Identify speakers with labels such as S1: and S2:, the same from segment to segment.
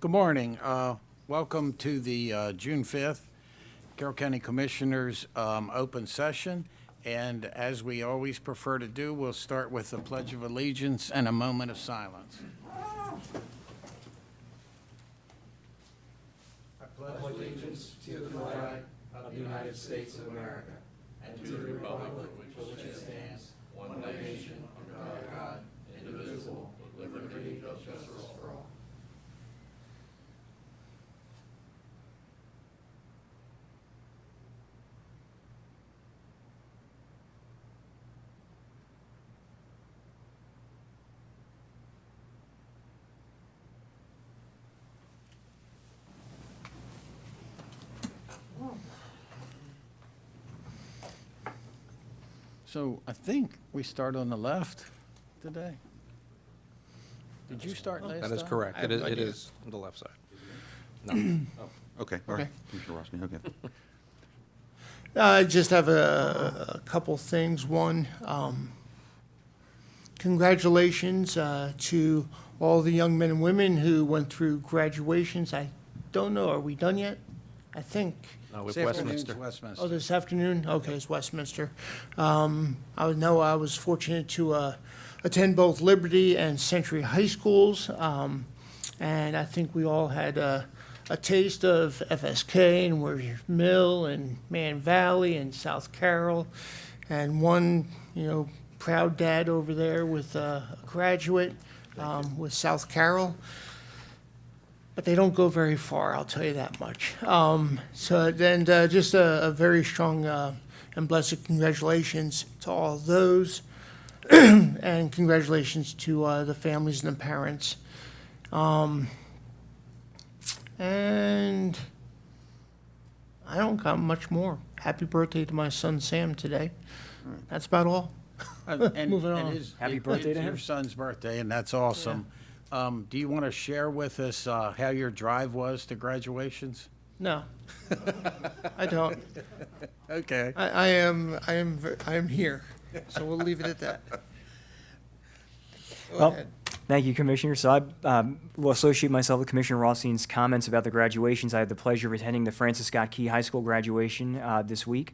S1: Good morning. Welcome to the June 5th Carroll County Commissioners open session. And as we always prefer to do, we'll start with the Pledge of Allegiance and a moment of silence. I pledge allegiance to the flag of the United States of America and to the republic for which it stands, one nation, under God, indivisible, with liberty and justice for all. So I think we start on the left today. Did you start last time?
S2: That is correct. It is on the left side. No.
S3: Okay, all right. Commissioner Rossi, okay.
S4: I just have a couple things. One, congratulations to all the young men and women who went through graduations. I don't know, are we done yet? I think.
S2: No, with
S1: This afternoon's
S2: Westminster.
S1: Westminster.
S4: Oh, this afternoon? Okay, it's Westminster. I was fortunate to attend both Liberty and Century High Schools, and I think we all had a taste of FSK and Warriors Mill and Man Valley and South Carroll, and one, proud dad over there with a graduate with South Carroll. But they don't go very far, I'll tell you that much. So then just a very strong and blessed congratulations to all of those. And congratulations to the families and the parents. And I don't got much more. Happy birthday to my son Sam today. That's about all.
S1: And
S4: Moving on.
S1: Happy birthday to him. Your son's birthday, and that's awesome. Do you want to share with us how your drive was to graduations?
S4: No, I don't.
S1: Okay.
S4: I am here, so we'll leave it at that. Go
S5: Well,
S4: ahead.
S5: Thank you, Commissioner. So I will associate myself with Commissioner Rothstein's comments about the graduations. I had the pleasure of attending the Francis Scott Key High School graduation this week,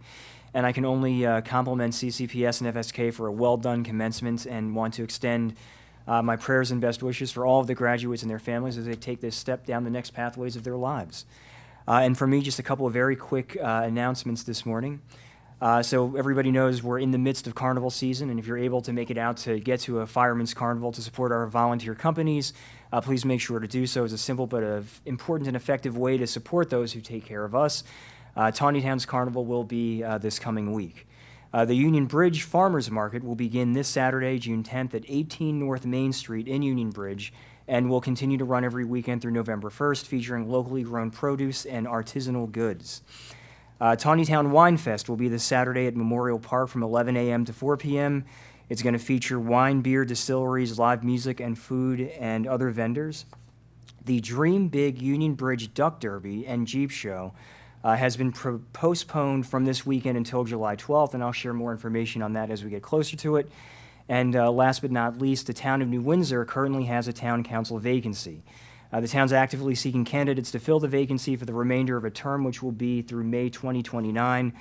S5: and I can only compliment CCPS and FSK for a well-done commencement and want to extend my prayers and best wishes for all of the graduates and their families as they take this step down the next pathways of their lives. And for me, just a couple of very quick announcements this morning. So everybody knows we're in the midst of carnival season, and if you're able to make it out to get to a fireman's carnival to support our volunteer companies, please make sure to do so. It's a simple but important and effective way to support those who take care of us. Tawnytown's carnival will be this coming week. The Union Bridge Farmers Market will begin this Saturday, June 10th at 18 North Main Street in Union Bridge, and will continue to run every weekend through November 1st, featuring locally grown produce and artisanal goods. Tawnytown Wine Fest will be this Saturday at Memorial Park from 11 a.m. to 4 p.m. It's going to feature wine, beer, distilleries, live music, and food, and other vendors. The Dream Big Union Bridge Duck Derby and Jeep Show has been postponed from this weekend until July 12th, and I'll share more information on that as we get closer to it. And last but not least, the town of New Windsor currently has a town council vacancy. The town's actively seeking candidates to fill the vacancy for the remainder of a term, which will be through May 2029.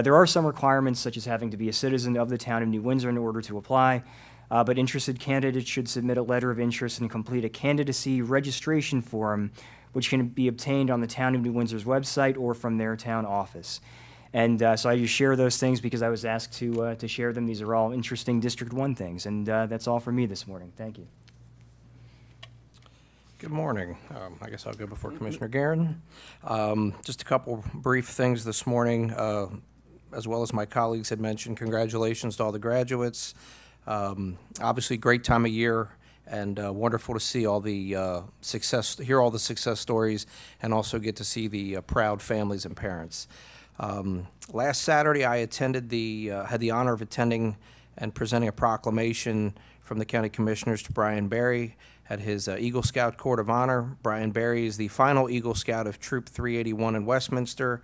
S5: There are some requirements, such as having to be a citizen of the town of New Windsor in order to apply, but interested candidates should submit a letter of interest and complete a candidacy registration form, which can be obtained on the Town of New Windsor's website or from their town office. And so I just share those things because I was asked to share them. These are all interesting District 1 things, and that's all for me this morning. Thank you.
S2: Good morning. I guess I'll go before Commissioner Guerin. Just a couple brief things this morning. As well as my colleagues had mentioned, congratulations to all the graduates. Obviously, great time of year, and wonderful to see all the hear all the success stories, and also get to see the proud families and parents. Last Saturday, I attended had the honor of attending and presenting a proclamation from the county commissioners to Brian Berry at his Eagle Scout Court of Honor. Brian Berry is the final Eagle Scout of Troop 381 in Westminster.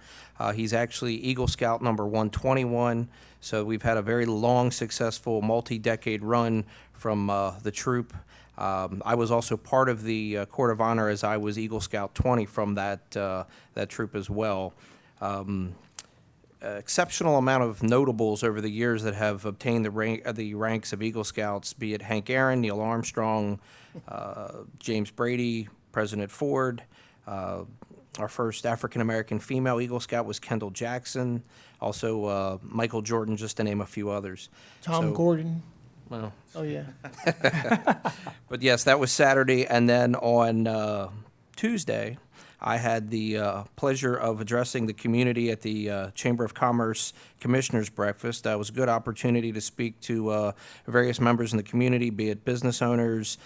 S2: He's actually Eagle Scout number 121, so we've had a very long, successful, multi-decade run from the troop. I was also part of the Court of Honor as I was Eagle Scout 20 from that troop as well. Exceptional amount of notables over the years that have obtained the ranks of Eagle Scouts, be it Hank Aaron, Neil Armstrong, James Brady, President Ford. Our first African-American female Eagle Scout was Kendall Jackson. Also, Michael Jordan, just to name a few others.
S4: Tom
S2: So-
S4: Gordon.
S2: Well,
S4: Oh, yeah.
S2: but yes, that was Saturday, and then on Tuesday, I had the pleasure of addressing the community at the Chamber of Commerce Commissioners Breakfast. That was a good opportunity to speak to various members in the community, be it business owners,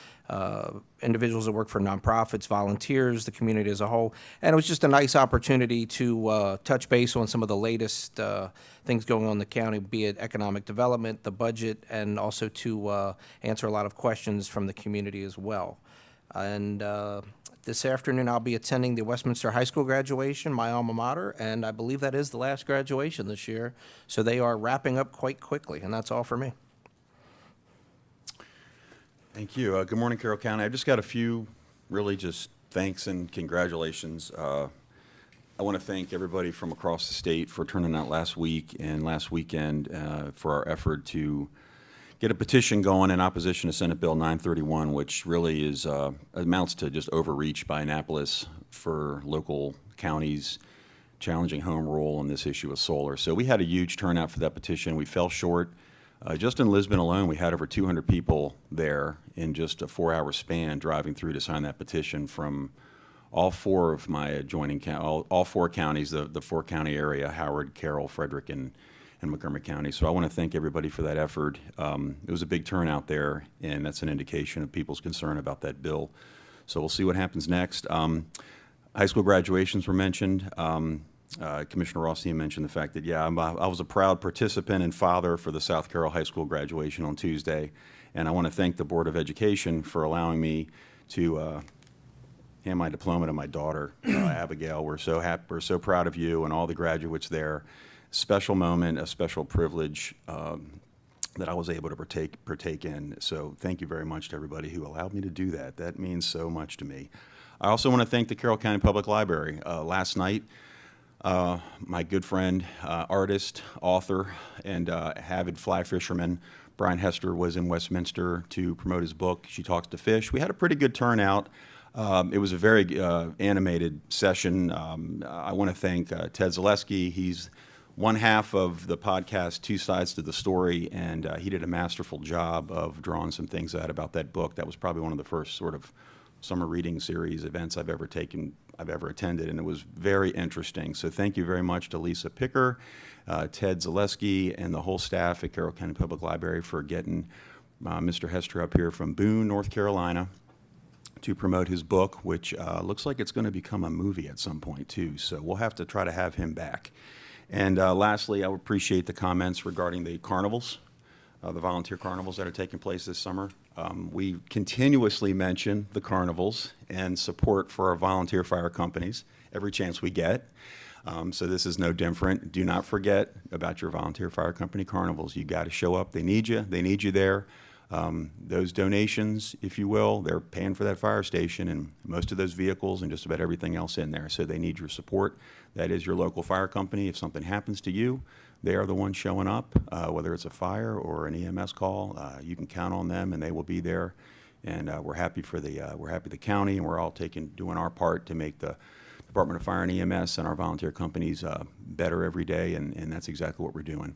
S2: individuals that work for nonprofits, volunteers, the community as a whole. And it was just a nice opportunity to touch base on some of the latest things going on in the county, be it economic development, the budget, and also to answer a lot of questions from the community as well. And this afternoon, I'll be attending the Westminster High School graduation, my alma mater, and I believe that is the last graduation this year. So they are wrapping up quite quickly, and that's all for me.
S3: Thank you. Good morning, Carroll County. I've just got a few really just thanks and congratulations. I want to thank everybody from across the state for turning out last week and last weekend for our effort to get a petition going in opposition to Senate Bill 931, which really is amounts to just overreach by Annapolis for local counties challenging home rule on this issue of solar. So we had a huge turnout for that petition. We fell short. Just in Lisbon alone, we had over 200 people there in just a 4-hour span driving through to sign that petition from all four of my adjoining all four counties, the 4-county area: Howard, Carroll, Frederick, and Montgomery County. So I want to thank everybody for that effort. It was a big turnout there, and that's an indication of people's concern about that bill. So we'll see what happens next. High school graduations were mentioned. Commissioner Rothstein mentioned the fact that, yeah, I was a proud participant and father for the South Carroll High School graduation on Tuesday, and I want to thank the Board of Education for allowing me to hand my diploma to my daughter, Abigail. We're so happy, we're so proud of you and all the graduates there. Special moment, a special privilege that I was able to partake in. So thank you very much to everybody who allowed me to do that. That means so much to me. I also want to thank the Carroll County Public Library. Last night, my good friend, artist, author, and avid fly fisherman, Brian Hester, was in Westminster to promote his book, She Talks to Fish. We had a pretty good turnout. It was a very animated session. I want to thank Ted Zaleski. He's one half of the podcast, Two Sides to the Story, and he did a masterful job of drawing some things out about that book. That was probably one of the first sort of summer reading series events I've ever attended, and it was very interesting. So thank you very much to Lisa Picker, Ted Zaleski, and the whole staff at Carroll County Public Library for getting Mr. Hester up here from Boone, North Carolina, to promote his book, which looks like it's going to become a movie at some point too. So we'll have to try to have him back. And lastly, I would appreciate the comments regarding the carnivals, the volunteer carnivals that are taking place this summer. We continuously mention the carnivals and support for our volunteer fire companies every chance we get. So this is no different. Do not forget about your volunteer fire company carnivals. You got to show up. They need you. They need you there. Those donations, if you will, they're paying for that fire station and most of those vehicles and just about everything else in there. So they need your support. That is your local fire company. If something happens to you, they are the ones showing up, whether it's a fire or an EMS call. You can count on them, and they will be there. And we're happy for the county, and we're all doing our part to make the Department of Fire and EMS and our volunteer companies better every day, and that's exactly what we're doing.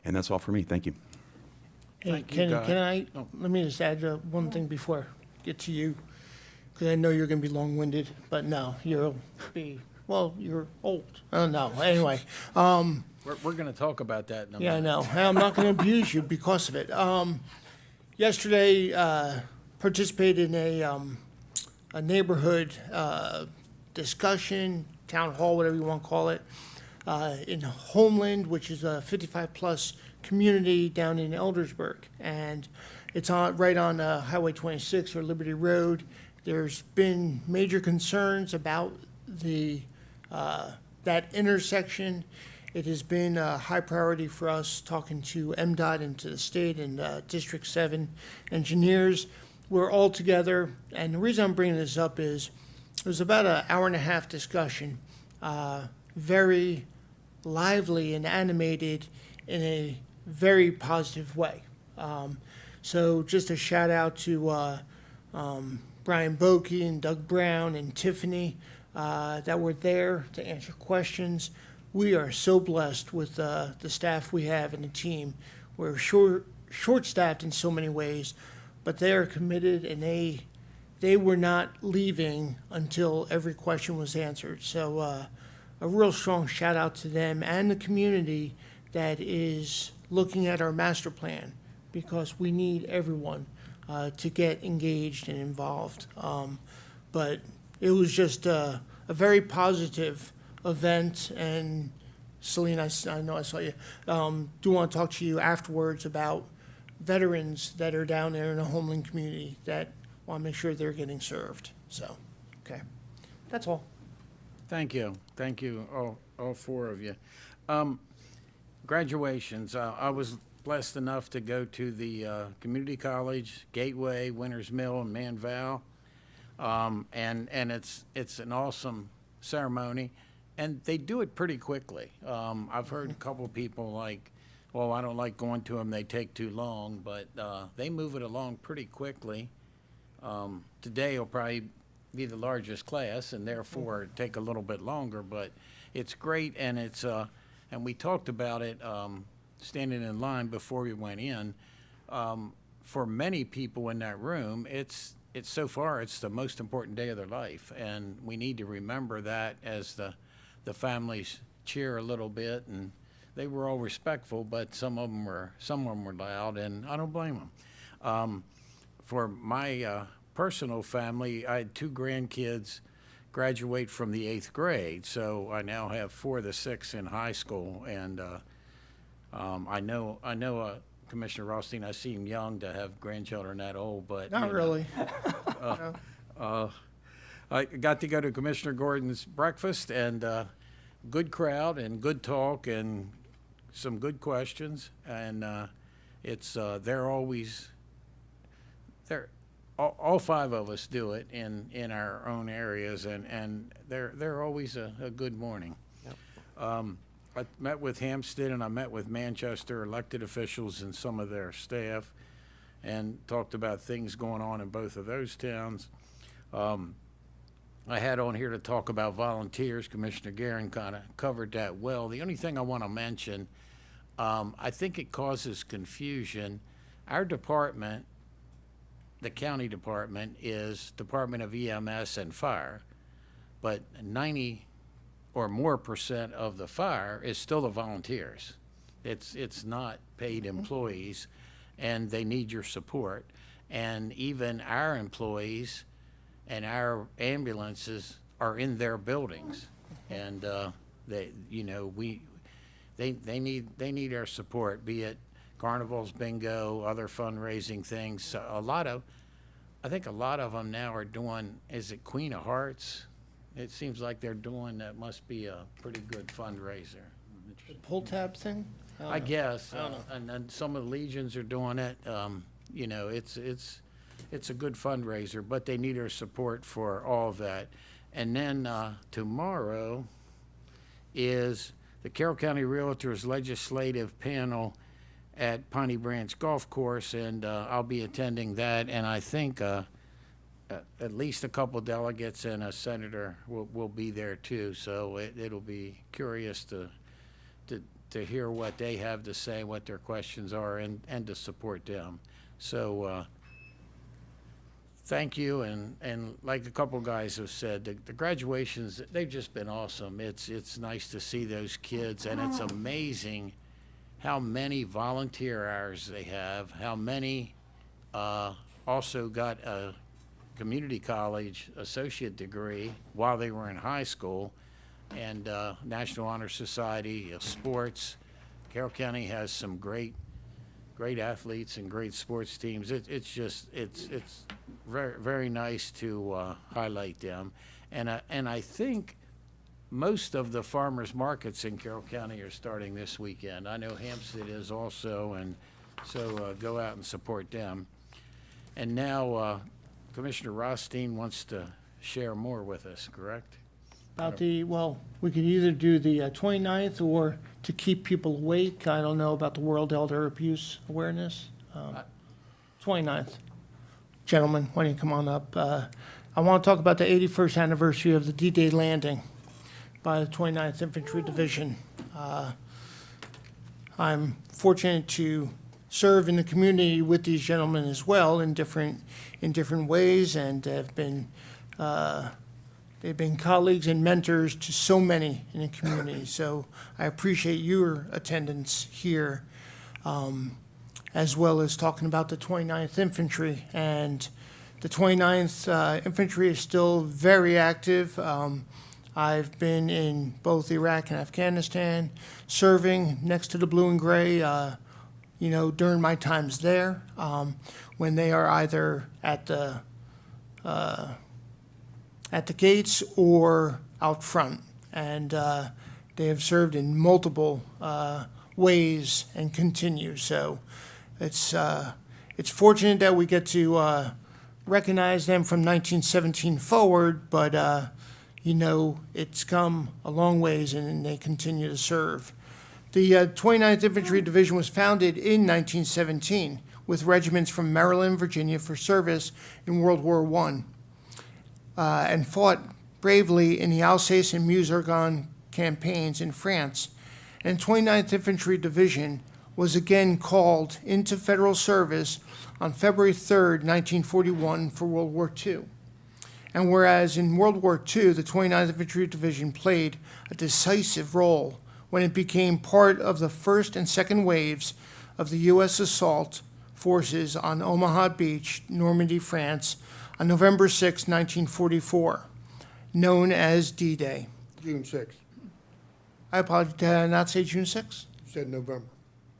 S3: And that's all for me. Thank you.
S4: Hey,
S1: Thank you, Guy.
S4: can I, let me just add one thing before I get to you, because I know you're going to be long-winded, but no, you're old. Oh, no, anyway.
S1: We're going to talk about that in a minute.
S4: Yeah, I know. I'm not going to abuse you because of it. Yesterday, participated in a neighborhood discussion, town hall, whatever you want to call it, in Homeland, which is a 55-plus community down in Eldersburg. And it's right on Highway 26 or Liberty Road. There's been major concerns about that intersection. It has been a high priority for us talking to MDOT and to the state and District 7 engineers. we're all together, and the reason I'm bringing this up is it was about an hour and a half discussion, very lively and animated in a very positive way. So just a shout out to Brian Bokey and Doug Brown and Tiffany that were there to answer questions. We are so blessed with the staff we have and the team. We're short-staffed in so many ways, but they are committed, and they were not leaving until every question was answered. So a real strong shout out to them and the community that is looking at our master plan, because we need everyone to get engaged and involved. But it was just a very positive event, and Celine, I know I saw you. Do want to talk to you afterwards about veterans that are down there in the homeland community that want to make sure they're getting served. So, okay, that's all.
S1: Thank you. Thank you, all four of you. Graduations, I was blessed enough to go to the community college, Gateway, Winters Mill, and Manval. And it's an awesome ceremony, and they do it pretty quickly. I've heard a couple people like, well, I don't like going to them, they take too long, but they move it along pretty quickly. Today will probably be the largest class, and therefore take a little bit longer, but it's great, and it's and we talked about it standing in line before we went in. For many people in that room, it's so far it's the most important day of their life, and we need to remember that as the families cheer a little bit. And they were all respectful, but some of them were loud, and I don't blame them. For my personal family, I had 2 grandkids graduate from the 8th grade, so I now have 4 of the 6 in high school, and I know Commissioner Rothstein, I seem young to have grandchildren that old, but
S4: Not
S1: you know,
S4: really.
S1: I got to go to Commissioner Gordon's breakfast, and good crowd and good talk and some good questions, and they're always all 5 of us do it in our own areas, and they're always a good morning. I met with Hampstead and I met with Manchester elected officials and some of their staff, and talked about things going on in both of those towns. I had on here to talk about volunteers. Commissioner Guerin kind of covered that well. The only thing I want to mention, I think it causes confusion. Our department, the county department, is Department of EMS and Fire, but 90 or more % of the fire is still the volunteers. It's not paid employees, and they need your support. And even our employees and our ambulances are in their buildings, and they need our support, be it carnivals, bingo, other fundraising things. So I think a lot of them now are doing, is it Queen of Hearts? It seems like they're doing, that must be a pretty good fundraiser.
S4: The pull tab thing? don't
S1: I
S4: know.
S1: guess,
S4: I don't know.
S1: and then some of the legions are doing it. It's a good fundraiser, but they need our support for all of that. And then tomorrow is the Carroll County Realtors Legislative Panel at Piney Branch Golf Course, and I'll be attending that, and I think at least a couple delegates and a senator will be there too, so it'll be curious to hear what they have to say, what their questions are, and to support them. So thank you, and like a couple guys have said, the graduations, they've just been awesome. It's nice to see those kids, and it's amazing how many volunteer hours they have, how many also got a community college associate degree while they were in high school, and National Honor Society, sports. Carroll County has some great athletes and great sports teams. It's very, very nice to highlight them. And I think most of the farmers markets in Carroll County are starting this weekend. I know Hampstead is also, and so go out and support them. And now Commissioner Rothstein wants to share more with us, correct?
S4: About well, we could either do the 29th or to keep people awake. I don't know about the World Elder Abuse Awareness. 29th. Gentlemen, why don't you come on up? I want to talk about the 81st anniversary of the D-Day landing by the 29th Infantry Division. I'm fortunate to serve in the community with these gentlemen as well in different ways, and have been they've been colleagues and mentors to so many in the community. So I appreciate your attendance here, as well as talking about the 29th Infantry. And the 29th Infantry is still very active. I've been in both Iraq and Afghanistan, serving next to the blue and gray, during my times there, when they are either at the gates or out front. And they have served in multiple ways and continue. So it's fortunate that we get to recognize them from 1917 forward, but it's come a long ways, and they continue to serve. The 29th Infantry Division was founded in 1917 with regiments from Maryland, Virginia for service in World War I, and fought bravely in the Alsace and Meuse-Argonne campaigns in France. And 29th Infantry Division was again called into federal service on February 3rd, 1941 for World War II. And whereas in World War II, the 29th Infantry Division played a decisive role when it became part of the first and second waves of the U.S. assault forces on Omaha Beach, Normandy, France, on November 6, 1944, known as D-Day.
S6: June 6th,
S4: I apologize, did I not say June 6th?
S6: said November.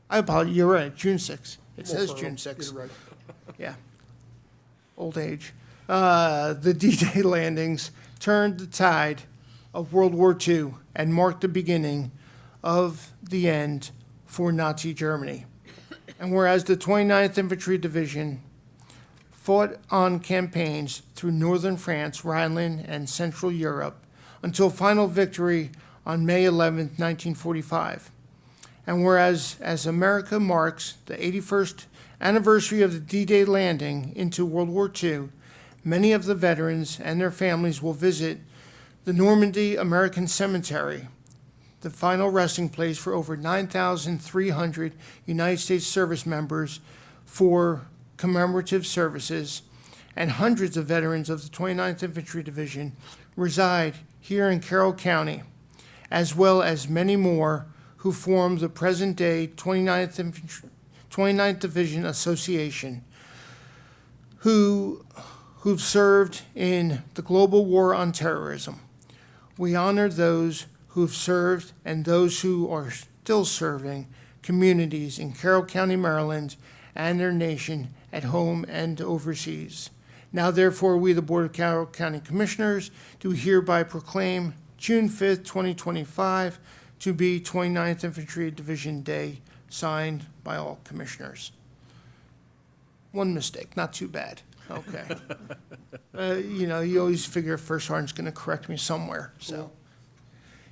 S4: I apologize, you're right, June 6th. It says
S6: Well,
S4: June
S6: get
S4: 6th.
S6: it right.
S4: Yeah. Old age. The D-Day landings turned the tide of World War II and marked the beginning of the end for Nazi Germany. And whereas the 29th Infantry Division fought on campaigns through northern France, Rhineland, and Central Europe until final victory on May 11, 1945. And whereas as America marks the 81st anniversary of the D-Day landing into World War II, many of the veterans and their families will visit the Normandy American Cemetery, the final resting place for over 9,300 United States service members for commemorative services, and hundreds of veterans of the 29th Infantry Division reside here in Carroll County, as well as many more who form the present-day 29th Division Association, who've served in the global war on terrorism. We honor those who've served and those who are still serving communities in Carroll County, Maryland, and their nation at home and overseas. Now, therefore, we, the Board of Carroll County Commissioners, do hereby proclaim June 5th, 2025, to be 29th Infantry Division Day, signed by all commissioners. One mistake, not too bad. Okay. You always figure First Sergeant's going to correct me somewhere, so.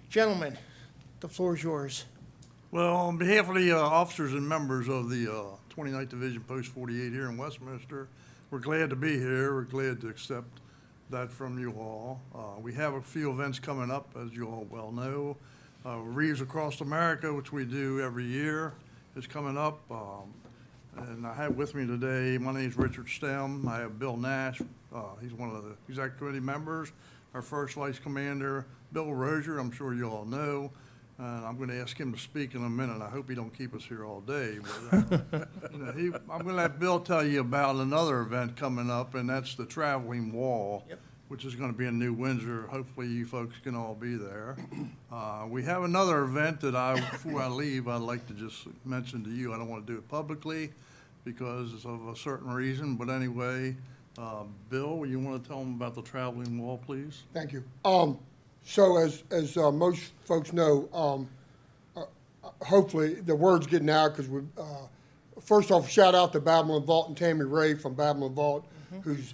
S4: Gentlemen, the floor is yours.
S7: Well, on behalf of the officers and members of the 29th Division Post 48 here in Westminster, we're glad to be here. We're glad to accept that from you all. We have a few events coming up, as you all well know. Reeves Across America, which we do every year, is coming up. And I have with me today, my name is Richard Stem. I have Bill Nash. He's one of the executive committee members. Our first vice commander, Bill Rozier, I'm sure you all know. I'm going to ask him to speak in a minute. I hope he don't keep us here all day. But, I'm going to let Bill tell you about another event coming up, and that's the Traveling Wall, which is going to be in New Windsor. Hopefully you folks can all be there. We have another event that before I leave, I'd like to just mention to you. I don't want to do it publicly because of a certain reason, but anyway, Bill, you want to tell them about the Traveling Wall, please?
S6: Thank you. So as most folks know, hopefully the word's getting out because first off, shout out to Babylon Vault and Tammy Ray from Babylon Vault, who's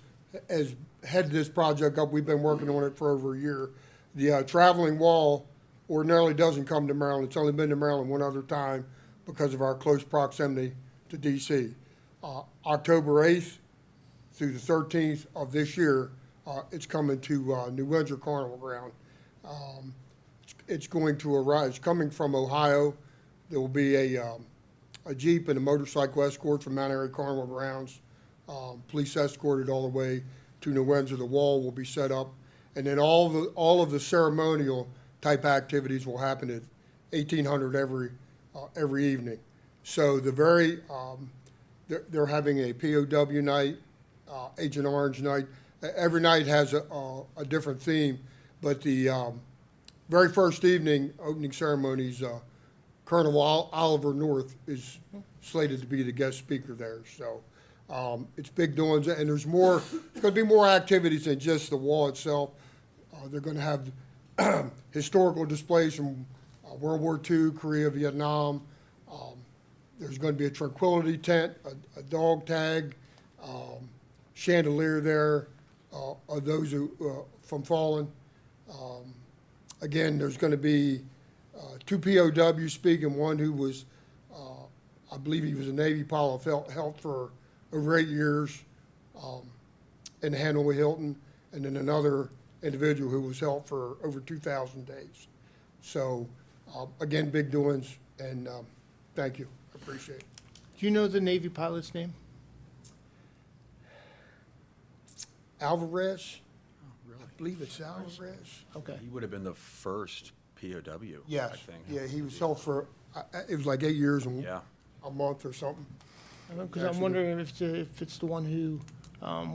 S6: has headed this project up. We've been working on it for over a year. The traveling wall ordinarily doesn't come to Maryland. It's only been to Maryland one other time because of our close proximity to DC. October 8th through the 13th of this year, it's coming to New Windsor Carnival Ground. It's going to arrive, it's coming from Ohio. There will be a Jeep and a motorcycle escort from Mount Airy Carnival Grounds. Police escorted all the way to New Windsor. The wall will be set up. And then all of the ceremonial type activities will happen at 1800 every evening. So they're having a POW night, Agent Orange night. Every night has a different theme, but the very first evening, opening ceremonies, Colonel Oliver North is slated to be the guest speaker there. So it's big doings, and there's going to be more activities than just the wall itself. They're going to have historical displays from World War II, Korea, Vietnam. There's going to be a tranquility tent, a dog tag, chandelier there of those who from fallen. Again, there's going to be two POWs speaking, one who was, I believe he was a Navy pilot, helped for over 8 years in Hanoi Hilton, and then another individual who was held for over 2,000 days. So, again, big doings, and thank you. I appreciate it.
S4: Do you know the Navy pilot's name?
S6: Alvarez? I believe it's Alvarez.
S4: Okay.
S3: He would have been the first POW,
S6: Yes,
S3: I think.
S6: yeah, he was held for, it was like 8 years and
S3: Yeah.
S6: a month or something.
S4: Because I'm wondering if it's the one who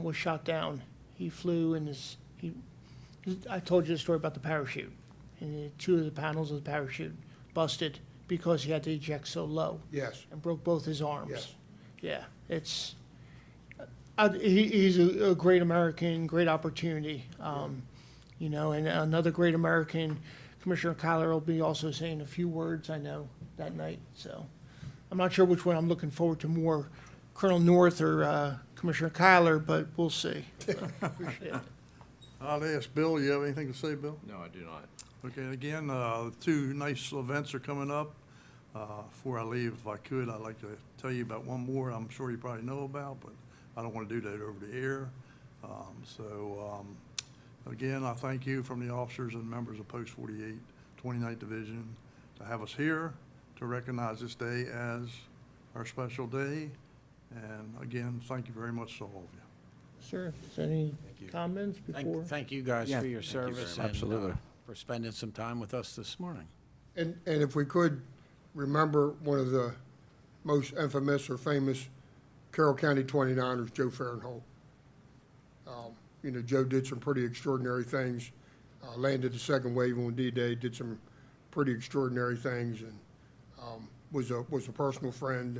S4: was shot down. He flew and I told you the story about the parachute. And two of the panels of the parachute busted because he had to eject so low
S6: Yes,
S4: and broke both his arms.
S6: yes.
S4: Yeah, it's, he's a great American, great opportunity. You know, and another great American, Commissioner Kyler will be also saying a few words, I know, that night. So I'm not sure which one I'm looking forward to more, Colonel North or Commissioner Kyler, but we'll see. So, appreciate it.
S7: I'll ask Bill, you have anything to say, Bill?
S2: No, I do not.
S7: Okay, and again, two nice events are coming up. Before I leave, if I could, I'd like to tell you about one more I'm sure you probably know about, but I don't want to do that over the air. Again, I thank you from the officers and members of Post 48, 29th Division, to have us here to recognize this day as our special day. And again, thank you very much to all of you.
S4: Sir, is there any comments before?
S1: Thank you guys
S5: Yeah,
S1: for your
S3: thank you very
S1: service.
S3: much.
S1: and,
S2: Absolutely.
S1: For spending some time with us this morning.
S6: And if we could remember one of the most infamous or famous Carroll County 29ers, Joe Fahrenholt. You know, Joe did some pretty extraordinary things, landed the second wave on D-Day, did some pretty extraordinary things, and was a personal friend.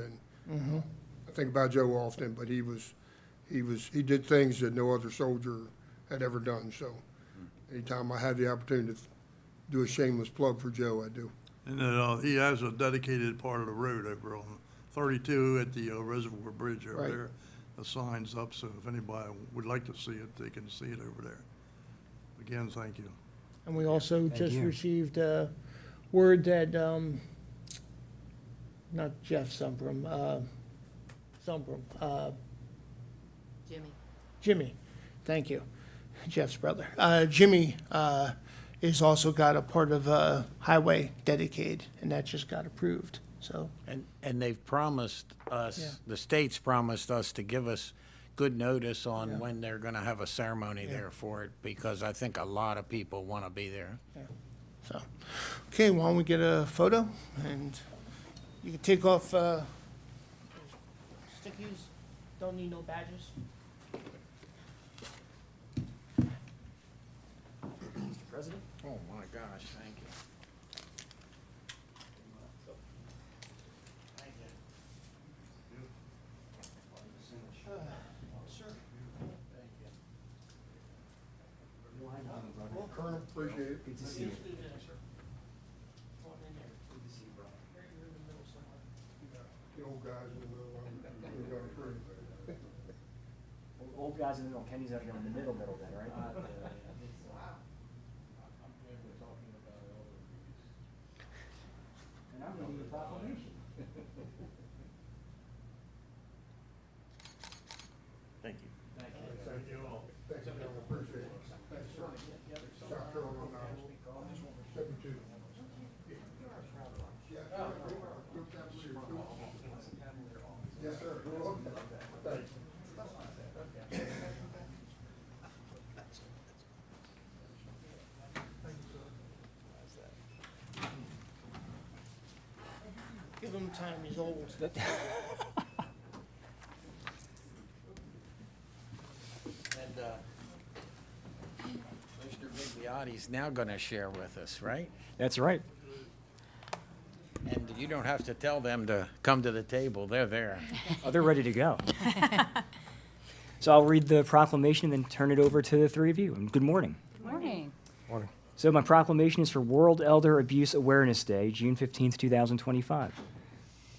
S6: And I think about Joe often, but he did things that no other soldier had ever done. So anytime I have the opportunity to do a shameless plug for Joe, I do.
S7: And he has a dedicated part of the road over on 32 at the Reservoir Bridge over
S4: Right.
S7: there. The sign's up, so if anybody would like to see it, they can see it over there. Again, thank you.
S4: And we also
S5: Thank
S4: just
S5: you.
S4: received word that, not Jeff Zumbrum, Jimmy, thank you, Jeff's brother. Jimmy is also got a part of highway dedicated, and that just got approved, so.
S1: And they've promised
S4: Yeah.
S1: us, the state's promised us to give us good notice on when they're gonna have a ceremony there for it, because I think a lot of people wanna be there.
S4: So, okay, why don't we get a photo, and you can take off stickies, don't need no badges.
S5: Mr. President?
S1: Oh, my gosh, thank you.
S6: Colonel, appreciate it.
S5: Good to see you.
S6: The old guys in the middle.
S5: Old guys in the middle, Kenny's up here in the middle then, right? And I'm reading the proclamation.
S1: Thank you.
S6: Thank you all. Thanks, gentlemen, appreciate it. Thanks, sir. South Carolina, 72. Yes, sir. Thanks.
S4: Give him time, he's old.
S1: And Commissioner Bigliotti's now going to share with us, right?
S5: That's right.
S1: And you don't have to tell them to come to the table, they're there.
S5: Oh, they're ready to go. So I'll read the proclamation and then turn it over to the three of you. And good morning.
S8: Morning.
S2: Morning.
S5: So my proclamation is for World Elder Abuse Awareness Day, June 15th, 2025.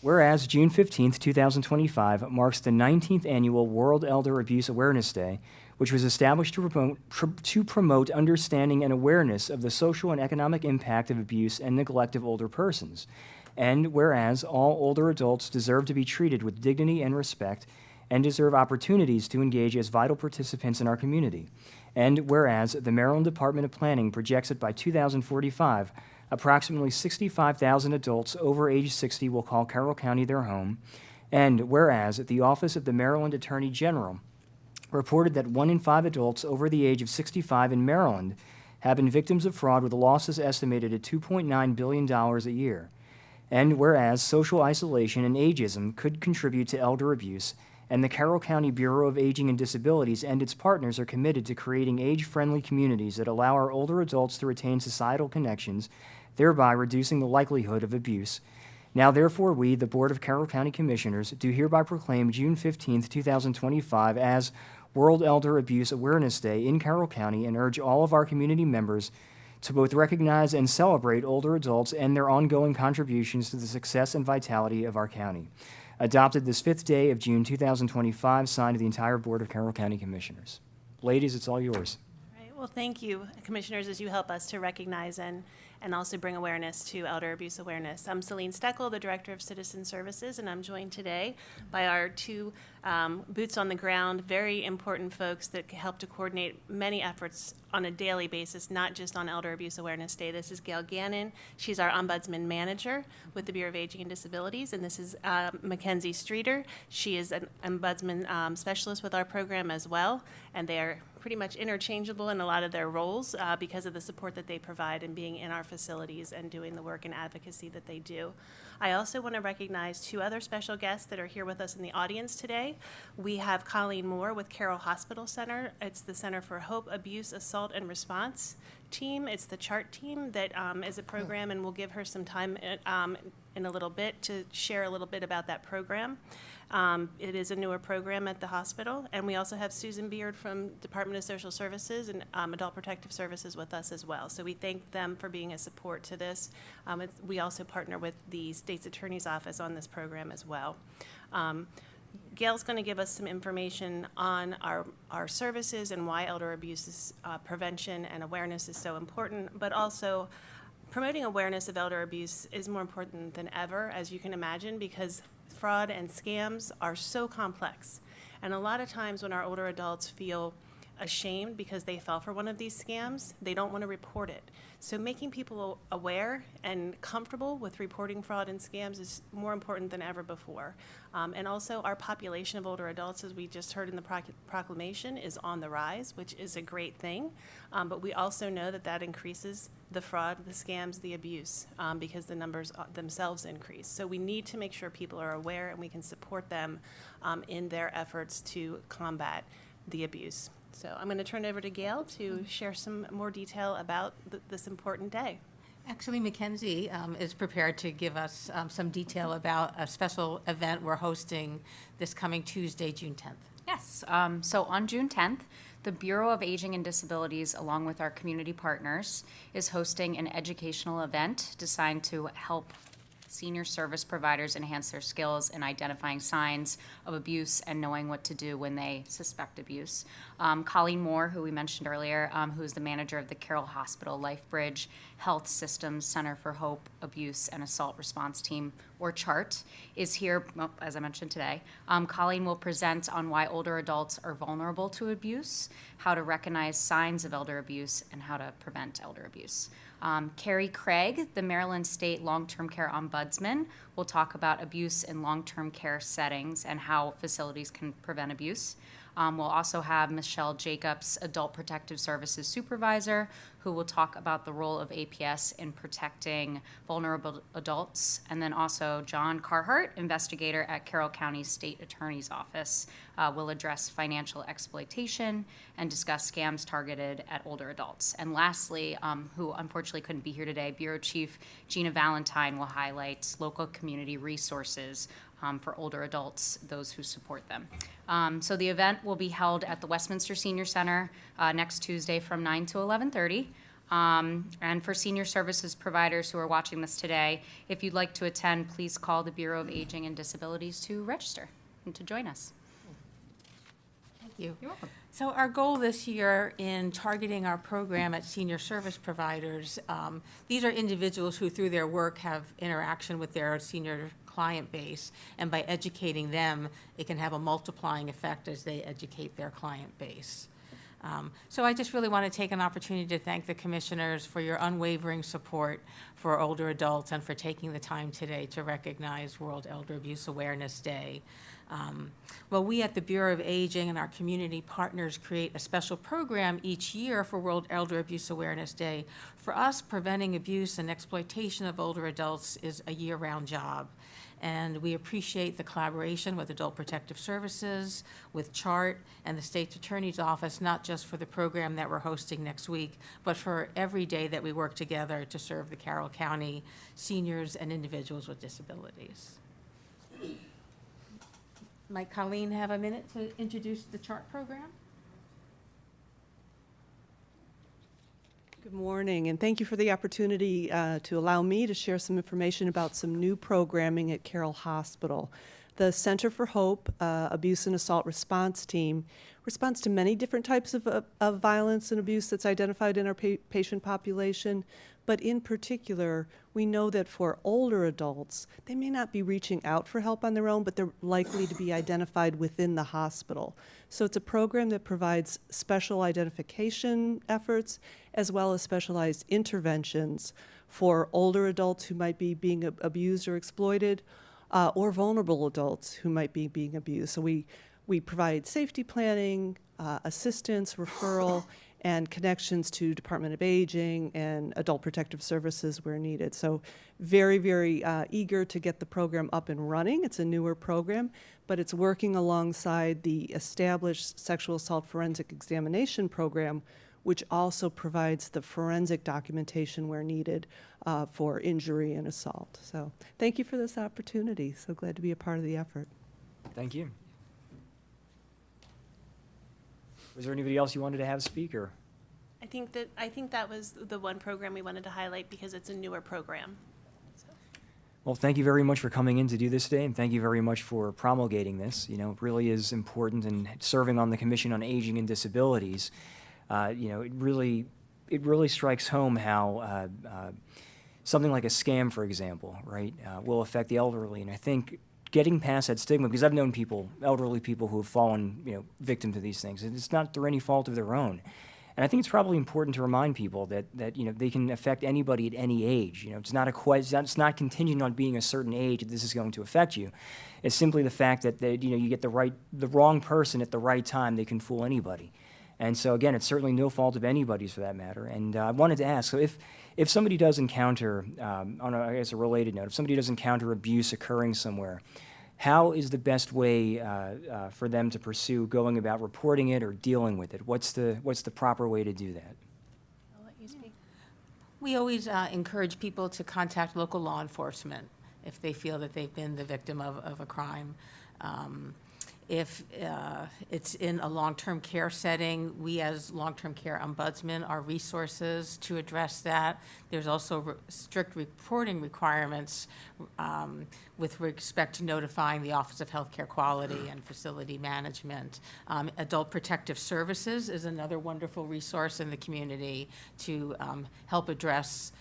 S5: Whereas June 15th, 2025 marks the 19th annual World Elder Abuse Awareness Day, which was established to promote understanding and awareness of the social and economic impact of abuse and neglect of older persons. And whereas all older adults deserve to be treated with dignity and respect and deserve opportunities to engage as vital participants in our community. And whereas the Maryland Department of Planning projects that by 2045, approximately 65,000 adults over age 60 will call Carroll County their home. And whereas the Office of the Maryland Attorney General reported that 1 in 5 adults over the age of 65 in Maryland have been victims of fraud with losses estimated at $2.9 billion a year. And whereas social isolation and ageism could contribute to elder abuse, and the Carroll County Bureau of Aging and Disabilities and its partners are committed to creating age-friendly communities that allow our older adults to retain societal connections, thereby reducing the likelihood of abuse. Now, therefore, we, the Board of Carroll County Commissioners, do hereby proclaim June 15th, 2025 as World Elder Abuse Awareness Day in Carroll County and urge all of our community members to both recognize and celebrate older adults and their ongoing contributions to the success and vitality of our county. Adopted this 5th day of June 2025, signed to the entire Board of Carroll County Commissioners. Ladies, it's all yours.
S8: Right. Well, thank you, Commissioners, as you help us to recognize and also bring awareness to elder abuse awareness. I'm Celine Steckel, the Director of Citizen Services, and I'm joined today by our two boots on the ground, very important folks that help to coordinate many efforts on a daily basis, not just on Elder Abuse Awareness Day. This is Gail Gannon. She's our Ombudsman Manager with the Bureau of Aging and Disabilities, and this is Mackenzie Streeter. She is an Ombudsman Specialist with our program as well, and they are pretty much interchangeable in a lot of their roles because of the support that they provide and being in our facilities and doing the work and advocacy that they do. I also want to recognize two other special guests that are here with us in the audience today. We have Colleen Moore with Carroll Hospital Center. It's the Center for Hope, Abuse, Assault, and Response team. It's the CHART team that is a program, and we'll give her some time in a little bit to share a little bit about that program. It is a newer program at the hospital, and we also have Susan Beard from Department of Social Services and Adult Protective Services with us as well. So we thank them for being a support to this. We also partner with the State's Attorney's Office on this program as well. Gail's going to give us some information on our services and why elder abuse prevention and awareness is so important, but also promoting awareness of elder abuse is more important than ever, as you can imagine, because fraud and scams are so complex. And a lot of times when our older adults feel ashamed because they fell for one of these scams, they don't want to report it. So making people aware and comfortable with reporting fraud and scams is more important than ever before. And also our population of older adults, as we just heard in the proclamation, is on the rise, which is a great thing. But we also know that that increases the fraud, the scams, the abuse, because the numbers themselves increase. So we need to make sure people are aware and we can support them in their efforts to combat the abuse. So I'm going to turn it over to Gail to share some more detail about this important day.
S9: Actually, Mackenzie is prepared to give us some detail about a special event we're hosting this coming Tuesday, June 10th.
S10: Yes, so on June 10th, the Bureau of Aging and Disabilities, along with our community partners, is hosting an educational event designed to help senior service providers enhance their skills in identifying signs of abuse and knowing what to do when they suspect abuse. Colleen Moore, who we mentioned earlier, who is the manager of the Carroll Hospital LifeBridge Health Systems Center for Hope, Abuse, and Assault Response Team, or CHART, is here, well, as I mentioned today. Colleen will present on why older adults are vulnerable to abuse, how to recognize signs of elder abuse, and how to prevent elder abuse. Carrie Craig, the Maryland State Long-Term Care Ombudsman, will talk about abuse in long-term care settings and how facilities can prevent abuse. We'll also have Michelle Jacobs, Adult Protective Services Supervisor, who will talk about the role of APS in protecting vulnerable adults. And then also John Carhart, investigator at Carroll County State Attorney's Office, will address financial exploitation and discuss scams targeted at older adults. And lastly, who unfortunately couldn't be here today, Bureau Chief Gina Valentine will highlight local community resources for older adults, those who support them. So the event will be held at the Westminster Senior Center next Tuesday from 9 to 11:30. And for senior services providers who are watching this today, if you'd like to attend, please call the Bureau of Aging and Disabilities to register and to join us.
S9: Thank you.
S10: You're welcome.
S9: So our goal this year in targeting our program at senior service providers, these are individuals who through their work have interaction with their senior client base, and by educating them, it can have a multiplying effect as they educate their client base. So I just really want to take an opportunity to thank the commissioners for your unwavering support for older adults and for taking the time today to recognize World Elder Abuse Awareness Day. Well, we at the Bureau of Aging and our community partners create a special program each year for World Elder Abuse Awareness Day. For us, preventing abuse and exploitation of older adults is a year-round job. And we appreciate the collaboration with Adult Protective Services, with CHART, and the State's Attorney's Office, not just for the program that we're hosting next week, but for every day that we work together to serve the Carroll County seniors and individuals with disabilities. Might Colleen have a minute to introduce the CHART program?
S11: Good morning, and thank you for the opportunity to allow me to share some information about some new programming at Carroll Hospital. The Center for Hope Abuse and Assault Response Team responds to many different types of violence and abuse that's identified in our patient population, but in particular, we know that for older adults, they may not be reaching out for help on their own, but they're likely to be identified within the hospital. So it's a program that provides special identification efforts as well as specialized interventions for older adults who might be being abused or exploited, or vulnerable adults who might be being abused. So we provide safety planning, assistance, referral, and connections to Department of Aging and Adult Protective Services where needed. So very, very eager to get the program up and running. It's a newer program, but it's working alongside the established sexual assault forensic examination program, which also provides the forensic documentation where needed for injury and assault. So thank you for this opportunity. So glad to be a part of the effort.
S5: Thank you. Was there anybody else you wanted to have speak, or?
S8: I think that was the one program we wanted to highlight because it's a newer program.
S5: Well, thank you very much for coming in to do this today, and thank you very much for promulgating this. You know, it really is important, and serving on the Commission on Aging and Disabilities, you know, it really strikes home how something like a scam, for example, right, will affect the elderly. And I think getting past that stigma, because I've known people, elderly people who have fallen, you know, victim to these things, and it's not through any fault of their own. And I think it's probably important to remind people that you know, they can affect anybody at any age. You know, it's not contingent on being a certain age that this is going to affect you. It's simply the fact that you know, you get the wrong person at the right time, they can fool anybody. And so again, it's certainly no fault of anybody's for that matter. And I wanted to ask, so if somebody does encounter, on a, I guess a related note, if somebody does encounter abuse occurring somewhere, how is the best way for them to pursue going about reporting it or dealing with it? What's the proper way to do that?
S8: I'll let you speak.
S9: We always encourage people to contact local law enforcement if they feel that they've been the victim of a crime. If it's in a long-term care setting, we as long-term care ombudsman are resources to address that. There's also strict reporting requirements with respect to notifying the Office of Healthcare Quality and Facility Management. Adult Protective Services is another wonderful resource in the community to help address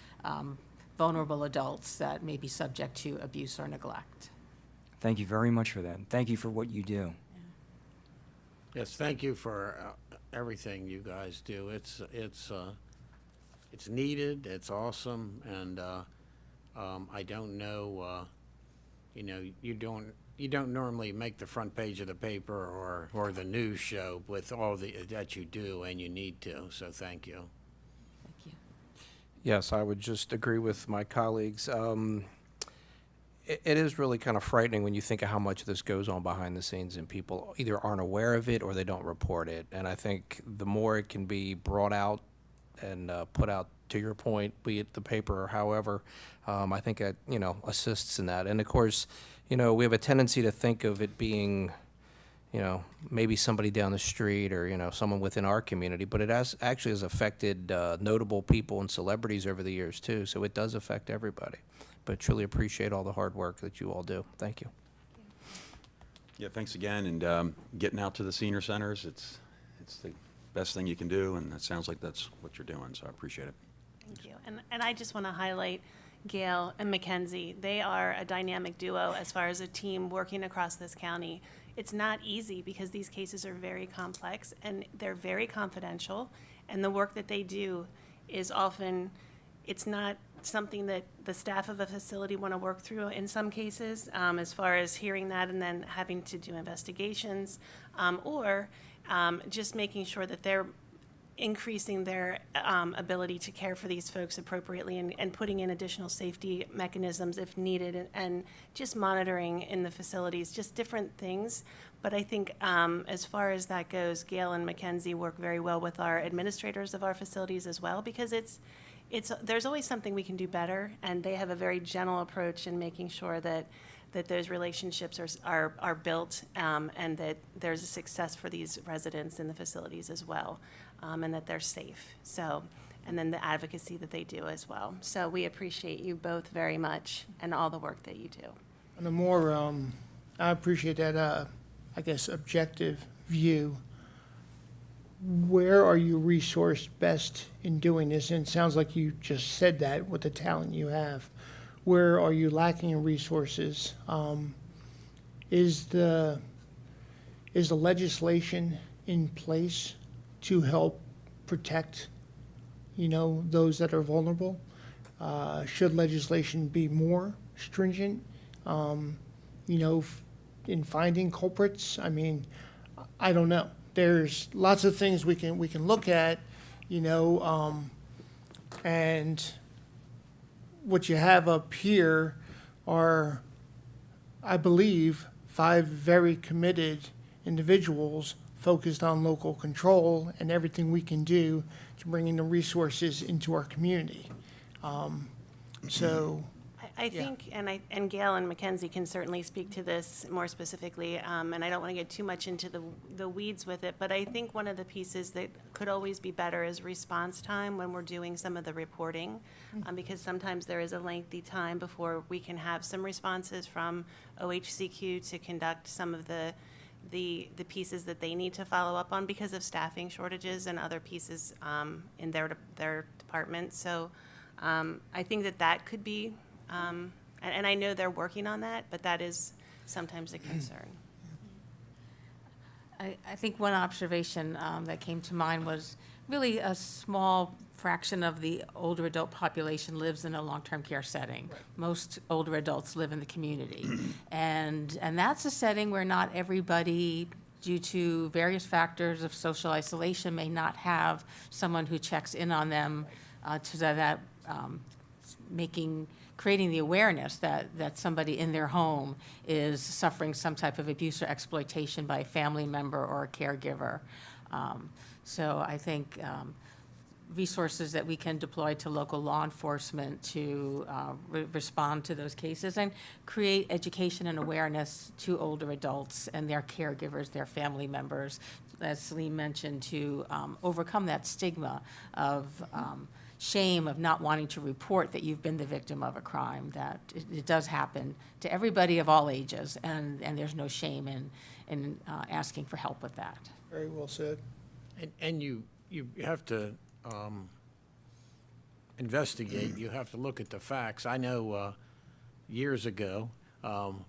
S9: vulnerable adults that may be subject to abuse or neglect.
S5: Thank you very much for that. Thank you for what you do.
S1: Yes, thank you for everything you guys do. It's needed, it's awesome, and I don't know, you don't normally make the front page of the paper or the news show with all that you do, and you need to, so thank you.
S9: Thank you.
S2: Yes, I would just agree with my colleagues. It is really kind of frightening when you think of how much this goes on behind the scenes and people either aren't aware of it or they don't report it. And I think the more it can be brought out and put out, to your point, be it the paper or however, I think it, assists in that. And of course, we have a tendency to think of it being, maybe somebody down the street or, someone within our community, but it actually has affected notable people and celebrities over the years too. So it does affect everybody. But truly appreciate all the hard work that you all do. Thank you.
S3: Yeah, thanks again, and getting out to the senior centers, it's the best thing you can do, and it sounds like that's what you're doing, so I appreciate it.
S8: Thank you. And I just want to highlight Gail and Mackenzie. They are a dynamic duo as far as a team working across this county. It's not easy because these cases are very complex and they're very confidential, and the work that they do is often, it's not something that the staff of a facility want to work through in some cases, as far as hearing that and then having to do investigations, or just making sure that they're increasing their ability to care for these folks appropriately and putting in additional safety mechanisms if needed, and just monitoring in the facilities, just different things. But I think as far as that goes, Gail and Mackenzie work very well with our administrators of our facilities as well, because there's always something we can do better, and they have a very gentle approach in making sure that those relationships are built, and that there's a success for these residents in the facilities as well, and that they're safe. So, and then the advocacy that they do as well. So we appreciate you both very much and all the work that you do.
S4: And the more, I appreciate that, I guess, objective view. Where are you resourced best in doing this? And it sounds like you just said that with the talent you have. Where are you lacking in resources? Is the legislation in place to help protect, those that are vulnerable? Should legislation be more stringent, in finding culprits? I mean, I don't know. There's lots of things we can look at, and what you have up here are, I believe, 5 very committed individuals focused on local control and everything we can do to bring in the resources into our community. So.
S8: I think, and Gail and Mackenzie can certainly speak to this more specifically, and I don't want to get too much into the weeds with it, but I think one of the pieces that could always be better is response time when we're doing some of the reporting, because sometimes there is a lengthy time before we can have some responses from OHCQ to conduct some of the pieces that they need to follow up on because of staffing shortages and other pieces in their department. So I think that could be, and I know they're working on that, but that is sometimes a concern.
S9: I think one observation that came to mind was really a small fraction of the older adult population lives in a long-term care setting. Right. Most older adults live in the community. and that's a setting where not everybody, due to various factors of social isolation, may not have someone who checks in on them to that creating the awareness that somebody in their home is suffering some type of abuse or exploitation by a family member or a caregiver. So I think resources that we can deploy to local law enforcement to respond to those cases and create education and awareness to older adults and their caregivers, their family members, as Celine mentioned, to overcome that stigma of shame of not wanting to report that you've been the victim of a crime, that it does happen to everybody of all ages, and there's no shame in asking for help with that.
S4: Very well said.
S1: And you have to investigate, you have to look at the facts. I know years ago,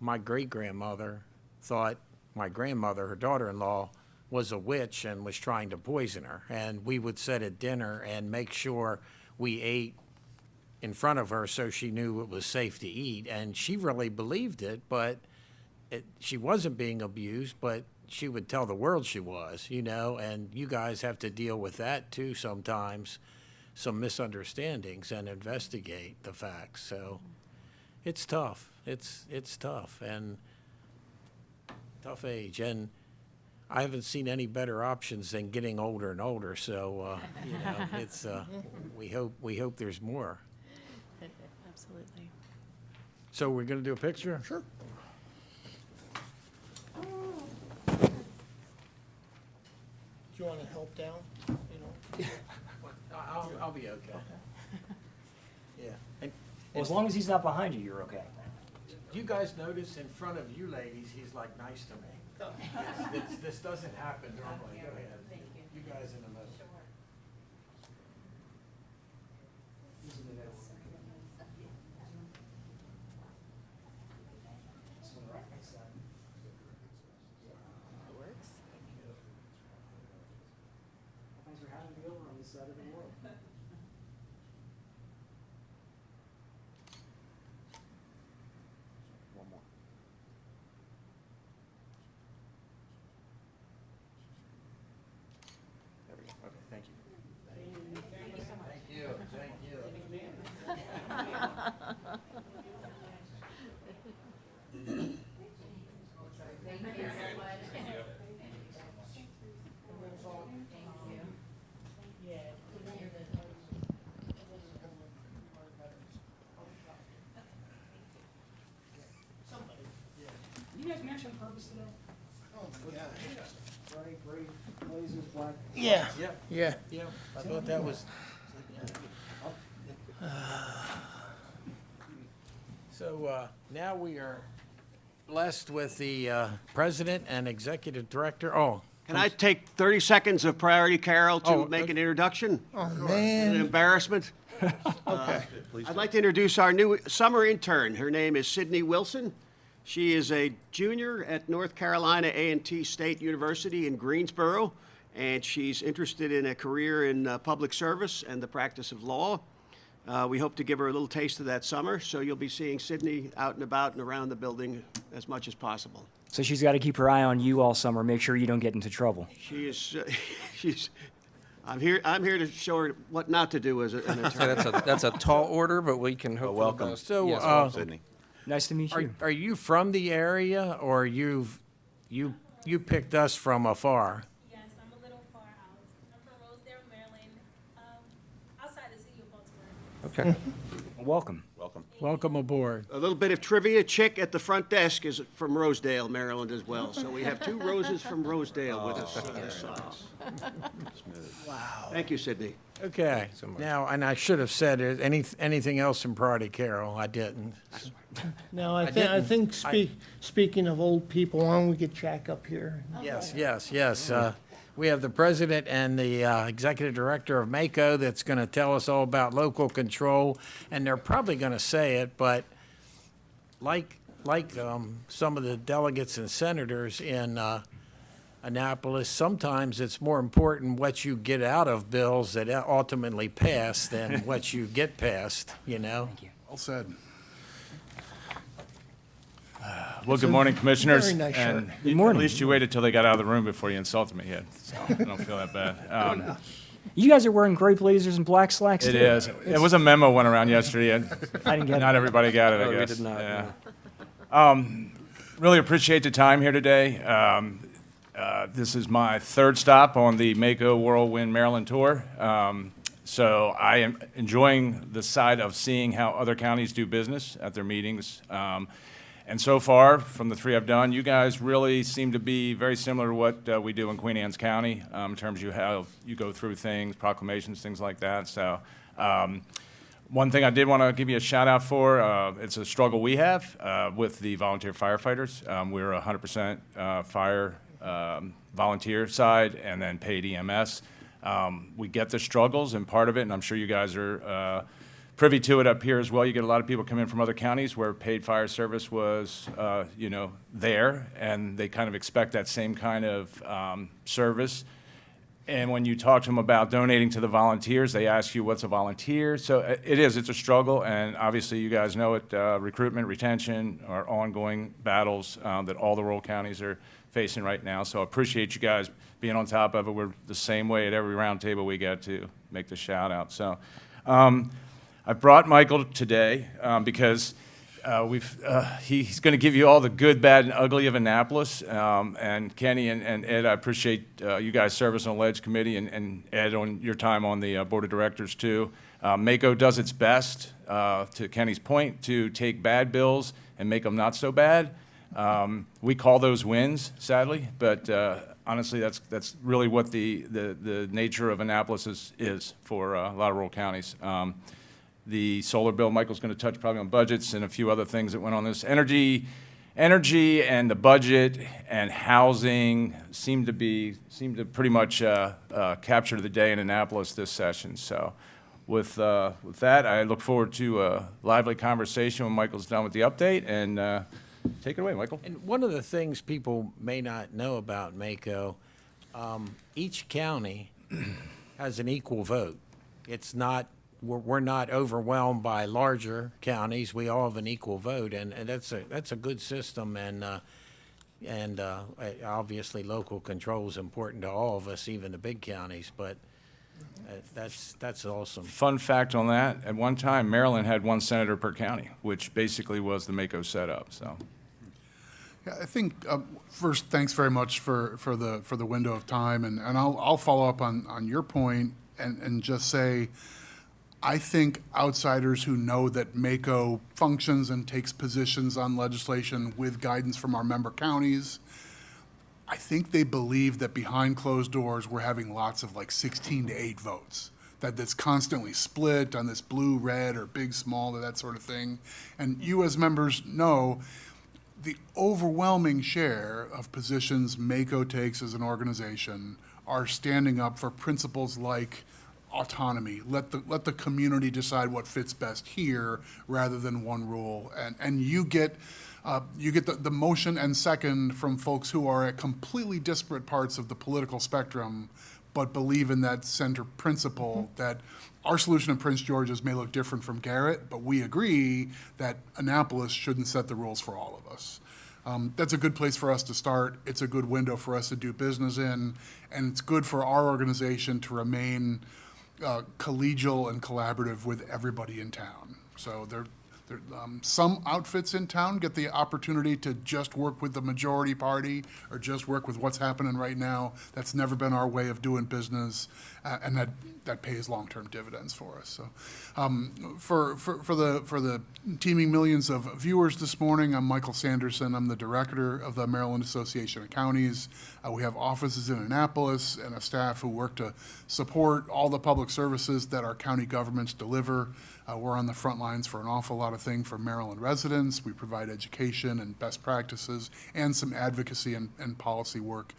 S1: my great-grandmother thought my grandmother, her daughter-in-law, was a witch and was trying to poison her. And we would sit at dinner and make sure we ate in front of her so she knew it was safe to eat. And she really believed it, but she wasn't being abused, but she would tell the world she was, you know, and you guys have to deal with that too sometimes, some misunderstandings, and investigate the facts. So it's tough. It's tough, and tough age. And I haven't seen any better options than getting older and older. So, you know, it's, we hope there's more.
S8: Absolutely.
S1: So we're going to do a picture?
S4: Sure. Do you want to help down? You know?
S1: I'll be okay. Yeah. And
S5: Well, as long as he's not behind you, you're okay.
S1: you guys notice in front of you ladies, he's like nice to me. This doesn't happen normally. Go ahead. You guys in the middle.
S5: Thanks for having me over on this side of the world. One more.
S1: There we go. Okay, thank you. Thank you. Thank you.
S5: You guys match on purpose today? Right, gray blazers, black.
S4: Yeah.
S1: Yeah,
S4: Yeah.
S1: yeah. I thought that was. So now we are blessed with the president and executive director. Oh,
S12: Can I take 30 seconds of priority, Carol, to
S1: Oh,
S12: make
S1: okay.
S12: an introduction?
S4: Oh,
S12: An
S4: man.
S12: embarrassment?
S4: Okay.
S12: I'd like to introduce our new summer intern. Her name is Sydney Wilson. She is a junior at North Carolina A&T State University in Greensboro, and she's interested in a career in public service and the practice of law. We hope to give her a little taste of that summer, so you'll be seeing Sydney out and about and around the building as much as possible.
S5: So she's got to keep her eye on you all summer, make sure you don't get into trouble.
S12: She is, I'm here to show her what not to do as an attorney.
S2: That's a tall order, but we can hope for the
S3: welcome.
S2: best.
S1: So,
S2: Yes,
S1: uh,
S3: Sydney.
S5: Nice to meet you.
S1: are you from the area, or you picked us from afar?
S8: Yes, I'm a little far out. I'm from Rosedale, Maryland, outside the city of Baltimore.
S2: Okay.
S5: Welcome.
S3: Welcome.
S1: Welcome aboard.
S12: A little bit of trivia, Chick at the front desk is from Rosedale, Maryland as well. So we have two Roses from Rosedale with us this summer. Wow. Thank you, Sydney.
S1: Okay.
S2: so much.
S1: Now, and I should have said it. Anything else in priority, Carol? I didn't.
S4: No, I
S1: didn't-
S4: think speaking of old people, why don't we get Jack up here?
S1: Yes, yes, yes. We have the president and the executive director of MACO that's going to tell us all about local control, and they're probably going to say it, but like some of the delegates and senators in Annapolis, sometimes it's more important what you get out of bills that ultimately pass than what you get passed, you know?
S13: Well said. Well, good morning, Commissioners.
S4: very nice shirt.
S13: And
S5: Good morning.
S13: At least you waited till they got out of the room before you insulted me yet, so I don't feel that bad.
S5: You guys are wearing gray blazers and black slacks
S13: It
S5: too.
S13: is. It was a memo went around yesterday, and
S5: I didn't get
S13: not
S5: it.
S13: everybody got it,
S2: No,
S13: I
S2: we
S13: guess.
S2: did not,
S13: Yeah. Really appreciate the time here today. This is my third stop on the Mako Whirlwind Maryland tour. So I am enjoying the side of seeing how other counties do business at their meetings. And so far, from the 3 I've done, you guys really seem to be very similar to what we do in Queen Anne's County in terms of how you go through things, proclamations, things like that. So one thing I did want to give you a shout out for, it's a struggle we have with the volunteer firefighters. We're 100% fire volunteer side and then paid EMS. We get the struggles and part of it, and I'm sure you guys are privy to it up here as well. You get a lot of people come in from other counties where paid fire service was, there, and they kind of expect that same kind of service. And when you talk to them about donating to the volunteers, they ask you, what's a volunteer? So it's a struggle, and obviously you guys know it, recruitment, retention are ongoing battles that all the rural counties are facing right now. So I appreciate you guys being on top of it. We're the same way at every round table we get to make the shout out. So I brought Michael today because he's going to give you all the good, bad, and ugly of Annapolis. And Kenny and Ed, I appreciate you guys' service on the Ledge Committee, and Ed on your time on the Board of Directors too. MACO does its best, to Kenny's point, to take bad bills and make them not so bad. We call those wins, sadly, but honestly, that's really what the nature of Annapolis is for a lot of rural counties. The solar bill, Michael's going to touch probably on budgets and a few other things that went on this. Energy and the budget and housing seem to pretty much capture the day in Annapolis this session. So with that, I look forward to a lively conversation when Michael's done with the update, and take it away, Michael.
S1: And one of the things people may not know about MACO, each county has an equal vote. It's not, we're not overwhelmed by larger counties. We all have an equal vote, and that's a good system. And obviously, local control is important to all of us, even the big counties. But that's awesome.
S13: Fun fact on that, at one time, Maryland had 1 senator per county, which basically was the MACO setup, so.
S14: Yeah, I think, first, thanks very much for the window of time, and I'll follow up on your point and just say, I think outsiders who know that MACO functions and takes positions on legislation with guidance from our member counties, I think they believe that behind closed doors, we're having lots of like 16-8 votes, that's constantly split on this blue, red, or big, small, or that sort of thing. And you as members know the overwhelming share of positions MACO takes as an organization are standing up for principles like autonomy. Let the community decide what fits best here rather than one rule. And you get the motion and second from folks who are at completely disparate parts of the political spectrum, but believe in that center principle that our solution in Prince George's may look different from Garrett, but we agree that Annapolis shouldn't set the rules for all of us. That's a good place for us to start. It's a good window for us to do business in, and it's good for our organization to remain collegial and collaborative with everybody in town. So some outfits in town get the opportunity to just work with the majority party or just work with what's happening right now. That's never been our way of doing business, and that pays long-term dividends for us. So, for the teeming millions of viewers this morning, I'm Michael Sanderson. I'm the director of the Maryland Association of Counties. We have offices in Annapolis and a staff who work to support all the public services that our county governments deliver. We're on the front lines for an awful lot of things for Maryland residents. We provide education and best practices and some advocacy and policy work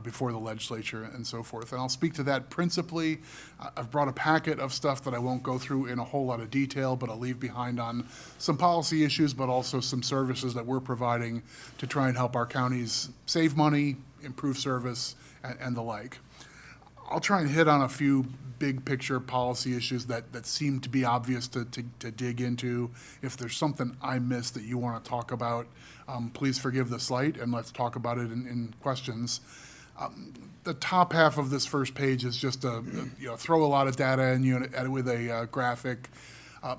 S14: before the legislature and so forth. And I'll speak to that principally. I've brought a packet of stuff that I won't go through in a whole lot of detail, but I'll leave behind on some policy issues, but also some services that we're providing to try and help our counties save money, improve service, and the like. I'll try and hit on a few big picture policy issues that seem to be obvious to dig into. If there's something I missed that you want to talk about, please forgive the slight and let's talk about it in questions. The top half of this first page is just throw a lot of data in you with a graphic.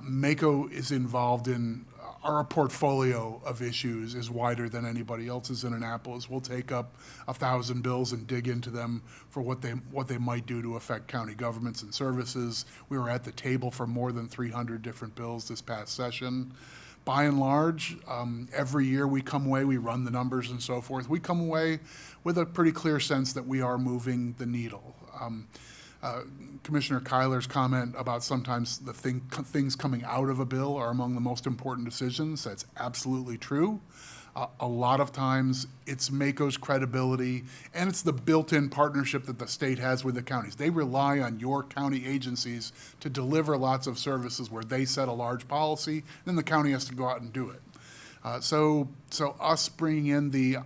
S14: MACO is involved in our portfolio of issues is wider than anybody else's in Annapolis. We'll take up 1,000 bills and dig into them for what they might do to affect county governments and services. We were at the table for more than 300 different bills this past session. By and large, every year we come away, we run the numbers and so forth, we come away with a pretty clear sense that we are moving the needle. Commissioner Kyler's comment about sometimes the things coming out of a bill are among the most important decisions, that's absolutely true. A lot of times, it's MACO's credibility, and it's the built-in partnership that the state has with the counties. They rely on your county agencies to deliver lots of services where they set a large policy, then the county has to go out and do it. So us bringing in the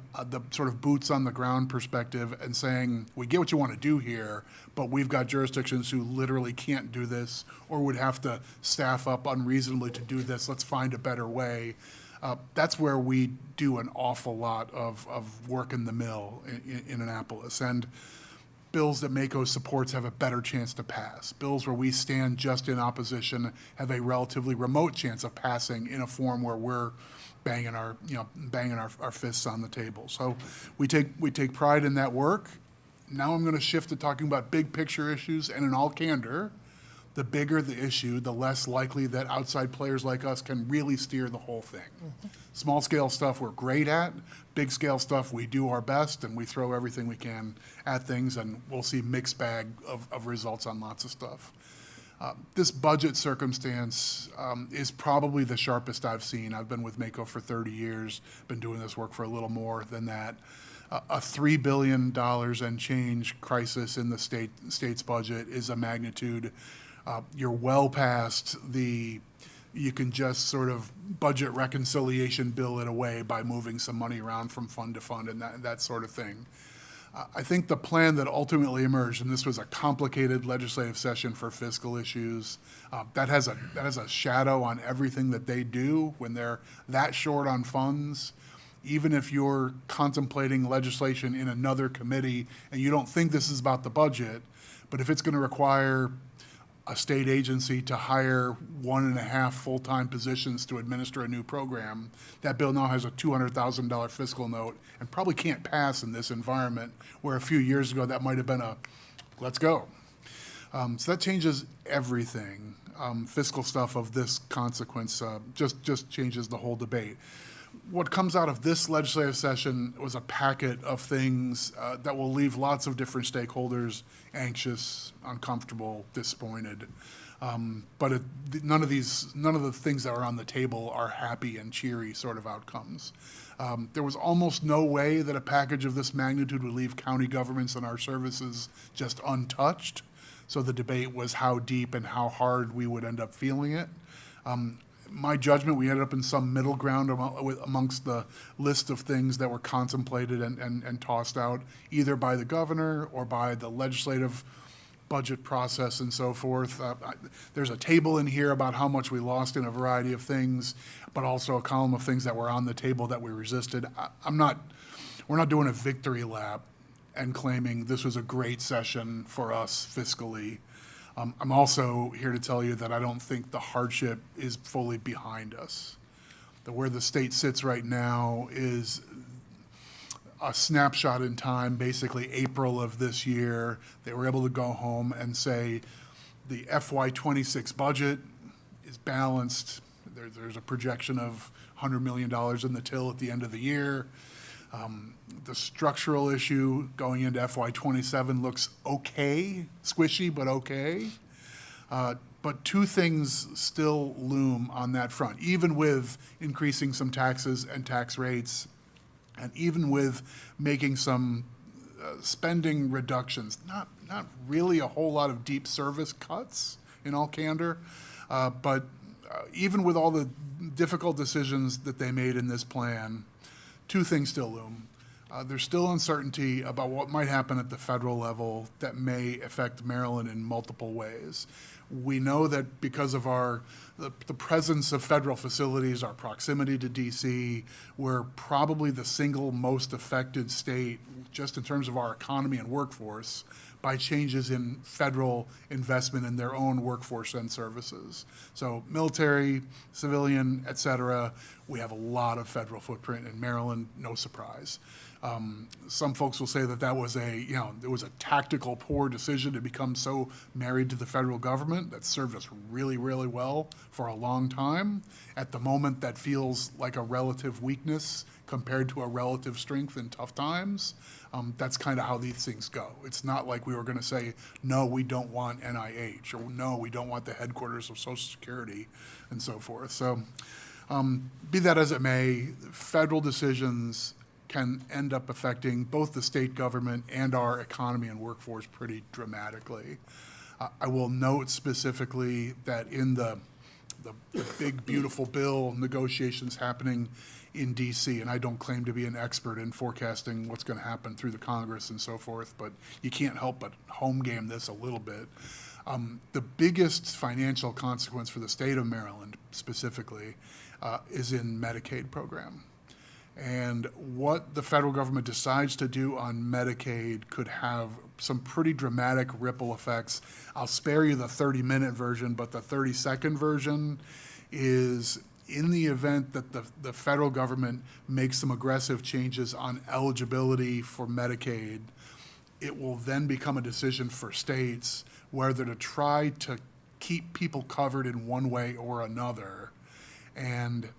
S14: sort of boots on the ground perspective and saying, we get what you want to do here, but we've got jurisdictions who literally can't do this or would have to staff up unreasonably to do this, let's find a better way. That's where we do an awful lot of work in the mill in Annapolis. And bills that MACO supports have a better chance to pass. Bills where we stand just in opposition have a relatively remote chance of passing in a form where we're banging our fists on the table. So we take pride in that work. Now I'm going to shift to talking about big picture issues, and in all candor, the bigger the issue, the less likely that outside players like us can really steer the whole thing. Small scale stuff we're great at, big scale stuff we do our best, and we throw everything we can at things, and we'll see mixed bag of results on lots of stuff. This budget circumstance is probably the sharpest I've seen. I've been with MACO for 30 years, been doing this work for a little more than that. A $3 billion and change crisis in the state's budget is a magnitude. You're well past you can just sort of budget reconciliation bill it away by moving some money around from fund to fund and that sort of thing. I think the plan that ultimately emerged, and this was a complicated legislative session for fiscal issues, that has a shadow on everything that they do when they're that short on funds. Even if you're contemplating legislation in another committee and you don't think this is about the budget, but if it's going to require a state agency to hire 1.5 full-time positions to administer a new program, that bill now has a $200,000 fiscal note and probably can't pass in this environment where a few years ago that might have been a, let's go. So that changes everything. Fiscal stuff of this consequence just changes the whole debate. What comes out of this legislative session was a packet of things that will leave lots of different stakeholders anxious, uncomfortable, disappointed. But none of the things that are on the table are happy and cheery sort of outcomes. There was almost no way that a package of this magnitude would leave county governments and our services just untouched. So the debate was how deep and how hard we would end up feeling it. My judgment, we ended up in some middle ground amongst the list of things that were contemplated and tossed out, either by the governor or by the legislative budget process and so forth. There's a table in here about how much we lost in a variety of things, but also a column of things that were on the table that we resisted. We're not doing a victory lap and claiming this was a great session for us fiscally. I'm also here to tell you that I don't think the hardship is fully behind us. Where the state sits right now is a snapshot in time, basically April of this year. They were able to go home and say the FY26 budget is balanced. There's a projection of $100 million in the till at the end of the year. The structural issue going into FY27 looks okay, squishy, but okay. But two things still loom on that front, even with increasing some taxes and tax rates, and even with making some spending reductions. Not really a whole lot of deep service cuts, in all candor, but even with all the difficult decisions that they made in this plan, two things still loom. There's still uncertainty about what might happen at the federal level that may affect Maryland in multiple ways. We know that because of the presence of federal facilities, our proximity to DC, we're probably the single most affected state just in terms of our economy and workforce by changes in federal investment in their own workforce and services. So military, civilian, et cetera, we have a lot of federal footprint in Maryland, no surprise. Some folks will say that that was it was a tactical poor decision to become so married to the federal government. That served us really, really well for a long time. At the moment, that feels like a relative weakness compared to a relative strength in tough times. That's kind of how these things go. It's not like we were going to say, no, we don't want NIH, or no, we don't want the headquarters of Social Security, and so forth. So be that as it may, federal decisions can end up affecting both the state government and our economy and workforce pretty dramatically. I will note specifically that in the big, beautiful bill negotiations happening in DC, and I don't claim to be an expert in forecasting what's going to happen through the Congress and so forth, but you can't help but home game this a little bit. The biggest financial consequence for the state of Maryland specifically is in Medicaid program. And what the federal government decides to do on Medicaid could have some pretty dramatic ripple effects. I'll spare you the 30-minute version, but the 30-second version is in the event that the federal government makes some aggressive changes on eligibility for Medicaid, it will then become a decision for states whether to try to keep people covered in one way or another. And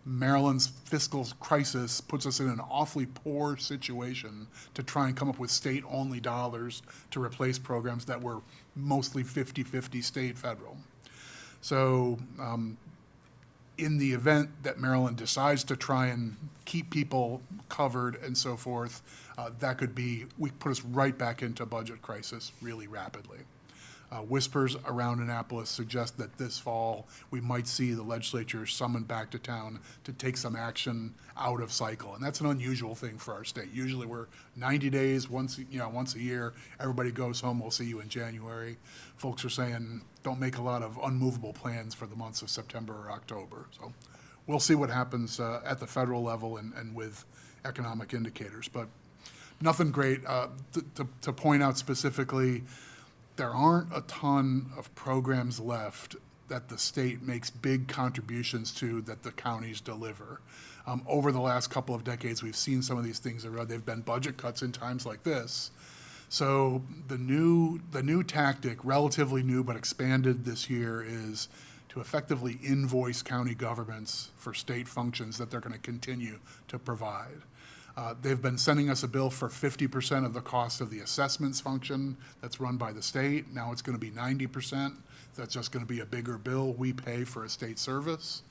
S14: Maryland's fiscal crisis puts us in an awfully poor situation to try and come up with state-only dollars to replace programs that were mostly 50-50 state-federal. So in the event that Maryland decides to try and keep people covered and so forth, that could put us right back into budget crisis really rapidly. Whispers around Annapolis suggest that this fall we might see the legislature summoned back to town to take some action out of cycle, and that's an unusual thing for our state. Usually we're 90 days, once a year, everybody goes home, we'll see you in January. Folks are saying don't make a lot of unmovable plans for the months of September or October. So we'll see what happens at the federal level and with economic indicators, but nothing great. To point out specifically, there aren't a ton of programs left that the state makes big contributions to that the counties deliver. Over the last couple of decades, we've seen some of these things. They've been budget cuts in times like this. So the new tactic, relatively new but expanded this year, is to effectively invoice county governments for state functions that they're going to continue to provide. They've been sending us a bill for 50% of the cost of the assessments function that's run by the state. Now it's going to be 90%. That's just going to be a bigger bill we pay for a state service.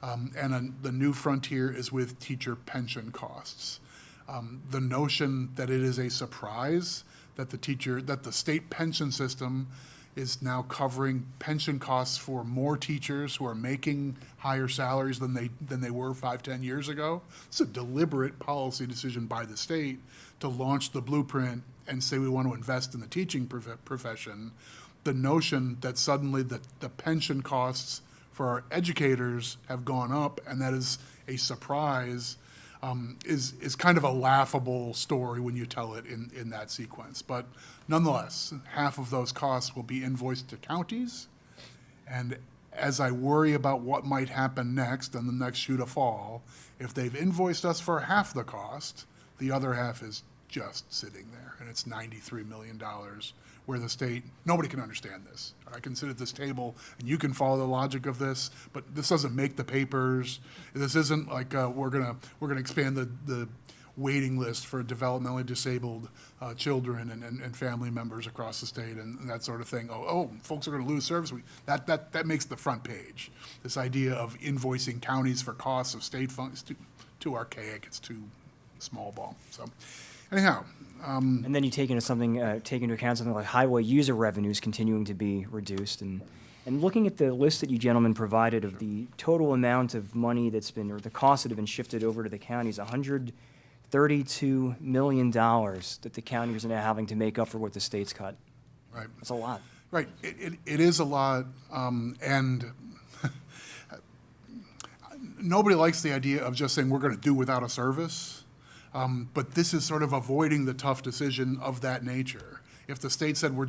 S14: The new frontier is with teacher pension costs. The notion that it is a surprise that the state pension system is now covering pension costs for more teachers who are making higher salaries than they were 5-10 years ago. It's a deliberate policy decision by the state to launch the blueprint and say we want to invest in the teaching profession. The notion that suddenly the pension costs for our educators have gone up and that is a surprise is kind of a laughable story when you tell it in that sequence. But nonetheless, half of those costs will be invoiced to counties. And as I worry about what might happen next and the next shoe to fall, if they've invoiced us for half the cost, the other half is just sitting there, and it's $93 million, where the state, nobody can understand this. I can sit at this table, and you can follow the logic of this, but this doesn't make the papers. This isn't like we're gonna expand the waiting list for developmentally disabled children and family members across the state and that sort of thing. Oh, folks are gonna lose service. That makes the front page. This idea of invoicing counties for costs of state funds, too archaic. It's too small ball. So anyhow.
S5: And then you take into account something like highway user revenues continuing to be reduced, and looking at the list that you gentlemen provided of the total amount of money that's been, or the costs that have been shifted over to the counties, $132 million that the counties are now having to make up for what the state's cut.
S14: Right.
S5: That's a lot.
S14: Right. It is a lot, and nobody likes the idea of just saying we're going to do without a service. But this is sort of avoiding the tough decision of that nature. If the state said, we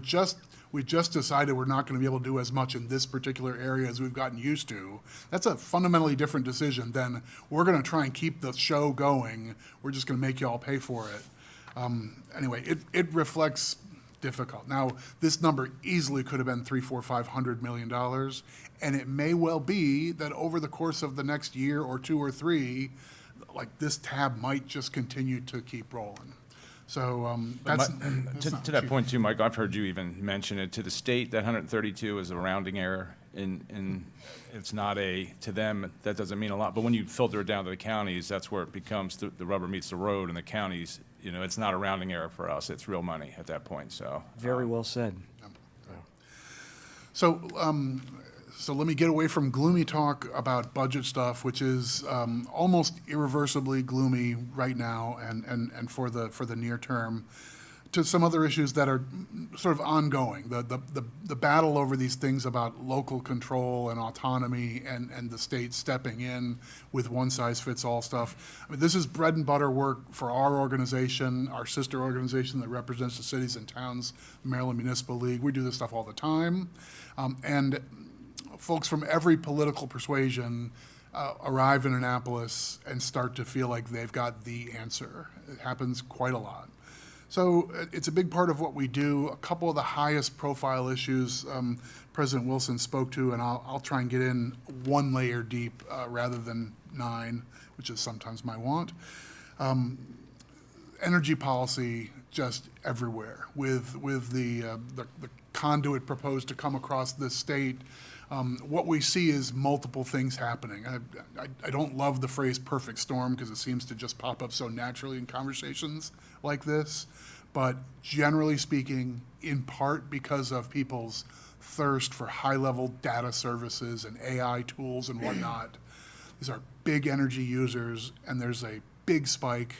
S14: just decided we're not going to be able to do as much in this particular area as we've gotten used to, that's a fundamentally different decision than we're going to try and keep the show going. We're just going to make you all pay for it. Anyway, it reflects difficult. Now, this number easily could have been $500 million, and it may well be that over the course of the next year or 2 or 3, like this tab might just continue to keep rolling. So that's
S13: To that point too, Mike, I've heard you even mention it. To the state, that 132 is a rounding error, and it's not to them, that doesn't mean a lot. But when you filter it down to the counties, that's where it becomes the rubber meets the road, and the counties, it's not a rounding error for us. It's real money at that point, so.
S5: Very well said.
S14: So, so let me get away from gloomy talk about budget stuff, which is almost irreversibly gloomy right now and for the near term, to some other issues that are sort of ongoing. The battle over these things about local control and autonomy and the state stepping in with one-size-fits-all stuff. I mean, this is bread and butter work for our organization, our sister organization that represents the cities and towns, Maryland Municipal League. We do this stuff all the time. And folks from every political persuasion arrive in Annapolis and start to feel like they've got the answer. It happens quite a lot. So it's a big part of what we do. A couple of the highest profile issues President Wilson spoke to, and I'll try and get in one layer deep rather than 9, which is sometimes my want. Energy policy just everywhere with the conduit proposed to come across this state. What we see is multiple things happening. I don't love the phrase perfect storm because it seems to just pop up so naturally in conversations like this. But generally speaking, in part because of people's thirst for high-level data services and AI tools and whatnot, these are big energy users, and there's a big spike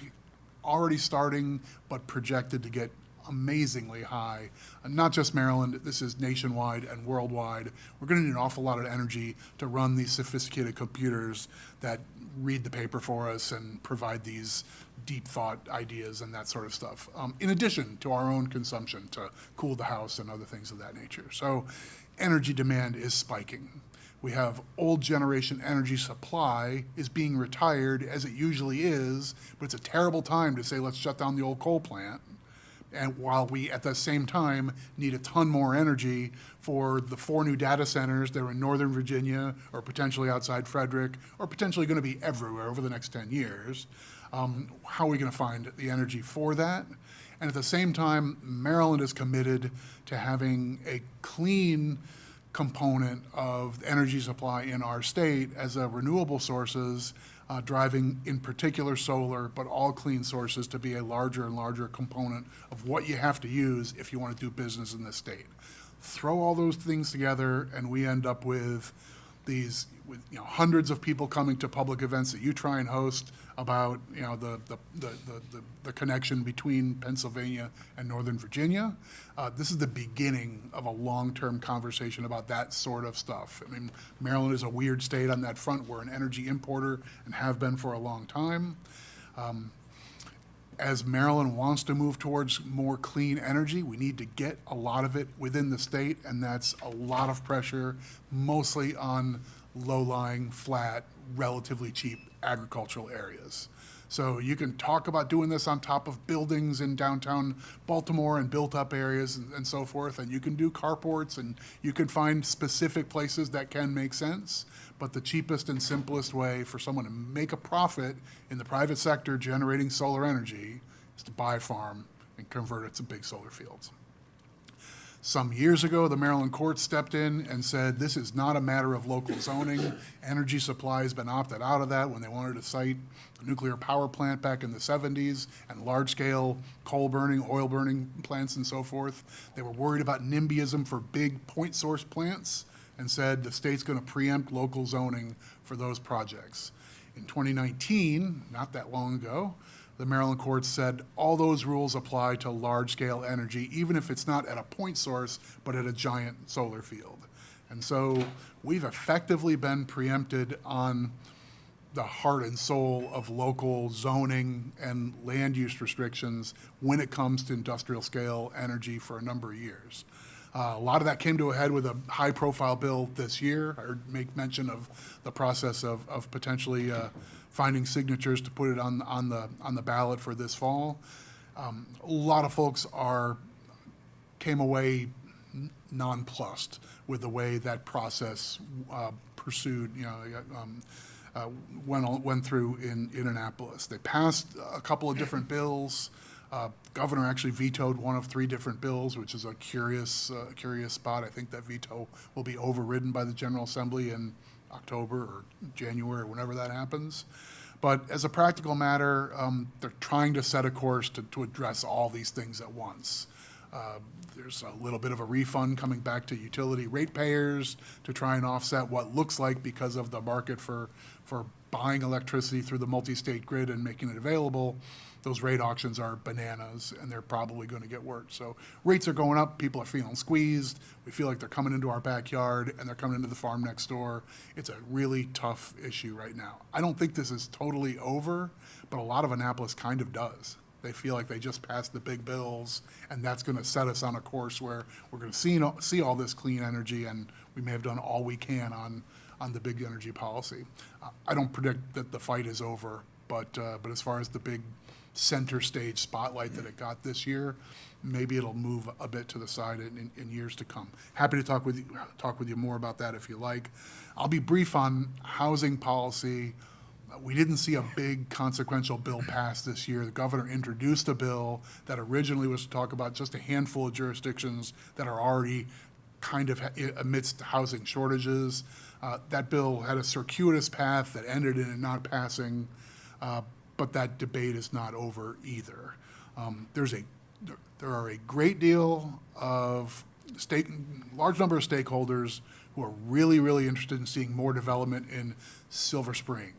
S14: already starting but projected to get amazingly high. Not just Maryland, this is nationwide and worldwide. We're going to need an awful lot of energy to run these sophisticated computers that read the paper for us and provide these deep thought ideas and that sort of stuff, in addition to our own consumption to cool the house and other things of that nature. So energy demand is spiking. We have old generation energy supply is being retired, as it usually is, but it's a terrible time to say, let's shut down the old coal plant. And while we, at the same time, need a ton more energy for the 4 new data centers that are in Northern Virginia or potentially outside Frederick or potentially going to be everywhere over the next 10 years, how are we going to find the energy for that? And at the same time, Maryland is committed to having a clean component of energy supply in our state as a renewable sources, driving in particular solar, but all clean sources to be a larger and larger component of what you have to use if you want to do business in this state. Throw all those things together and we end up with these, hundreds of people coming to public events that you try and host about, the connection between Pennsylvania and Northern Virginia. This is the beginning of a long-term conversation about that sort of stuff. I mean, Maryland is a weird state on that front. We're an energy importer and have been for a long time. As Maryland wants to move towards more clean energy, we need to get a lot of it within the state, and that's a lot of pressure, mostly on low-lying, flat, relatively cheap agricultural areas. So you can talk about doing this on top of buildings in downtown Baltimore and built-up areas and so forth, and you can do carports, and you can find specific places that can make sense. But the cheapest and simplest way for someone to make a profit in the private sector generating solar energy is to buy a farm and convert it to big solar fields. Some years ago, the Maryland courts stepped in and said, this is not a matter of local zoning. Energy supply has been opted out of that when they wanted to site a nuclear power plant back in the 70s and large-scale coal burning, oil burning plants and so forth. They were worried about NIMBYism for big point source plants and said the state's going to preempt local zoning for those projects. In 2019, not that long ago, the Maryland courts said all those rules apply to large-scale energy, even if it's not at a point source, but at a giant solar field. And so we've effectively been preempted on the heart and soul of local zoning and land use restrictions when it comes to industrial scale energy for a number of years. A lot of that came to a head with a high-profile bill this year. I heard make mention of the process of potentially finding signatures to put it on the ballot for this fall. A lot of folks came away nonplussed with the way that process pursued, went through in Annapolis. They passed a couple of different bills. Governor actually vetoed one of 3 different bills, which is a curious spot. I think that veto will be overridden by the General Assembly in October or January, or whenever that happens. But as a practical matter, they're trying to set a course to address all these things at once. There's a little bit of a refund coming back to utility ratepayers to try and offset what looks like, because of the market for buying electricity through the multi-state grid and making it available, those rate auctions are bananas, and they're probably going to get worse. So rates are going up, people are feeling squeezed, we feel like they're coming into our backyard, and they're coming into the farm next door. It's a really tough issue right now. I don't think this is totally over, but a lot of Annapolis kind of does. They feel like they just passed the big bills, and that's going to set us on a course where we're going to see all this clean energy, and we may have done all we can on the big energy policy. I don't predict that the fight is over, but as far as the big center stage spotlight that it got this year, maybe it'll move a bit to the side in years to come. Happy to talk with you more about that if you like. I'll be brief on housing policy. We didn't see a big consequential bill passed this year. The governor introduced a bill that originally was to talk about just a handful of jurisdictions that are already kind of amidst housing shortages. That bill had a circuitous path that ended in it not passing, but that debate is not over either. There are a great deal of large number of stakeholders who are really, really interested in seeing more development in Silver Spring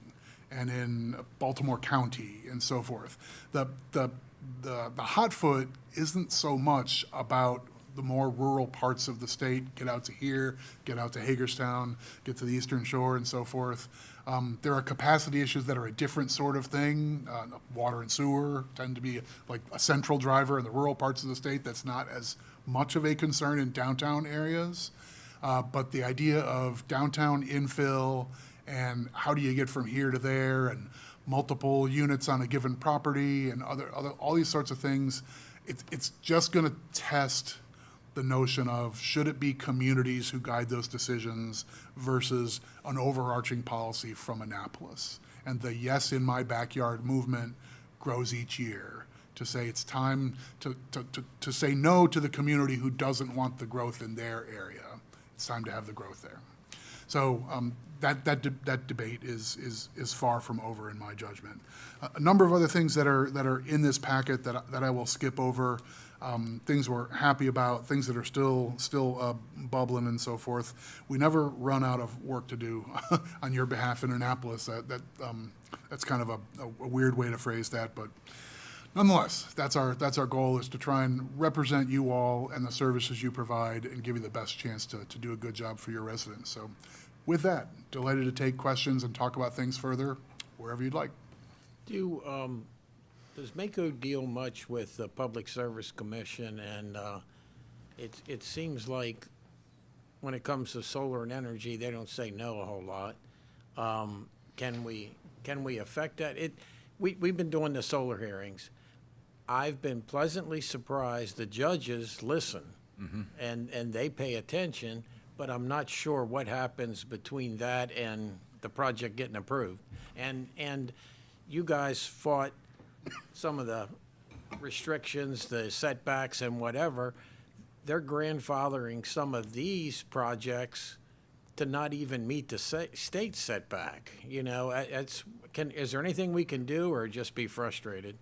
S14: and in Baltimore County and so forth. The hot foot isn't so much about the more rural parts of the state, get out to here, get out to Hagerstown, get to the Eastern Shore and so forth. There are capacity issues that are a different sort of thing. Water and sewer tend to be like a central driver in the rural parts of the state that's not as much of a concern in downtown areas. But the idea of downtown infill and how do you get from here to there and multiple units on a given property and other all these sorts of things, it's just going to test the notion of should it be communities who guide those decisions versus an overarching policy from Annapolis. And the Yes in My Backyard movement grows each year to say it's time to say no to the community who doesn't want the growth in their area. It's time to have the growth there. So that debate is far from over in my judgment. A number of other things that are in this packet that I will skip over. Things we're happy about, things that are still bubbling and so forth. We never run out of work to do on your behalf in Annapolis. That's kind of a weird way to phrase that, but nonetheless, that's our goal, is to try and represent you all and the services you provide and give you the best chance to do a good job for your residents. So with that, delighted to take questions and talk about things further wherever you'd like.
S1: Does MACO deal much with the Public Service Commission? And it seems like when it comes to solar and energy, they don't say no a whole lot. Can we affect that? We've been doing the solar hearings. I've been pleasantly surprised the judges listen and they pay attention, but I'm not sure what happens between that and the project getting approved. And you guys fought some of the restrictions, the setbacks and whatever. They're grandfathering some of these projects to not even meet the state setback. You know, is there anything we can do or just be frustrated?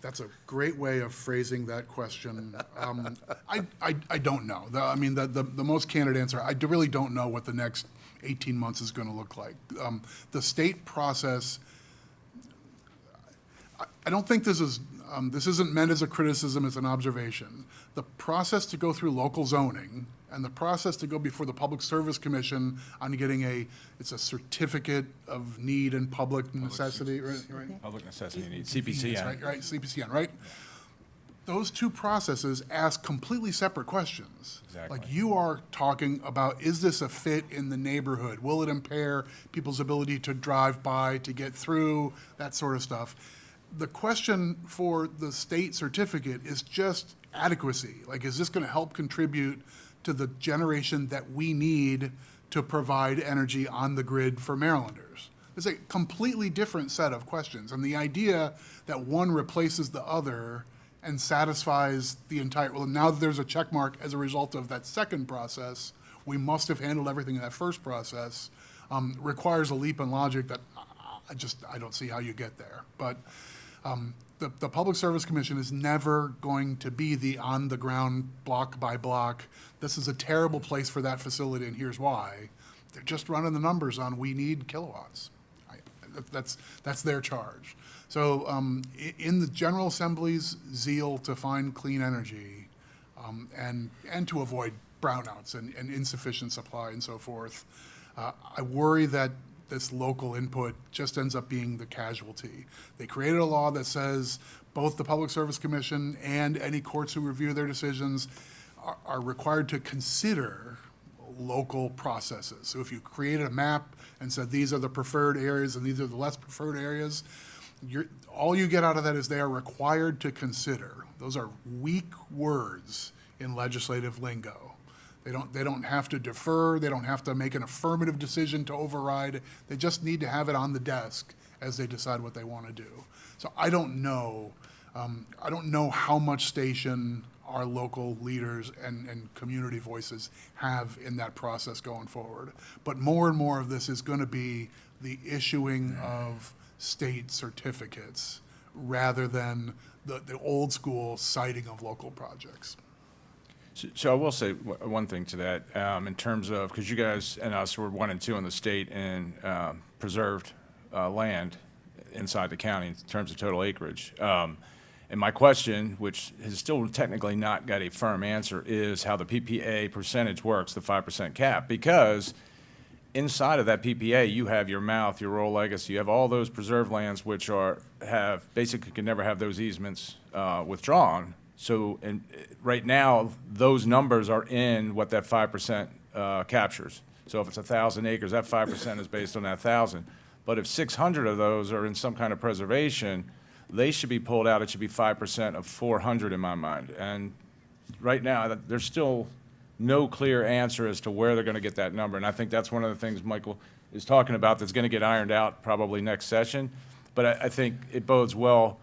S14: That's a great way of phrasing that question. I don't know. The most candid answer, I really don't know what the next 18 months is going to look like. The state process, I don't think this isn't meant as a criticism, it's an observation. The process to go through local zoning And the process to go before the Public Service Commission on getting it's a certificate of need and public necessity, right?
S13: Public necessity needs, CPCN.
S14: Right, CPCN, right? Those two processes ask completely separate questions.
S13: Exactly.
S14: Like you are talking about, is this a fit in the neighborhood? Will it impair people's ability to drive by, to get through, that sort of stuff? The question for the state certificate is just adequacy. Like, is this going to help contribute to the generation that we need to provide energy on the grid for Marylanders? It's a completely different set of questions. And the idea that one replaces the other and satisfies the entire, well, now that there's a check mark as a result of that second process, we must have handled everything in that first process, requires a leap in logic that I don't see how you get there. But the Public Service Commission is never going to be the on-the-ground, block by block, this is a terrible place for that facility, and here's why. They're just running the numbers on, we need kilowatts. That's their charge. So in the General Assembly's zeal to find clean energy and to avoid brownouts and insufficient supply and so forth, I worry that this local input just ends up being the casualty. They created a law that says both the Public Service Commission and any courts who review their decisions are required to consider local processes. So if you created a map and said these are the preferred areas and these are the less preferred areas, all you get out of that is they are required to consider. Those are weak words in legislative lingo. They don't have to defer, they don't have to make an affirmative decision to override, they just need to have it on the desk as they decide what they want to do. So I don't know how much station our local leaders and community voices have in that process going forward. But more and more of this is going to be the issuing of state certificates rather than the old school citing of local projects.
S13: So I will say one thing to that, in terms of, because you guys and us were 1 and 2 in the state in preserved land inside the county in terms of total acreage. And my question, which has still technically not got a firm answer, is how the PPA percentage works, the 5% cap. Because inside of that PPA, you have your Mouth, your Rural Legacy, you have all those preserved lands which basically can never have those easements withdrawn. So right now, those numbers are in what that 5% captures. So if it's 1,000 acres, that 5% is based on that 1,000. But if 600 of those are in some kind of preservation, they should be pulled out. It should be 5% of 400 in my mind. And right now, there's still no clear answer as to where they're going to get that number. And I think that's one of the things Michael is talking about that's going to get ironed out probably next session. But I think it bodes well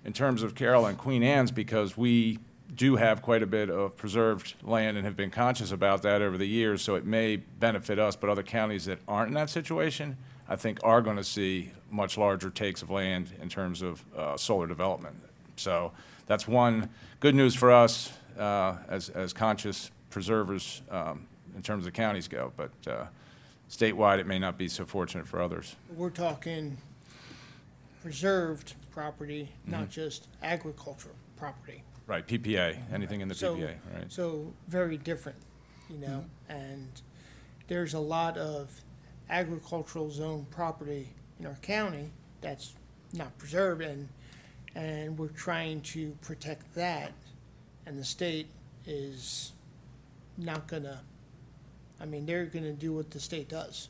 S13: in terms of Carroll and Queen Anne's, because we do have quite a bit of preserved land and have been conscious about that over the years, so it may benefit us, but other counties that aren't in that situation, I think are going to see much larger takes of land in terms of solar development. So that's one good news for us as conscious preservers in terms of counties go, but statewide it may not be so fortunate for others.
S4: We're talking preserved property, not just agricultural property.
S13: Right, PPA, anything in the
S4: So-
S13: PPA, right?
S4: So very different, and there's a lot of agricultural zone property in our county that's not preserved, and we're trying to protect that, and the state is not gonna, they're gonna do what the state does.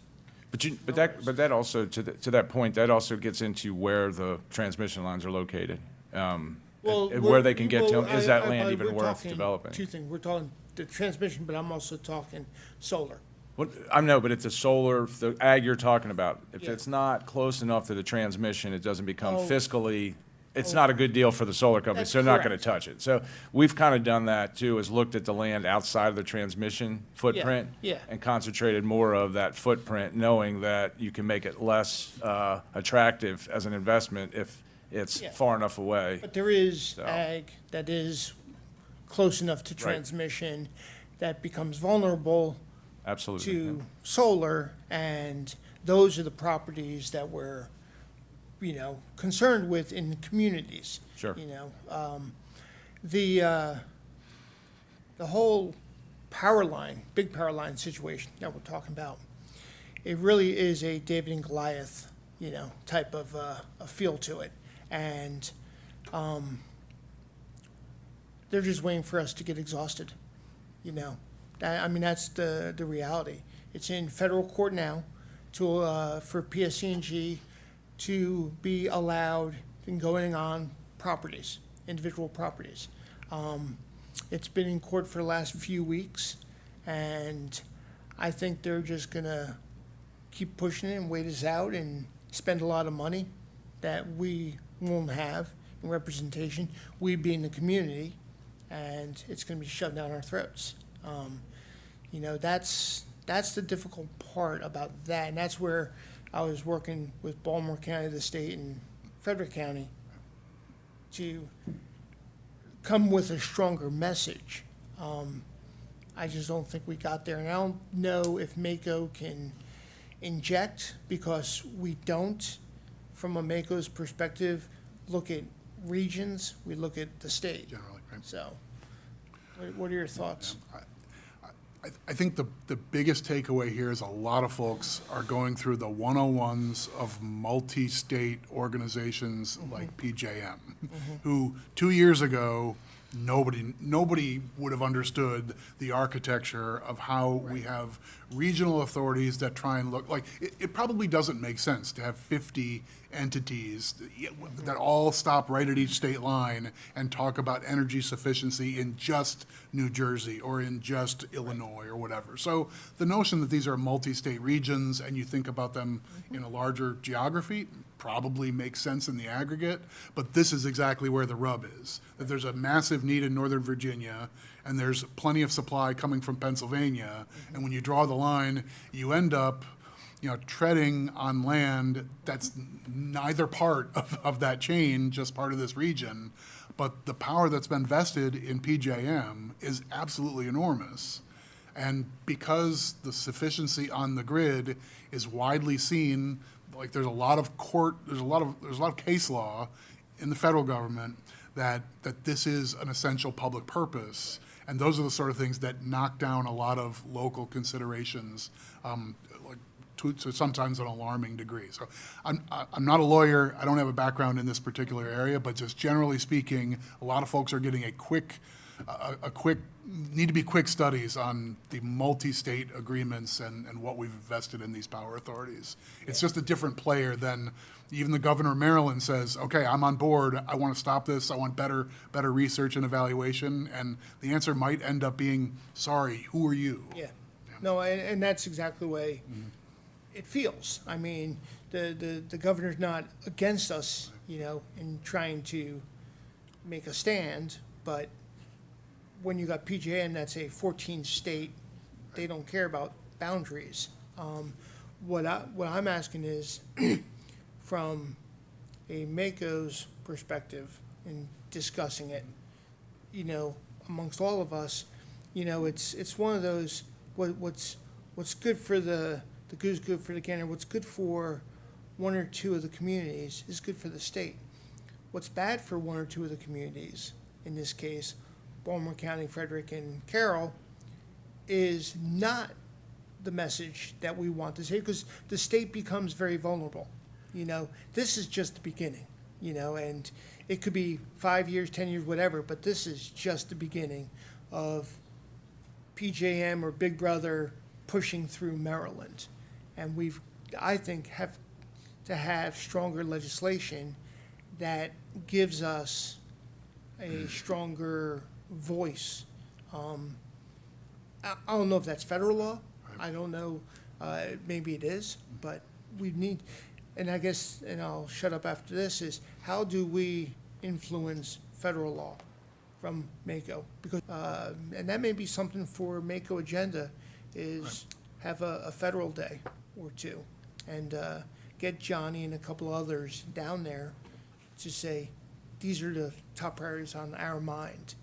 S13: But that also, to that point, that also gets into where the transmission lines are located. And where they can get to them. Is that land even worth developing?
S4: Two things, we're talking the transmission, but I'm also talking solar.
S13: Well, I know, but it's a solar, the ag you're talking about. If
S4: Yeah.
S13: it's not close enough to the transmission, it doesn't become
S4: Oh.
S13: fiscally, it's not a good deal for the solar companies, so
S4: That's
S13: they're not gonna
S4: correct.
S13: touch it. So we've kind of done that too, is looked at the land outside of the transmission footprint.
S4: yeah.
S13: And concentrated more of that footprint, knowing that you can make it less attractive as an investment if it's
S4: Yeah.
S13: far enough away.
S4: But there is
S13: So-
S4: ag that is close enough to transmission that becomes vulnerable
S13: Absolutely.
S4: to solar, and those are the properties that we're, concerned with in communities.
S13: Sure.
S4: The whole big power line situation that we're talking about. It really is a David and Goliath, type of a feel to it. And they're just waiting for us to get exhausted, That's the reality. It's in federal court now for PSC&G to be allowed in going on properties, individual properties. It's been in court for the last few weeks, and I think they're just gonna keep pushing it and wait us out and spend a lot of money that we won't have in representation, we being the community, and it's gonna be shoved down our throats. That's the difficult part about that, and that's where I was working with Baltimore County, the state, and Frederick County to come with a stronger message. I just don't think we got there, and I don't know if MACO can inject, because we don't, from a MACO's perspective, look at regions, we look at the state.
S14: Generally, right?
S4: So, what are your thoughts?
S14: I think the biggest takeaway here is a lot of folks are going through the 101s of multi-state organizations like PJM, who 2 years ago, nobody would have understood the architecture of how we have regional authorities that try and look like, it probably doesn't make sense to have 50 entities that all stop right at each state line and talk about energy sufficiency in just New Jersey or in just Illinois or whatever. So the notion that these are multi-state regions and you think about them in a larger geography probably makes sense in the aggregate, but this is exactly where the rub is. That there's a massive need in Northern Virginia, and there's plenty of supply coming from Pennsylvania, and when you draw the line, you end up treading on land that's neither part of that chain, just part of this region, but the power that's been vested in PJM is absolutely enormous. And because the sufficiency on the grid is widely seen, like there's a lot of case law in the federal government that this is an essential public purpose. And those are the sort of things that knock down a lot of local considerations, to sometimes an alarming degree. So I'm not a lawyer, I don't have a background in this particular area, but just generally speaking, a lot of folks are getting need to be quick studies on the multi-state agreements and what we've invested in these power authorities. It's just a different player than even the governor of Maryland says, okay, I'm on board, I want to stop this, I want better research and evaluation, and the answer might end up being, sorry, who are you?
S4: Yeah. No, and that's exactly the way it feels. I mean, the governor's not against us, in trying to make a stand, but when you got PJM, that's a 14-state, they don't care about boundaries. What I'm asking is, from a MACO's perspective in discussing it, amongst all of us, it's one of those, what's good for the goose good for the gander, what's good for one or two of the communities is good for the state. What's bad for one or two of the communities, in this case, Baltimore County, Frederick, and Carroll, is not the message that we want to say, because the state becomes very vulnerable. This is just the beginning, and it could be 5 years, 10 years, whatever, but this is just the beginning of PJM or Big Brother pushing through Maryland. And I think, have to have stronger legislation that gives us a stronger voice. I don't know if that's federal law. I don't know. Maybe it is, but we need, and I guess, and I'll shut up after this, is how do we influence federal law from MACO? Because, and that may be something for MACO agenda, is have a federal day or two, and get Johnny and a couple others down there to say, these are the top priorities on our mind.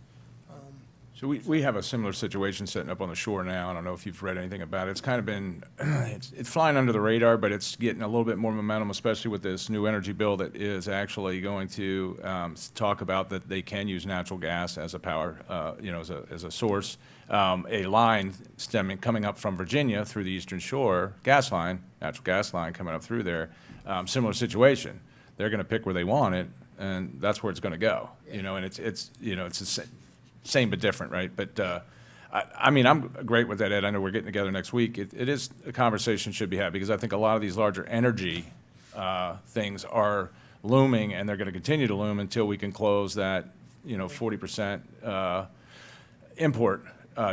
S13: So we have a similar situation setting up on the shore now. I don't know if you've read anything about it. It's kind of been, it's flying under the radar, but it's getting a little bit more momentum, especially with this new energy bill that is actually going to talk about that they can use natural gas as a power, as a source. A line coming up from Virginia through the Eastern Shore, gas line, natural gas line coming up through there, similar situation. They're going to pick where they want it, and that's where it's going to go. And it's the same but different, right? But I mean, I'm great with that, Ed. I know we're getting together next week. It is a conversation should be had, because I think a lot of these larger energy things are looming, and they're going to continue to loom until we can close that 40% import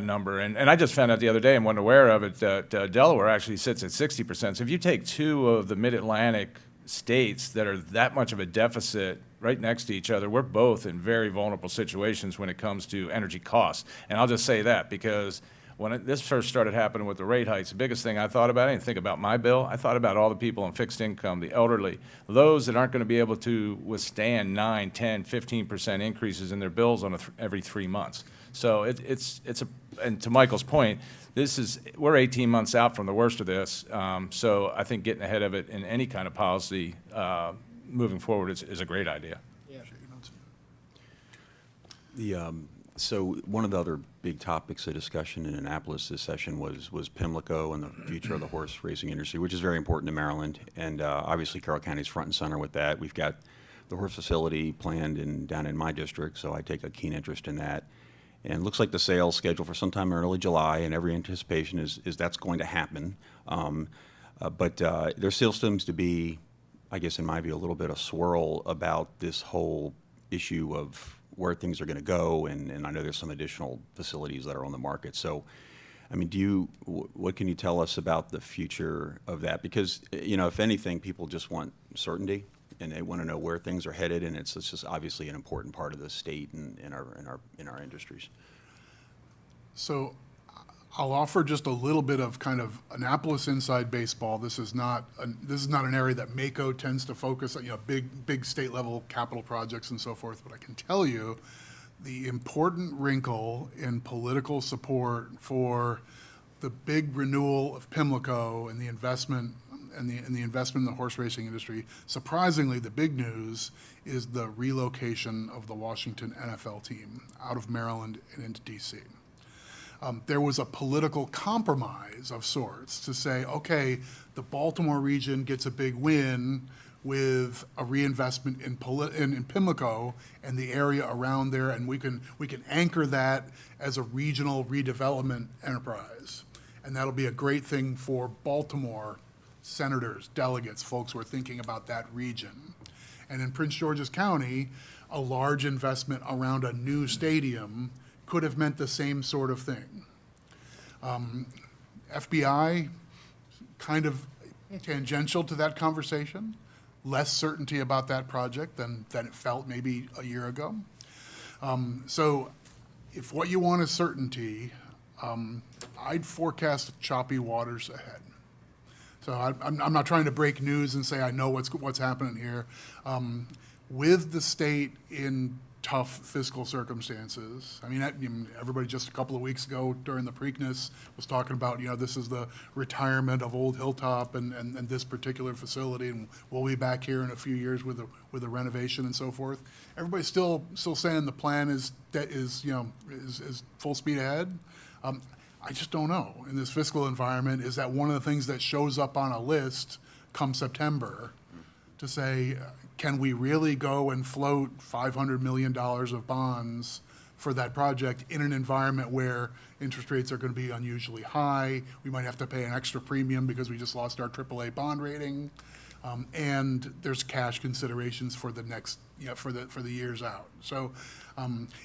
S13: number. And I just found out the other day, and wasn't aware of it, that Delaware actually sits at 60%. So if you take two of the mid-Atlantic states that are that much of a deficit right next to each other, we're both in very vulnerable situations when it comes to energy costs. And I'll just say that because when this first started happening with the rate hikes, the biggest thing I thought about, I didn't think about my bill. I thought about all the people on fixed income, the elderly, those that aren't going to be able to withstand 9, 10, 15% increases in their bills on every 3 months. So and to Michael's point, we're 18 months out from the worst of this. So I think getting ahead of it in any kind of policy moving forward is a great idea.
S3: So one of the other big topics of discussion in Annapolis this session was Pimlico and the future of the horse racing industry, which is very important to Maryland. And obviously Carroll County's front and center with that. We've got the horse facility planned down in my district, so I take a keen interest in that. And it looks like the sale's scheduled for sometime in early July, and every anticipation is that's going to happen. But there still seems to be, I guess in my view, a little bit of swirl about this whole issue of where things are going to go, and I know there's some additional facilities that are on the market. So, I mean, what can you tell us about the future of that? Because, if anything, people just want certainty, and they want to know where things are headed, and it's just obviously an important part of the state and in our industries.
S14: So I'll offer just a little bit of kind of Annapolis inside baseball. This is not an area that MACo tends to focus on, big state level capital projects and so forth. But I can tell you the important wrinkle in political support for the big renewal of Pimlico and the investment and the investment in the horse racing industry. Surprisingly, the big news is the relocation of the Washington NFL team out of Maryland and into DC. There was a political compromise of sorts to say, okay, the Baltimore region gets a big win with a reinvestment in Pimlico and the area around there, and we can anchor that as a regional redevelopment enterprise. And that'll be a great thing for Baltimore senators, delegates, folks who are thinking about that region. And in Prince George's County, a large investment around a new stadium could have meant the same sort of thing. FBI, kind of tangential to that conversation, less certainty about that project than it felt maybe a year ago. So if what you want is certainty, I'd forecast choppy waters ahead. So I'm not trying to break news and say I know what's happening here. With the state in tough fiscal circumstances. I mean, everybody just a couple of weeks ago during the Preakness was talking about, this is the retirement of Old Hilltop and this particular facility, and we'll be back here in a few years with a renovation and so forth. Everybody's still saying the plan is full speed ahead. I just don't know. In this fiscal environment, is that one of the things that shows up on a list come September to say, can we really go and float $500 million of bonds for that project in an environment where interest rates are going to be unusually high? We might have to pay an extra premium because we just lost our AAA bond rating, and there's cash considerations for the next, for the years out. So,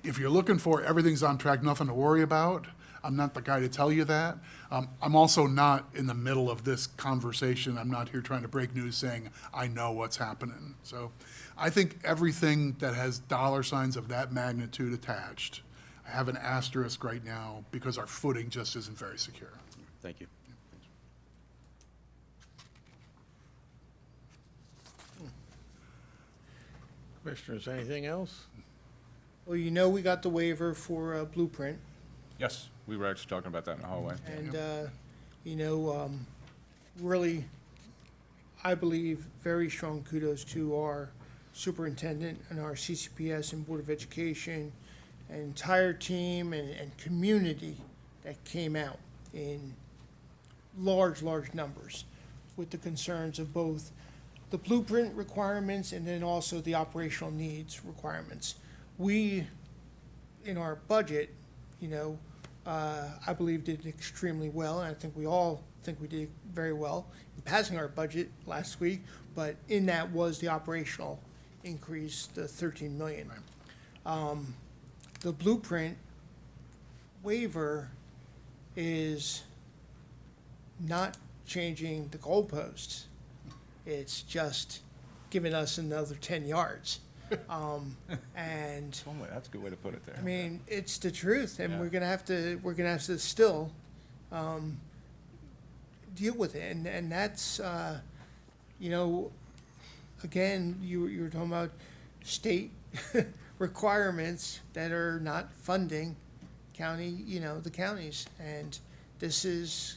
S14: if you're looking for everything's on track, nothing to worry about, I'm not the guy to tell you that. I'm also not in the middle of this conversation. I'm not here trying to break news saying I know what's happening. So I think everything that has dollar signs of that magnitude attached, I have an asterisk right now because our footing just isn't very secure.
S3: Thank you.
S1: Commissioners, anything else?
S4: Well, we got the waiver for Blueprint.
S13: Yes, we were actually talking about that in the hallway.
S4: And, really, I believe, very strong kudos to our superintendent and our CCPS and Board of Education, and entire team and community that came out in large numbers with the concerns of both the blueprint requirements and then also the operational needs requirements. We, in our budget, I believe did extremely well, and I think we all think we did very well in passing our budget last week, but in that was the operational increase, the 13 million. The blueprint waiver is not changing the goalposts. It's just giving us another 10 yards. And
S13: That's a good way to put it there.
S4: I mean, it's the truth, and
S13: Yeah.
S4: we're gonna have to still deal with it, and that's again, you were talking about state requirements that are not funding the counties, and this is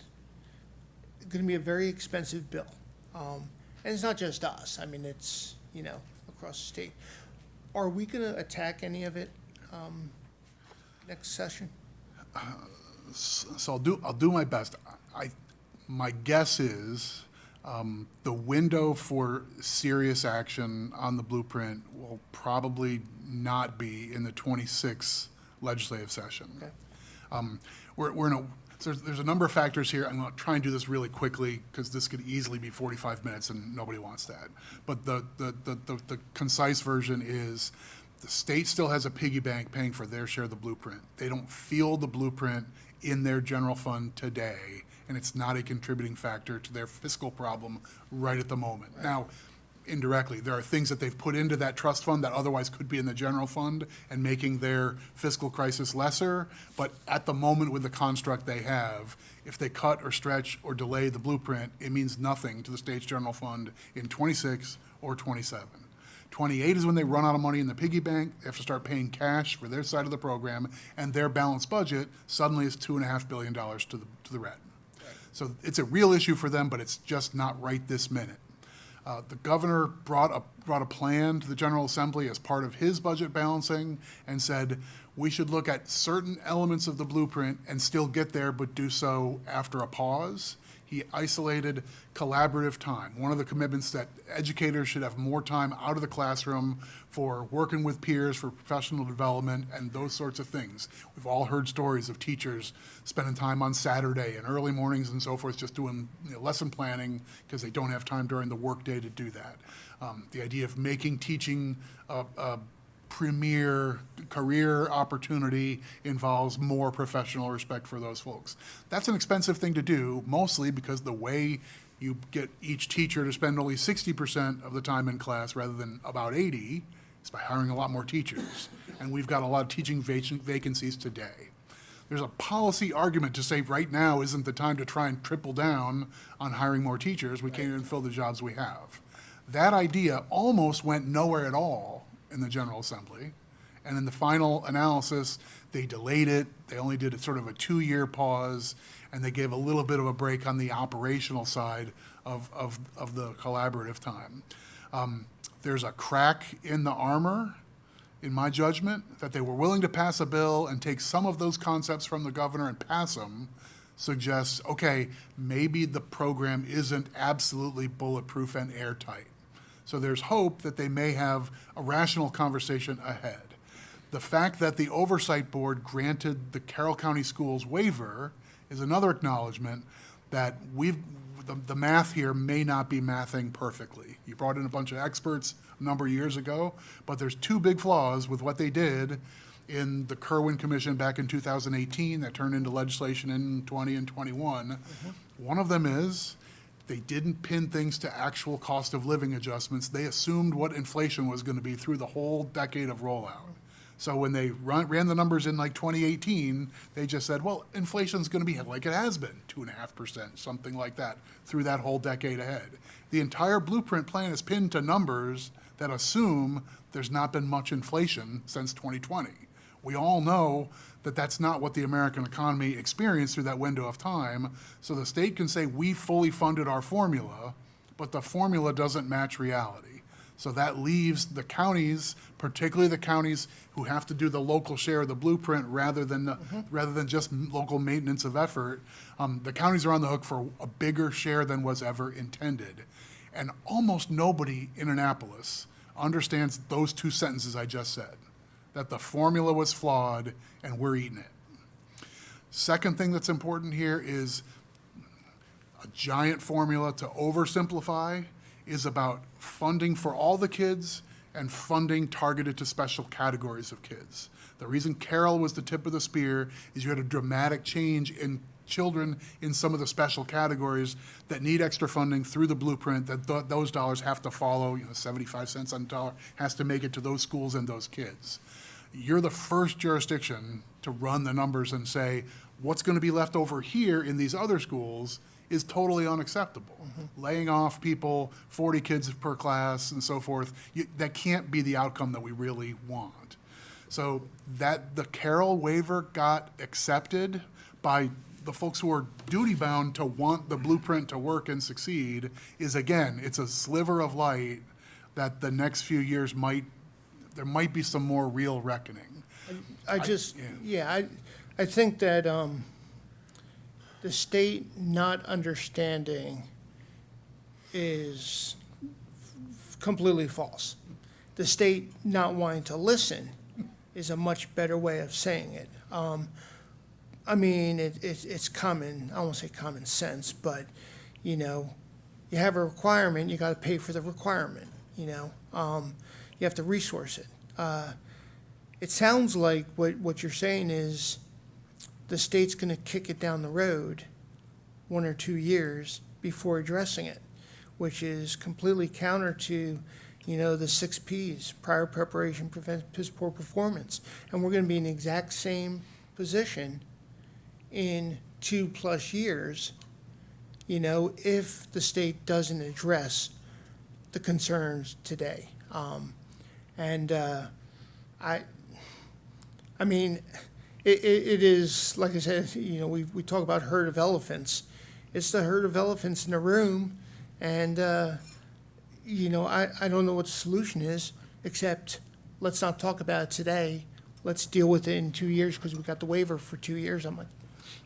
S4: gonna be a very expensive bill, and it's not just us. I mean, it's across the state. Are we gonna attack any of it next session?
S14: So I'll do my best. My guess is the window for serious action on the blueprint will probably not be in the 26th legislative session.
S4: Okay.
S14: We're in a, there's a number of factors here. I'm going to try and do this really quickly because this could easily be 45 minutes and nobody wants that. But the concise version is the state still has a piggy bank paying for their share of the blueprint. They don't feel the blueprint in their general fund today, and it's not a contributing factor to their fiscal problem right at the moment. Right. Now, indirectly, there are things that they've put into that trust fund that otherwise could be in the general fund and making their fiscal crisis lesser. But at the moment with the construct they have, if they cut or stretch or delay the blueprint, it means nothing to the state's general fund in 26 or 27. 28 is when they run out of money in the piggy bank. They have to start paying cash for their side of the program, and their balanced budget suddenly is $2.5 billion to the red. Right. So it's a real issue for them, but it's just not right this minute. The governor brought a plan to the General Assembly as part of his budget balancing and said we should look at certain elements of the blueprint and still get there, but do so after a pause. He isolated collaborative time. One of the commitments that educators should have more time out of the classroom for working with peers, for professional development, and those sorts of things. We've all heard stories of teachers spending time on Saturday and early mornings and so forth just doing lesson planning because they don't have time during the workday to do that. The idea of making teaching a premier career opportunity involves more professional respect for those folks. That's an expensive thing to do, mostly because the way you get each teacher to spend only 60% of the time in class rather than about 80 is by hiring a lot more teachers. And we've got a lot of teaching vacancies today. There's a policy argument to say right now isn't the time to try and triple down on hiring more teachers. We can't even fill the jobs we have. That idea almost went nowhere at all in the General Assembly. And in the final analysis, they delayed it. They only did sort of a 2-year pause, and they gave a little bit of a break on the operational side of the collaborative time. There's a crack in the armor, in my judgment, that they were willing to pass a bill and take some of those concepts from the governor and pass them, suggests, okay, maybe the program isn't absolutely bulletproof and airtight. So there's hope that they may have a rational conversation ahead. The fact that the Oversight Board granted the Carroll County Schools waiver is another acknowledgement that the math here may not be mathing perfectly. You brought in a bunch of experts a number of years ago, but there's 2 big flaws with what they did in the Kerwin Commission back in 2018 that turned into legislation in 20 and 21. Mm-hmm. One of them is they didn't pin things to actual cost of living adjustments. They assumed what inflation was going to be through the whole decade of rollout. So when they ran the numbers in like 2018, they just said, well, inflation's going to be like it has been, 2.5%, something like that, through that whole decade ahead. The entire blueprint plan is pinned to numbers that assume there's not been much inflation since 2020. We all know that that's not what the American economy experienced through that window of time. So the state can say, we fully funded our formula, but the formula doesn't match reality. So that leaves the counties, particularly the counties who have to do the local share of the blueprint rather than just local maintenance of effort. The counties are on the hook for a bigger share than was ever intended. And almost nobody in Annapolis understands those two sentences I just said, that the formula was flawed and we're eating it. Second thing that's important here is a giant formula to oversimplify is about funding for all the kids and funding targeted to special categories of kids. The reason Carroll was the tip of the spear is you had a dramatic change in children in some of the special categories that need extra funding through the blueprint, that those dollars have to follow, 75 cents on the dollar has to make it to those schools and those kids. You're the first jurisdiction to run the numbers and say, what's going to be left over here in these other schools is totally unacceptable. Laying off people, 40 kids per class and so forth, that can't be the outcome that we really want. So that the Carroll waiver got accepted by the folks who are duty-bound to want the blueprint to work and succeed is, again, it's a sliver of light that the next few years there might be some more real reckoning.
S4: I think that the state not understanding is completely false. The state not wanting to listen is a much better way of saying it. I mean, it's common, I won't say common sense, but, you have a requirement, you gotta pay for the requirement, you have to resource it. It sounds like what you're saying is the state's gonna kick it down the road 1 or 2 years before addressing it, which is completely counter to, the 6 Ps, prior preparation prevents piss poor performance. And we're gonna be in the exact same position in 2+ years, if the state doesn't address the concerns today. I mean, it is, like I said, we talk about herd of elephants. It's the herd of elephants in the room, and, I don't know what the solution is, except let's not talk about it today. Let's deal with it in 2 years, because we got the waiver for 2 years. I'm like,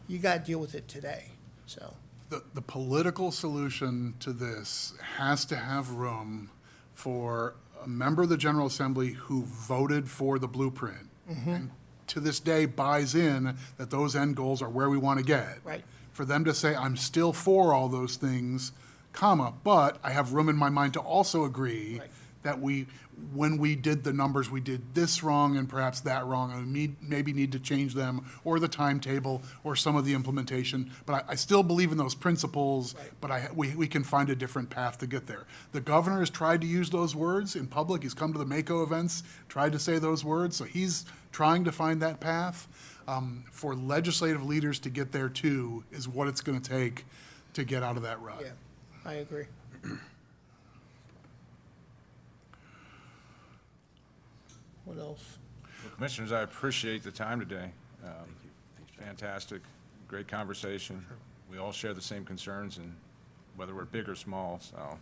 S4: you gotta deal with it today, so.
S14: The political solution to this has to have room for a member of the General Assembly who voted for the blueprint. And to this day buys in that those end goals are where we want to get.
S4: Right.
S14: For them to say, I'm still for all those things, but I have room in my mind to also agree that when we did the numbers, we did this wrong and perhaps that wrong, and we maybe need to change them, or the timetable, or some of the implementation. But I still believe in those principles, but we can find a different path to get there. The governor has tried to use those words in public. He's come to the Mako events, tried to say those words, so he's trying to find that path. For legislative leaders to get there too is what it's going to take to get out of that rut.
S4: Yeah, I agree. What else?
S13: Well, Commissioners, I appreciate the time today. Fantastic, great conversation. We all share the same concerns, and whether we're big or small, so.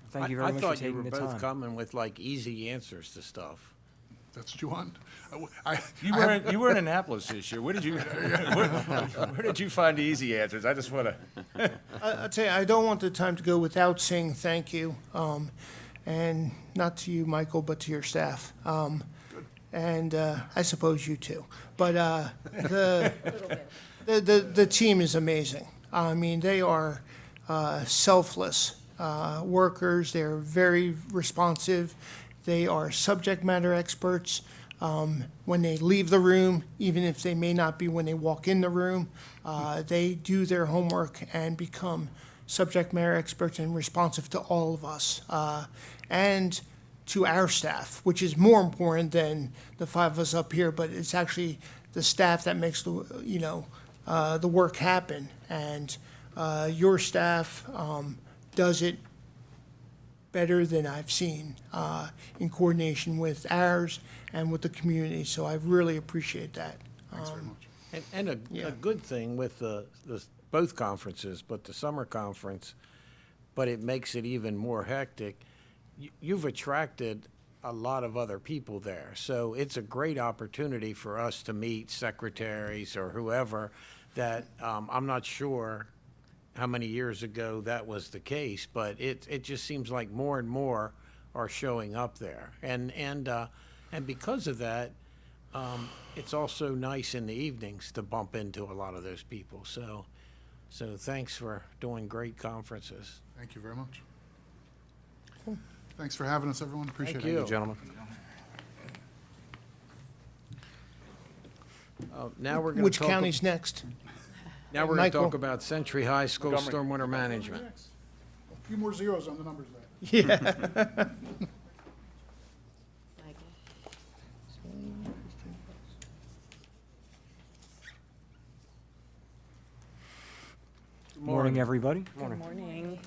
S5: Thank you very much for
S1: I thought you
S5: taking
S1: were
S5: the
S1: both
S5: time.
S1: coming with like easy answers to stuff.
S14: That's what you want?
S13: You were in Annapolis this year. Where did you find the easy answers? I just want to.
S4: I'll tell you, I don't want the time to go without saying thank you, and not to you, Michael, but to your staff. And I suppose you too. But the team is amazing. I mean, they are selfless workers. They're very responsive. They are subject matter experts. When they leave the room, even if they may not be when they walk in the room, they do their homework and become subject matter experts and responsive to all of us and to our staff, which is more important than the 5 of us up here, but it's actually the staff that makes the work happen. And your staff does it better than I've seen in coordination with ours and with the community. So I really appreciate that.
S14: Thanks very much.
S1: And a
S4: Yeah.
S1: good thing with both conferences, but the summer conference, but it makes it even more hectic. You've attracted a lot of other people there, so it's a great opportunity for us to meet secretaries or whoever that, I'm not sure how many years ago that was the case, but it just seems like more and more are showing up there. And because of that, it's also nice in the evenings to bump into a lot of those people. So thanks for doing great conferences.
S14: Thank you very much. Thanks for having us, everyone. Appreciate
S1: Thank
S14: it.
S1: you.
S2: Thank you, gentlemen.
S1: Now we're going
S4: Which
S1: to talk.
S4: county's next?
S1: Now we're going to
S4: Michael?
S1: talk about Century High School stormwater management.
S14: A few more zeros on the numbers there.
S4: Yeah.
S5: Morning, everybody.
S9: Morning.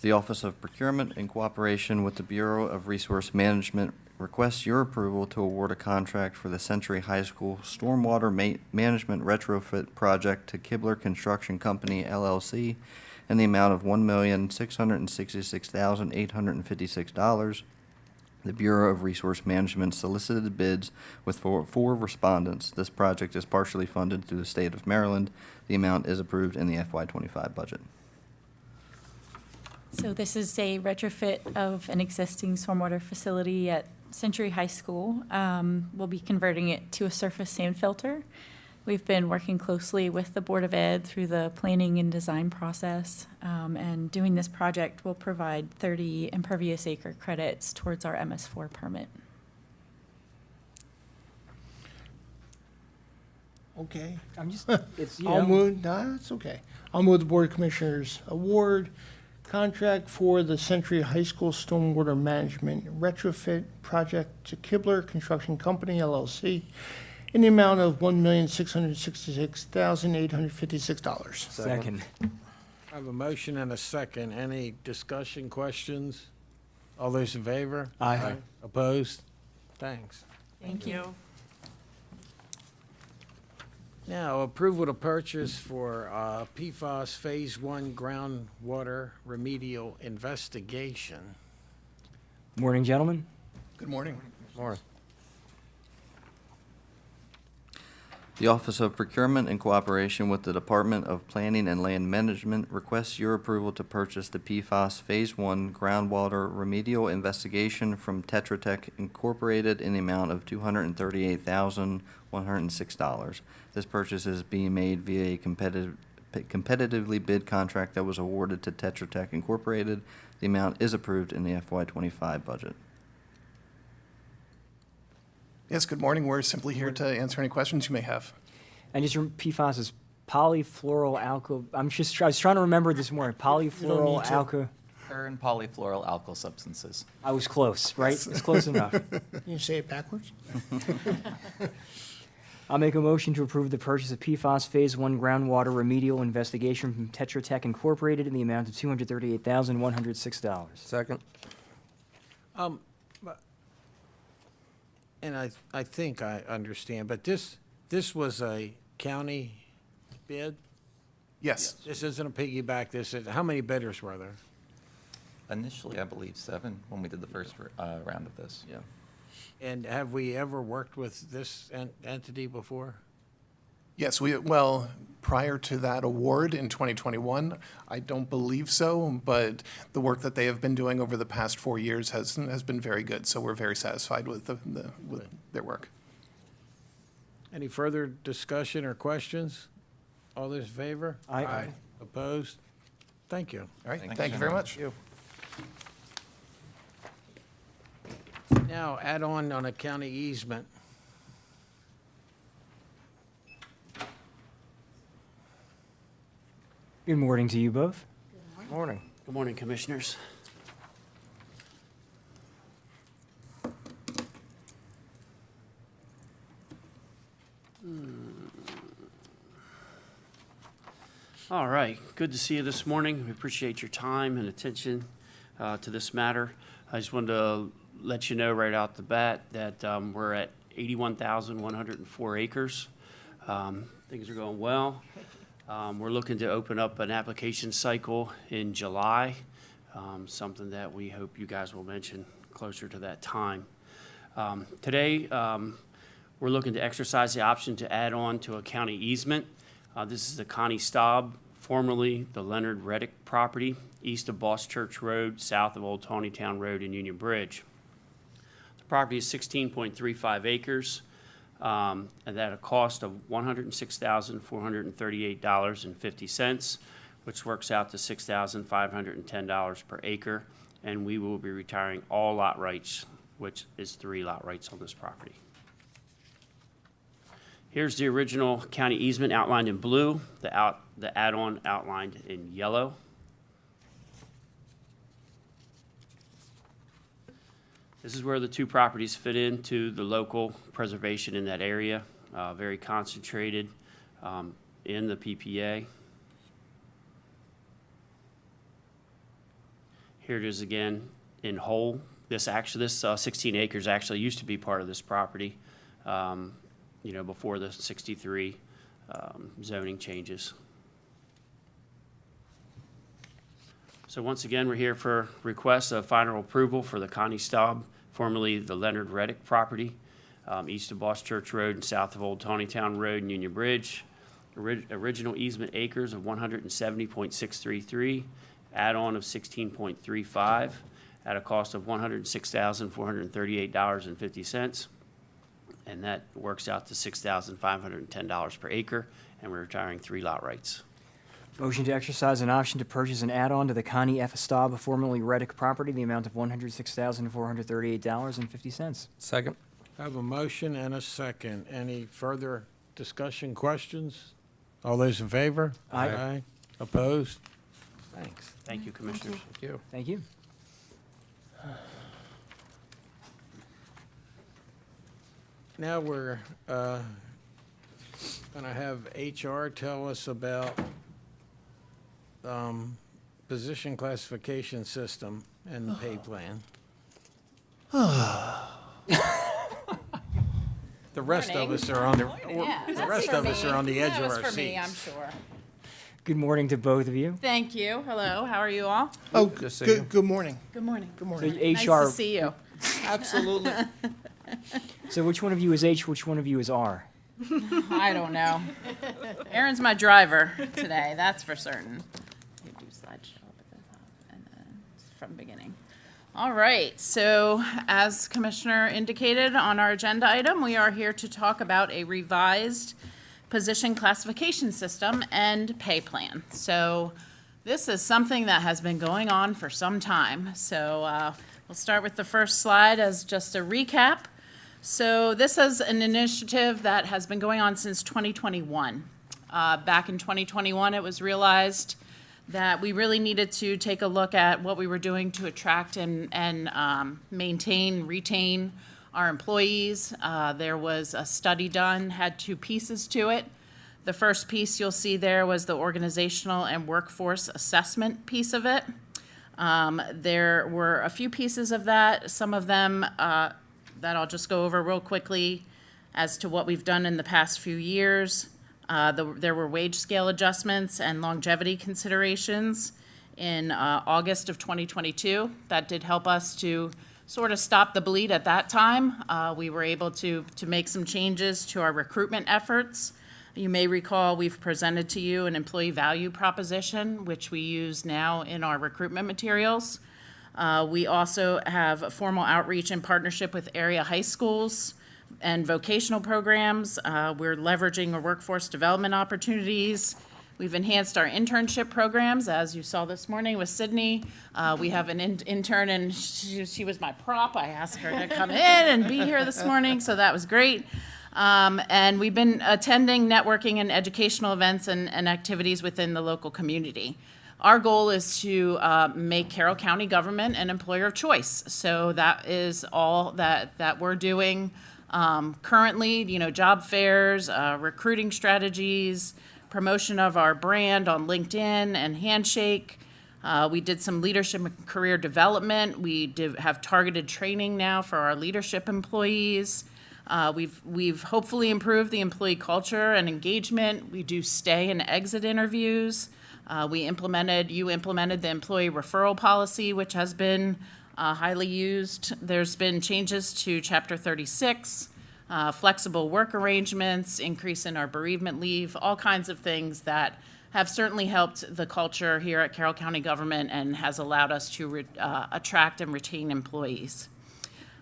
S15: The Office of Procurement, in cooperation with the Bureau of Resource Management, requests your approval to award a contract for the Century High School Stormwater Management Retrofit Project to Kibler Construction Company, LLC, in the amount of $1,666,856. The Bureau of Resource Management solicited bids with four respondents. This project is partially funded through the state of Maryland. The amount is approved in the FY25 budget.
S16: So this is a retrofit of an existing stormwater facility at Century High School. We'll be converting it to a surface sand filter. We've been working closely with the Board of Ed through the planning and design process, and doing this project will provide 30 impervious acre credits towards our MS4 permit.
S4: Okay.
S5: I'm just, it's,
S4: I'll move, no, it's okay. I'll move the Board of Commissioners award contract for the Century High School Stormwater Management Retrofit Project to Kibler Construction Company, LLC, in the amount of $1,666,856.
S5: Second.
S1: I have a motion and a second. Any discussion, questions? All those in favor?
S5: Aye.
S1: Opposed? Thanks.
S16: Thank you.
S1: Now, approval to purchase for PFAS Phase 1 groundwater remedial investigation.
S5: Morning, gentlemen.
S14: Good morning.
S2: Morning.
S15: The Office of Procurement, in cooperation with the Department of Planning and Land Management, requests your approval to purchase the PFAS Phase 1 groundwater remedial investigation from Tetra Tech Incorporated in the amount of $238,106. This purchase is being made via a competitively bid contract that was awarded to Tetra Tech Incorporated. The amount is approved in the FY25 budget.
S17: Yes, good morning. We're simply here to answer any questions you may have.
S5: And just PFAS is polyfluoral alkyl. I was trying to remember this morning. Polyfluoral
S4: need to.
S5: alkyl.
S18: And polyfluoral alkyl substances.
S5: I was close, right? It's close enough.
S4: Can you say it backwards?
S5: I'll make a motion to approve the purchase of PFAS Phase 1 groundwater remedial investigation from Tetra Tech Incorporated in the amount of $238,106.
S2: Second.
S1: And I think I understand, but this was a county bid?
S17: Yes.
S1: This isn't a piggyback, how many bidders were there?
S18: Initially, I believe 7 when we did the first round of this.
S15: Yeah.
S1: And have we ever worked with this entity before?
S17: Yes, prior to that award in 2021, I don't believe so, but the work that they have been doing over the past 4 years has been very good, so we're very satisfied with with their work.
S1: Any further discussion or questions? All those in favor?
S5: Aye.
S1: Opposed? Thank you.
S17: All right, thank you very much.
S1: Now, add on a county easement.
S5: Good morning to you both.
S2: Morning.
S19: Good morning, Commissioners. All right, good to see you this morning. We appreciate your time and attention to this matter. I just wanted to let you know right out the bat that we're at 81,104 acres. Things are going well. We're looking to open up an application cycle in July, something that we hope you guys will mention closer to that time. Today, we're looking to exercise the option to add on to a county easement. This is the Connie Staub, formerly the Leonard Reddick property, east of Boss Church Road, south of Old Tawnytown Road and Union Bridge. The property is 16.35 acres, and at a cost of $106,438.50, which works out to $6,510 per acre, and we will be retiring all lot rights, which is 3 lot rights on this property. Here's the original county easement outlined in blue, the add-on outlined in yellow. This is where the 2 properties fit into the local preservation in that area, very concentrated in the PPA. Here it is again in whole. This 16 acres actually used to be part of this property, before the 63 zoning changes. So once again, we're here for requests of final approval for the Connie Staub, formerly the Leonard Reddick property, east of Boss Church Road and south of Old Tawnytown Road and Union Bridge. Original easement acres of 170.633, add-on of 16.35 at a cost of $106,438.50. And that works out to $6,510 per acre, and we're retiring 3 lot rights.
S5: Motion to exercise an option to purchase an add-on to the Connie F. Staub, formerly Reddick property, the amount of $106,438.50.
S2: Second.
S1: I have a motion and a second. Any further discussion, questions? All those in favor?
S5: Aye.
S1: Opposed? Thanks.
S19: Thank you, Commissioners.
S2: Thank you.
S5: Thank you.
S1: Now we're going to have HR tell us about position classification system and the pay plan. The rest of us are on the edge of our seats.
S20: I'm sure.
S5: Good morning to both of you.
S20: Thank you. Hello, how are you all?
S4: Oh,
S2: Good to see you.
S4: good morning.
S20: Good morning.
S4: Good morning.
S20: Nice
S5: HR.
S20: to see you.
S4: Absolutely.
S5: So which one of you is H, which one of you is R?
S20: I don't know. Aaron's my driver today, that's for certain. You do slideshow up at the top and then from beginning. All right, so as Commissioner indicated on our agenda item, we are here to talk about a revised position classification system and pay plan. So this is something that has been going on for some time. So we'll start with the first slide as just a recap. So this is an initiative that has been going on since 2021. Back in 2021, it was realized that we really needed to take a look at what we were doing to attract and maintain, retain our employees. There was a study done, had 2 pieces to it. The first piece you'll see there was the organizational and workforce assessment piece of it. There were a few pieces of that, some of them that I'll just go over real quickly as to what we've done in the past few years. There were wage scale adjustments and longevity considerations in August of 2022. That did help us to sort of stop the bleed at that time. We were able to make some changes to our recruitment efforts. You may recall we've presented to you an employee value proposition, which we use now in our recruitment materials. We also have a formal outreach in partnership with area high schools and vocational programs. We're leveraging our workforce development opportunities. We've enhanced our internship programs, as you saw this morning with Sydney. We have an intern, and she was my prop. I asked her to come in and be here this morning, so that was great. And we've been attending networking and educational events and activities within the local community. Our goal is to make Carroll County government an employer of choice. So that is all that we're doing currently, job fairs, recruiting strategies, promotion of our brand on LinkedIn and Handshake. We did some leadership and career development. We have targeted training now for our leadership employees. We've hopefully improved the employee culture and engagement. We do stay and exit interviews. You implemented the employee referral policy, which has been highly used. There's been changes to Chapter 36, flexible work arrangements, increase in our bereavement leave, all kinds of things that have certainly helped the culture here at Carroll County Government and has allowed us to attract and retain employees.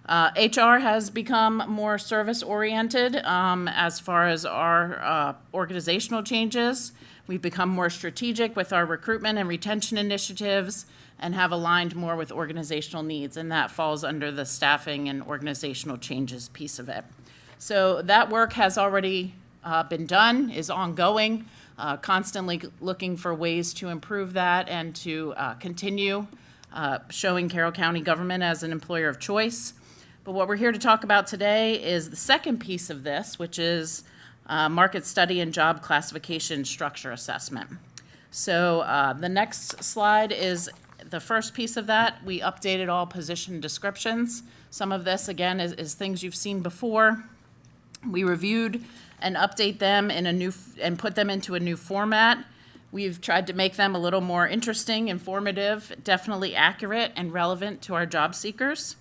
S20: HR has become more service-oriented as far as our organizational changes. We've become more strategic with our recruitment and retention initiatives and have aligned more with organizational needs, and that falls under the staffing and organizational changes piece of it. So that work has already been done, is ongoing, constantly looking for ways to improve that and to continue showing Carroll County Government as an employer of choice. But what we're here to talk about today is the second piece of this, which is market study and job classification structure assessment. So the next slide is the first piece of that. We updated all position descriptions. Some of this, again, is things you've seen before. We reviewed and update them and put them into a new format. We've tried to make them a little more interesting, informative, definitely accurate, and relevant to our job seekers.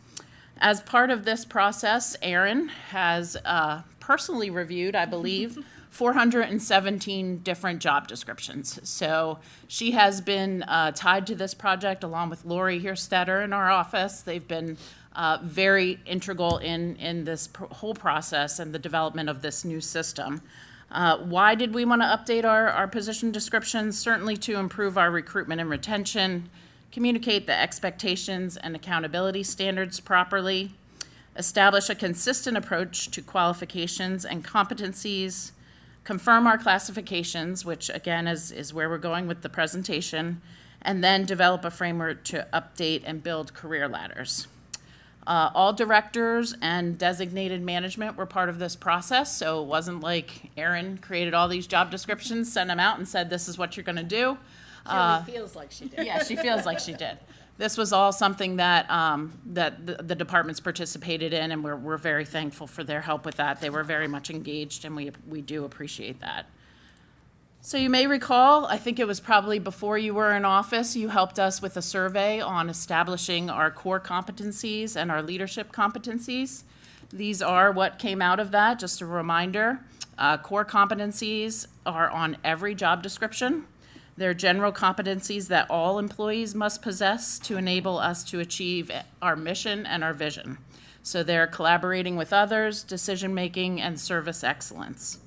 S20: As part of this process, Erin has personally reviewed, I believe, 417 different job descriptions. So she has been tied to this project along with Lori Hierstetter in our office. They've been very integral in this whole process and the development of this new system. Why did we want to update our position descriptions? Certainly to improve our recruitment and retention, communicate the expectations and accountability standards properly, establish a consistent approach to qualifications and competencies, confirm our classifications, which again is where we're going with the presentation, and then develop a framework to update and build career ladders. All directors and designated management were part of this process, so it wasn't like Erin created all these job descriptions, sent them out and said, this is what you're gonna do. She really feels like she did. Yeah, she feels like she did. This was all something that the departments participated in, and we're very thankful for their help with that. They were very much engaged, and we do appreciate that. So you may recall, I think it was probably before you were in office, you helped us with a survey on establishing our core competencies and our leadership competencies. These are what came out of that, just a reminder. Core competencies are on every job description. They're general competencies that all employees must possess to enable us to achieve our mission and our vision. So they're collaborating with others, decision-making, and service excellence.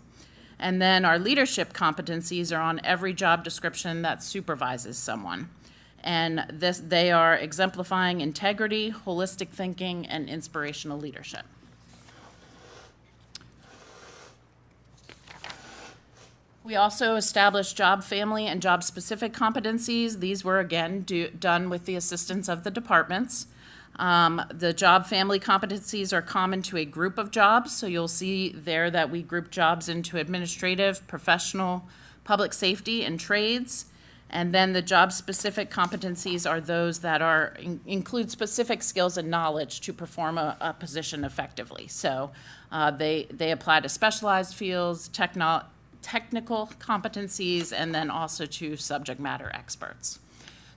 S20: And then our leadership competencies are on every job description that supervises someone. And they are exemplifying integrity, holistic thinking, and inspirational leadership. We also established job family and job specific competencies. These were again done with the assistance of the departments. The job family competencies are common to a group of jobs. So you'll see there that we group jobs into administrative, professional, public safety, and trades. And then the job specific competencies are those that include specific skills and knowledge to perform a position effectively. So they apply to specialized fields, technical competencies, and then also to subject matter experts.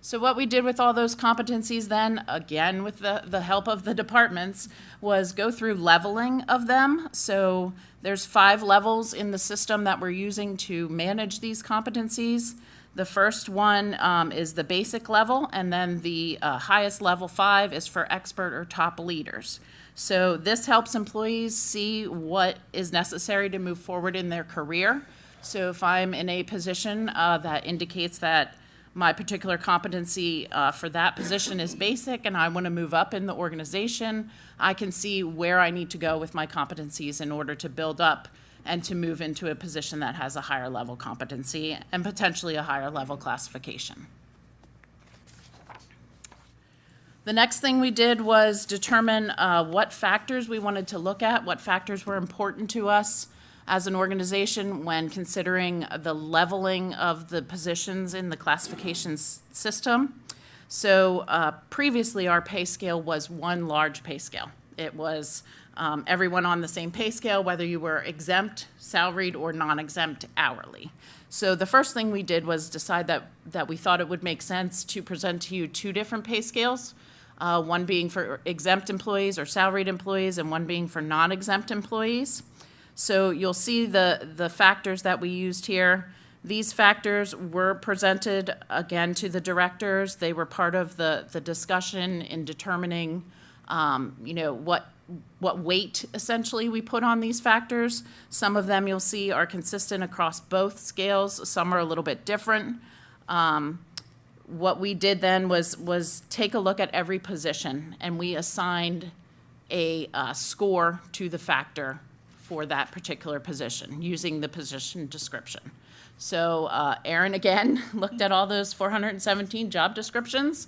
S20: So what we did with all those competencies then, again with the help of the departments, was go through leveling of them. So there's 5 levels in the system that we're using to manage these competencies. The first one is the basic level, and then the highest level 5 is for expert or top leaders. So this helps employees see what is necessary to move forward in their career. So if I'm in a position that indicates that my particular competency for that position is basic and I want to move up in the organization, I can see where I need to go with my competencies in order to build up and to move into a position that has a higher level competency and potentially a higher level classification. The next thing we did was determine what factors we wanted to look at, what factors were important to us as an organization when considering the leveling of the positions in the classifications system. So previously, our pay scale was one large pay scale. It was everyone on the same pay scale, whether you were exempt, salaried, or non-exempt hourly. So the first thing we did was decide that we thought it would make sense to present to you two different pay scales, one being for exempt employees or salaried employees, and one being for non-exempt employees. So you'll see the factors that we used here. These factors were presented again to the directors. They were part of the discussion in determining, what weight essentially we put on these factors. Some of them you'll see are consistent across both scales. Some are a little bit different. What we did then was take a look at every position, and we assigned a score to the factor for that particular position using the position description. So Aaron, again, looked at all those 417 job descriptions.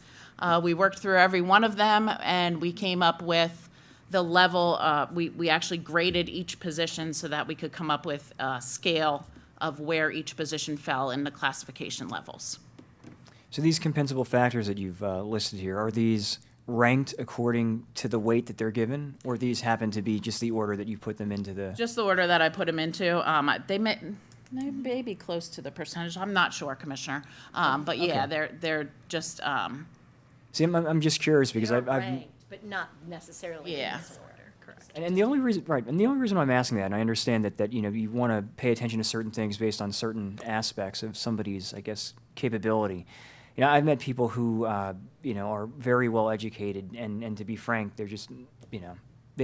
S20: We worked through every one of them, and we came up with the level. We actually graded each position so that we could come up with a scale of where each position fell in the classification levels.
S5: So these compensable factors that you've listed here, are these ranked according to the weight that they're given, or these happen to be just the order that you put them into the?
S20: Just the order that I put them into. They may be close to the percentage. I'm not sure, Commissioner. But yeah, they're just.
S5: See, I'm just curious because
S21: They're
S5: I've
S21: ranked, but not necessarily
S20: Yeah.
S21: in this order, correct?
S5: and the only reason, right, and the only reason I'm asking that, and I understand that you want to pay attention to certain things based on certain aspects of somebody's, I guess, capability. I've met people who, are very well educated, and to be frank, they're just, they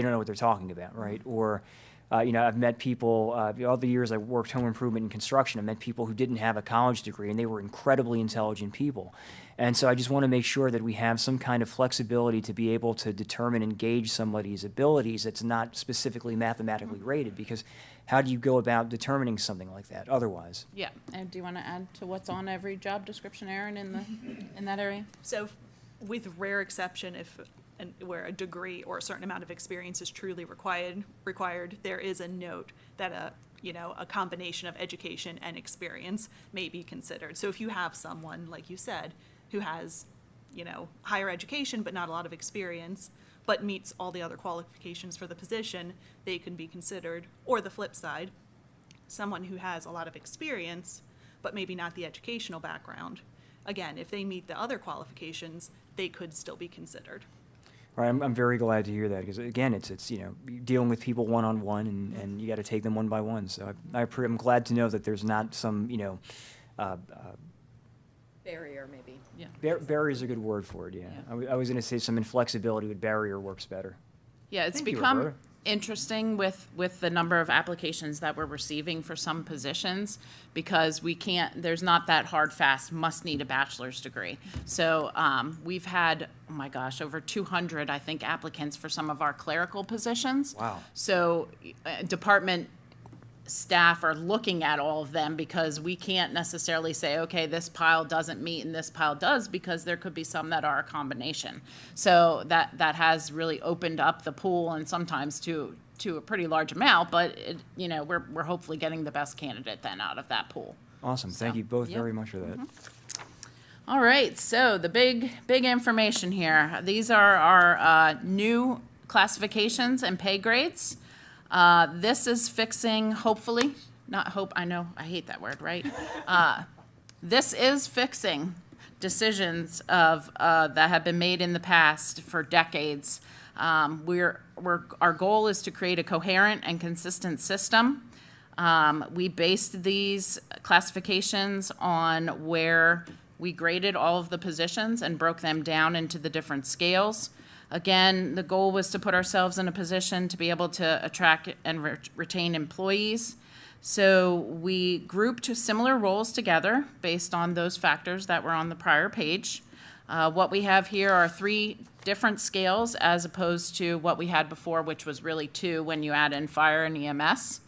S5: don't know what they're talking about, right? Or, I've met people, all the years I worked home improvement and construction, I met people who didn't have a college degree, and they were incredibly intelligent people. And so I just want to make sure that we have some kind of flexibility to be able to determine and gauge somebody's abilities that's not specifically mathematically rated, because how do you go about determining something like that otherwise?
S20: Yeah. And do you want to add to what's on every job description, Aaron, in that area?
S22: So with rare exception, where a degree or a certain amount of experience is truly required, there is a note that a combination of education and experience may be considered. So if you have someone, like you said, who has, higher education but not a lot of experience, but meets all the other qualifications for the position, they can be considered. Or the flip side, someone who has a lot of experience but maybe not the educational background, again, if they meet the other qualifications, they could still be considered.
S5: Right, I'm very glad to hear that, because again, it's dealing with people one-on-one, and you got to take them one by one. So I'm glad to know that there's not some
S21: Barrier, maybe.
S20: Yeah.
S5: Barrier is a good word for it. Yeah, I was going to say some inflexibility, but barrier works better.
S20: Yeah, it's
S5: Thank you,
S20: become
S5: Roberta.
S20: interesting with the number of applications that we're receiving for some positions, because there's not that hard, fast, must need a bachelor's degree. So we've had, oh my gosh, over 200, I think, applicants for some of our clerical positions.
S5: Wow.
S20: So department staff are looking at all of them, because we can't necessarily say, okay, this pile doesn't meet and this pile does, because there could be some that are a combination. So that has really opened up the pool, and sometimes to a pretty large amount, but we're hopefully getting the best candidate then out of that pool.
S5: Awesome. Thank you both very much for that.
S20: All right, so the big information here. These are our new classifications and pay grades. This is fixing, hopefully, not hope, I know, I hate that word, right? This is fixing decisions that have been made in the past for decades. Our goal is to create a coherent and consistent system. We based these classifications on where we graded all of the positions and broke them down into the different scales. Again, the goal was to put ourselves in a position to be able to attract and retain employees. So we grouped similar roles together based on those factors that were on the prior page. What we have here are 3 different scales as opposed to what we had before, which was really 2 when you add in fire and EMS.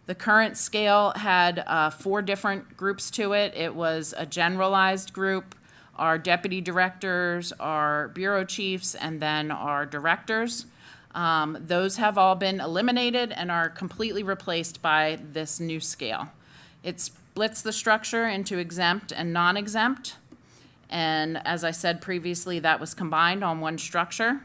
S20: The current scale had 4 different groups to it. It was a generalized group, our deputy directors, our bureau chiefs, and then our directors. Those have all been eliminated and are completely replaced by this new scale. It splits the structure into exempt and non-exempt. And as I said previously, that was combined on one structure.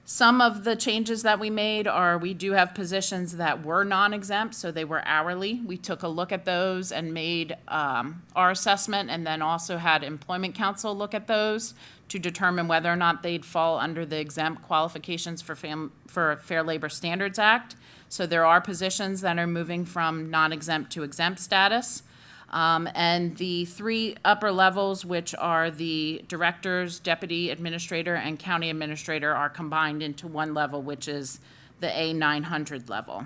S20: Some of the changes that we made are we do have positions that were non-exempt, so they were hourly. We took a look at those and made our assessment, and then also had Employment Council look at those to determine whether or not they'd fall under the exempt qualifications for Fair Labor Standards Act. So there are positions that are moving from non-exempt to exempt status. And the three upper levels, which are the directors, deputy administrator, and county administrator, are combined into one level, which is the A900 level.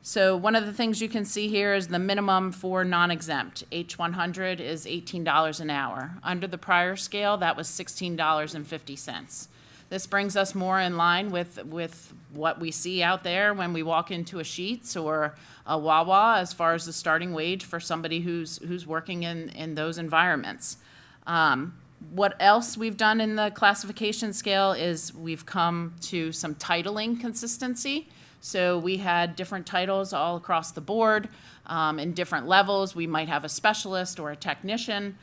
S20: So one of the things you can see here is the minimum for non-exempt. H100 is $18 an hour. Under the prior scale, that was $16.50. This brings us more in line with what we see out there when we walk into a Sheetz or a Wawa as far as the starting wage for somebody who's working in those environments. What else we've done in the classification scale is we've come to some titling consistency. So we had different titles all across the board in different levels. We might have a specialist or a technician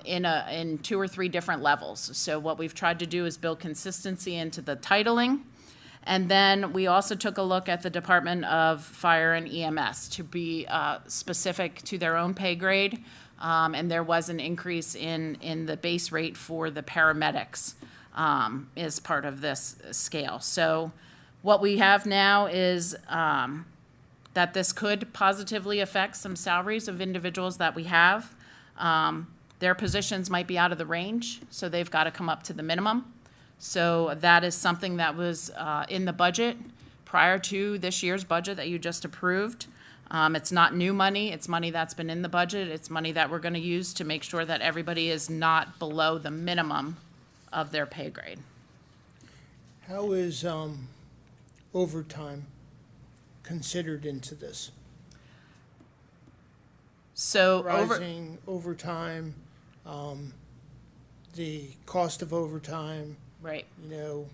S20: in 2 or 3 different levels. So what we've tried to do is build consistency into the titling. And then we also took a look at the Department of Fire and EMS to be specific to their own pay grade. And there was an increase in the base rate for the paramedics as part of this scale. So what we have now is that this could positively affect some salaries of individuals that we have. Their positions might be out of the range, so they've got to come up to the minimum. So that is something that was in the budget prior to this year's budget that you just approved. It's not new money, it's money that's been in the budget. It's money that we're going to use to make sure that everybody is not below the minimum of their pay grade.
S4: How is overtime considered into this?
S20: So
S4: Rising overtime, the cost of overtime,
S20: right.
S4: you know,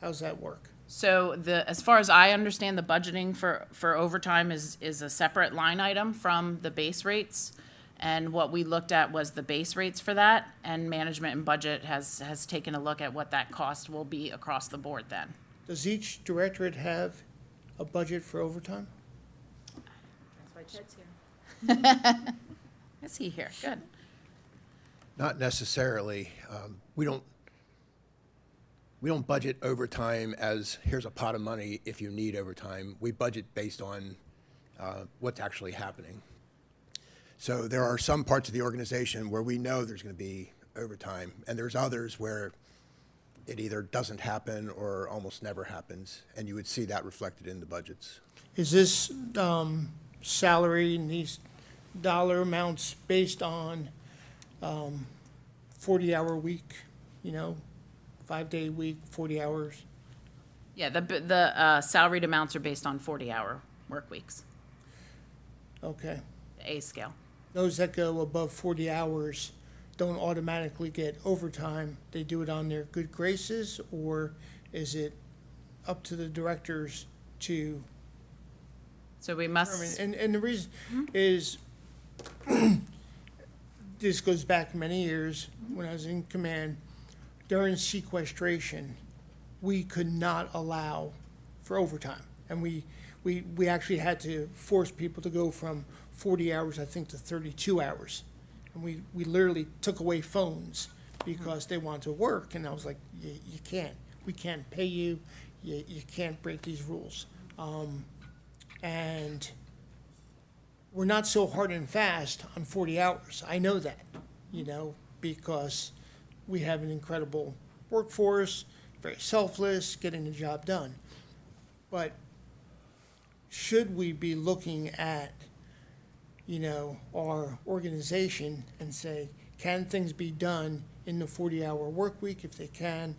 S4: how's that work?
S20: So as far as I understand, the budgeting for overtime is a separate line item from the base rates. And what we looked at was the base rates for that, and management and budget has taken a look at what that cost will be across the board then.
S4: Does each directorate have a budget for overtime?
S20: That's why Ted's here. Is he here? Good.
S6: Not necessarily. We don't budget overtime as, here's a pot of money if you need overtime. We budget based on what's actually happening. So there are some parts of the organization where we know there's going to be overtime, and there's others where it either doesn't happen or almost never happens, and you would see that reflected in the budgets.
S4: Is this salary and these dollar amounts based on 40-hour week, you know, 5-day week, 40 hours?
S20: Yeah, the salaried amounts are based on 40-hour work weeks,
S4: Okay.
S20: the A scale.
S4: Those that go above 40 hours don't automatically get overtime. They do it on their good graces, or is it up to the directors to
S20: So we must.
S4: determine? And the reason is, this goes back many years when I was in command. During sequestration, we could not allow for overtime. And we actually had to force people to go from 40 hours, I think, to 32 hours. And we literally took away phones because they wanted to work. And I was like, you can't. We can't pay you. You can't break these rules. And we're not so hard and fast on 40 hours. I know that, you know, because we have an incredible workforce, very selfless, getting the job done. But should we be looking at, you know, our organization and say, can things be done in the 40-hour work week? If they can,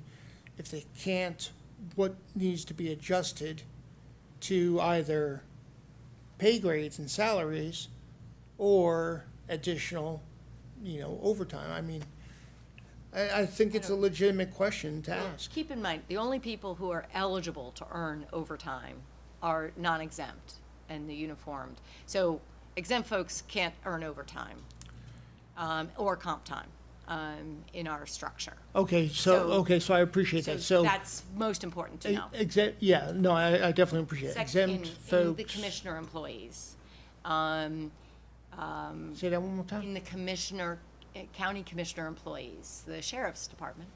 S4: if they can't, what needs to be adjusted to either pay grades and salaries or additional, you know, overtime? I mean, I think it's a legitimate question to ask.
S21: Keep in mind, the only people who are eligible to earn overtime are non-exempt and the uniformed. So exempt folks can't earn overtime or comp time in our structure.
S4: Okay, so I appreciate that. So
S21: that's most important to know.
S4: exempt, yeah, no, I definitely appreciate it. Exempt
S21: In the
S4: folks.
S21: commissioner employees.
S4: Say that one more time.
S21: In the county commissioner employees, the sheriff's department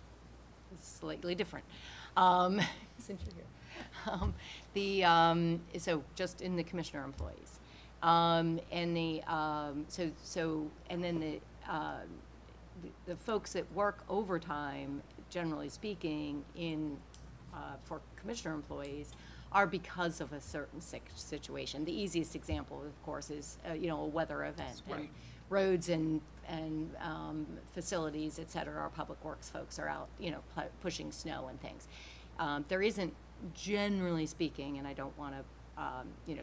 S21: is slightly different. Since you're here. So just in the commissioner employees. And then the folks that work overtime, generally speaking, for commissioner employees, are because of a certain situation. The easiest example, of course, is a weather event. And roads and facilities, et cetera, our public works folks are out, pushing snow and things. There isn't, generally speaking, and I don't want to,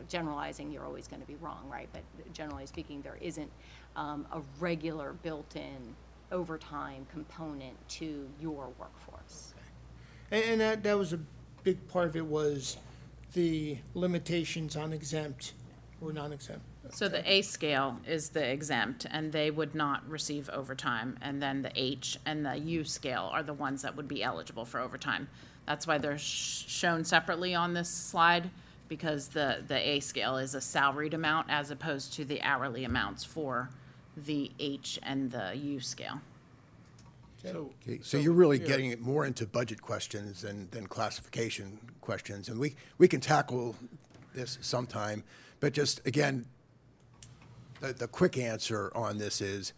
S21: generalizing, you're always going to be wrong, right? But generally speaking, there isn't a regular built-in overtime component to your workforce.
S4: And that was a big part of it, was the limitations on exempt or non-exempt.
S20: So the A scale is the exempt, and they would not receive overtime. And then the H and the U scale are the ones that would be eligible for overtime. That's why they're shown separately on this slide, because the A scale is a salaried amount as opposed to the hourly amounts for the H and the U scale.
S6: Okay, so you're really getting it more into budget questions than classification questions, and we can tackle this sometime, but just, again, the quick answer on this is,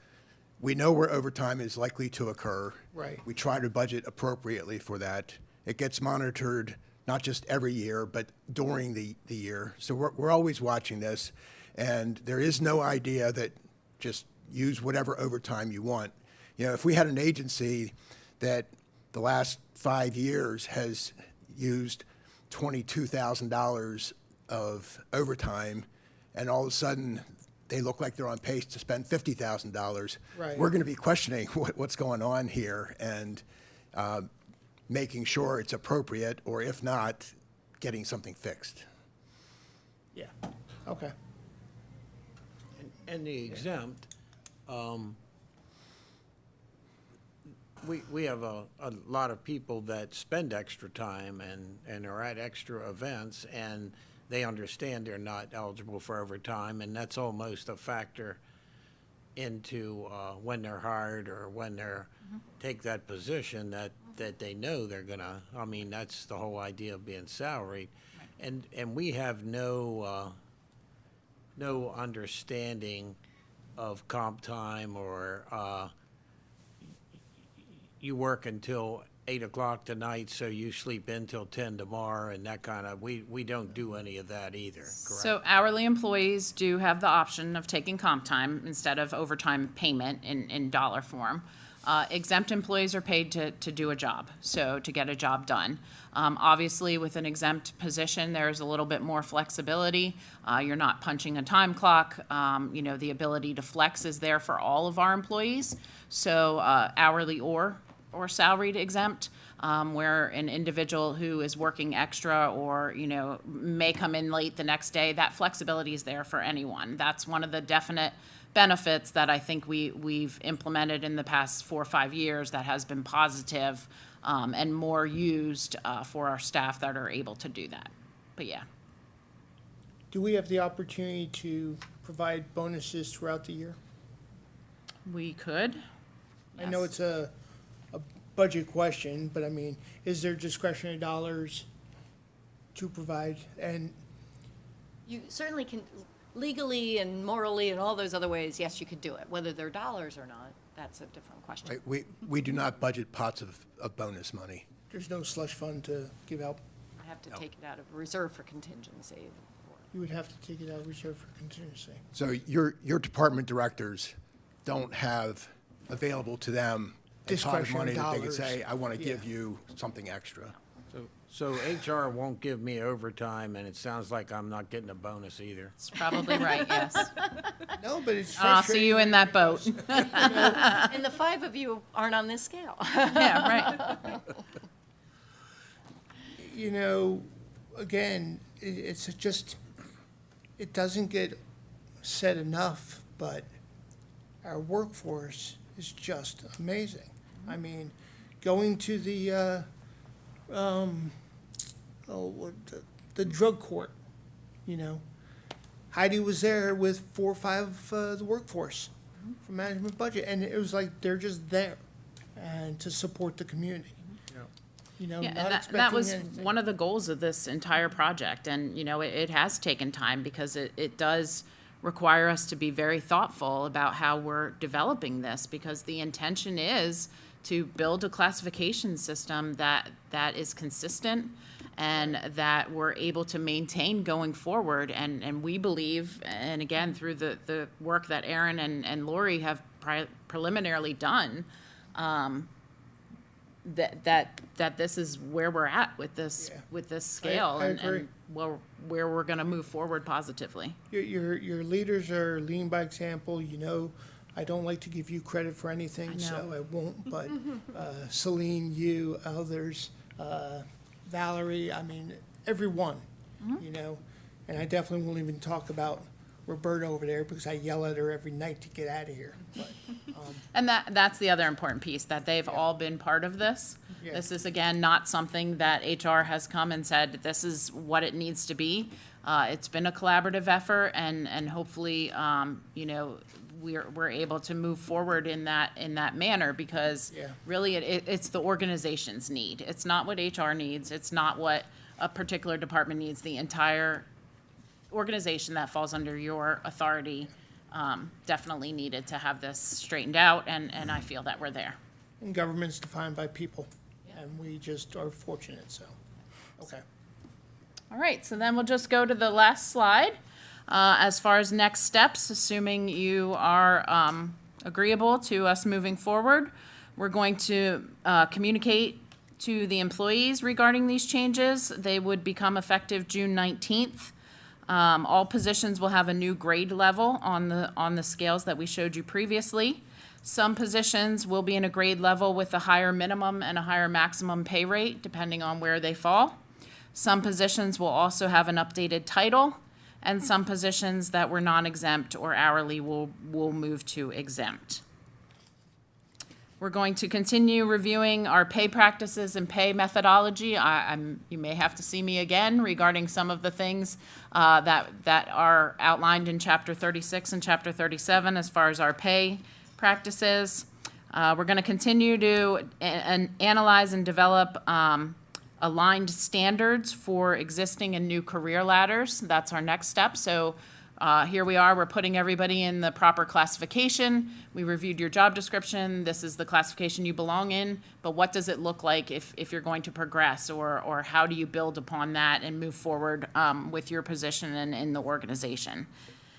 S6: we know where overtime is likely to occur.
S4: Right.
S6: We try to budget appropriately for that. It gets monitored not just every year, but during the year. So we're always watching this, and there is no idea that just use whatever overtime you want. If we had an agency that the last 5 years has used $22,000 of overtime, and all of a sudden they look like they're on pace to spend $50,000,
S4: Right.
S6: we're going to be questioning what's going on here and making sure it's appropriate, or if not, getting something fixed.
S4: Yeah, okay.
S1: And the exempt, we have a lot of people that spend extra time and are at extra events, and they understand they're not eligible for overtime, and that's almost a factor into when they're hired or when they're take that position, that they know they're gonna, that's the whole idea of being salaried. And we have no understanding of comp time, or you work until 8 o'clock tonight, so you sleep in till 10 tomorrow, and that kind of, we don't do any of that either, correct?
S20: So hourly employees do have the option of taking comp time instead of overtime payment in dollar form. Exempt employees are paid to do a job, so to get a job done. Obviously, with an exempt position, there's a little bit more flexibility. You're not punching a time clock. The ability to flex is there for all of our employees. So hourly or salaried exempt, where an individual who is working extra or, may come in late the next day, that flexibility is there for anyone. That's one of the definite benefits that I think we've implemented in the past 4 or 5 years that has been positive and more used for our staff that are able to do that. But yeah.
S4: Do we have the opportunity to provide bonuses throughout the year?
S20: We could.
S4: I know it's a budget question, but is there discretionary dollars to provide? And
S21: You certainly can, legally and morally and all those other ways, yes, you could do it. Whether they're dollars or not, that's a different question.
S6: Right, we do not budget pots of bonus money.
S4: there's no slush fund to give out?
S21: I have to take it out of reserve for contingency.
S4: You would have to take it out of reserve for contingency.
S6: So your department directors don't have available to them a pot of money
S4: Discretionary
S6: that they could
S4: dollars.
S6: say, I want to
S4: Yeah.
S6: give you something extra.
S1: So HR won't give me overtime, and it sounds like I'm not getting a bonus either.
S20: It's probably right, yes.
S4: No, but it's
S20: I'll
S4: frustrating.
S20: see you in that boat.
S21: And the 5 of you aren't on this scale.
S20: Yeah, right.
S4: You know, again, it's just, it doesn't get said enough, but our workforce is just amazing. I mean, going to the, the drug court, you know. Heidi was there with 4 or 5 the workforce for management budget, and it was like they're just there and to support the community. You know,
S20: Yeah,
S4: not
S20: and that
S4: expecting
S20: was
S4: anything.
S20: one of the goals of this entire project, and, you know, it has taken time because it does require us to be very thoughtful about how we're developing this, because the intention is to build a classification system that is consistent and that we're able to maintain going forward. And we believe, and again, through the work that Aaron and Lori have preliminarily done, that this is where we're at with this scale
S4: I
S20: and
S4: agree.
S20: where we're gonna move forward positively.
S4: Your leaders are leading by example. You know, I don't like to give you credit for anything,
S20: I know.
S4: so I won't. But Celine, you, others, Valerie, I mean, everyone, you know. And I definitely won't even talk about Roberta over there because I yell at her every night to get out of here. But,
S20: And that's the other important piece, that they've all been part of this.
S4: Yeah.
S20: This is, again, not something that HR has come and said, this is what it needs to be. It's been a collaborative effort, and hopefully, you know, we're able to move forward in that manner, because
S4: Yeah.
S20: really it's the organization's need. It's not what HR needs. It's not what a particular department needs. The entire organization that falls under your authority definitely needed to have this straightened out, and I feel that we're there.
S4: and government's defined by people, and we just are fortunate. So, okay.
S20: All right, so then we'll just go to the last slide. As far as next steps, assuming you are agreeable to us moving forward, we're going to communicate to the employees regarding these changes. They would become effective June 19th. All positions will have a new grade level on the scales that we showed you previously. Some positions will be in a grade level with a higher minimum and a higher maximum pay rate, depending on where they fall. Some positions will also have an updated title, and some positions that were non-exempt or hourly will move to exempt. We're going to continue reviewing our pay practices and pay methodology. You may have to see me again regarding some of the things that are outlined in Chapter 36 and Chapter 37 as far as our pay practices. We're going to continue to analyze and develop aligned standards for existing and new career ladders. That's our next step. So here we are, we're putting everybody in the proper classification. We reviewed your job description. This is the classification you belong in, but what does it look like if you're going to progress, or how do you build upon that and move forward with your position in the organization?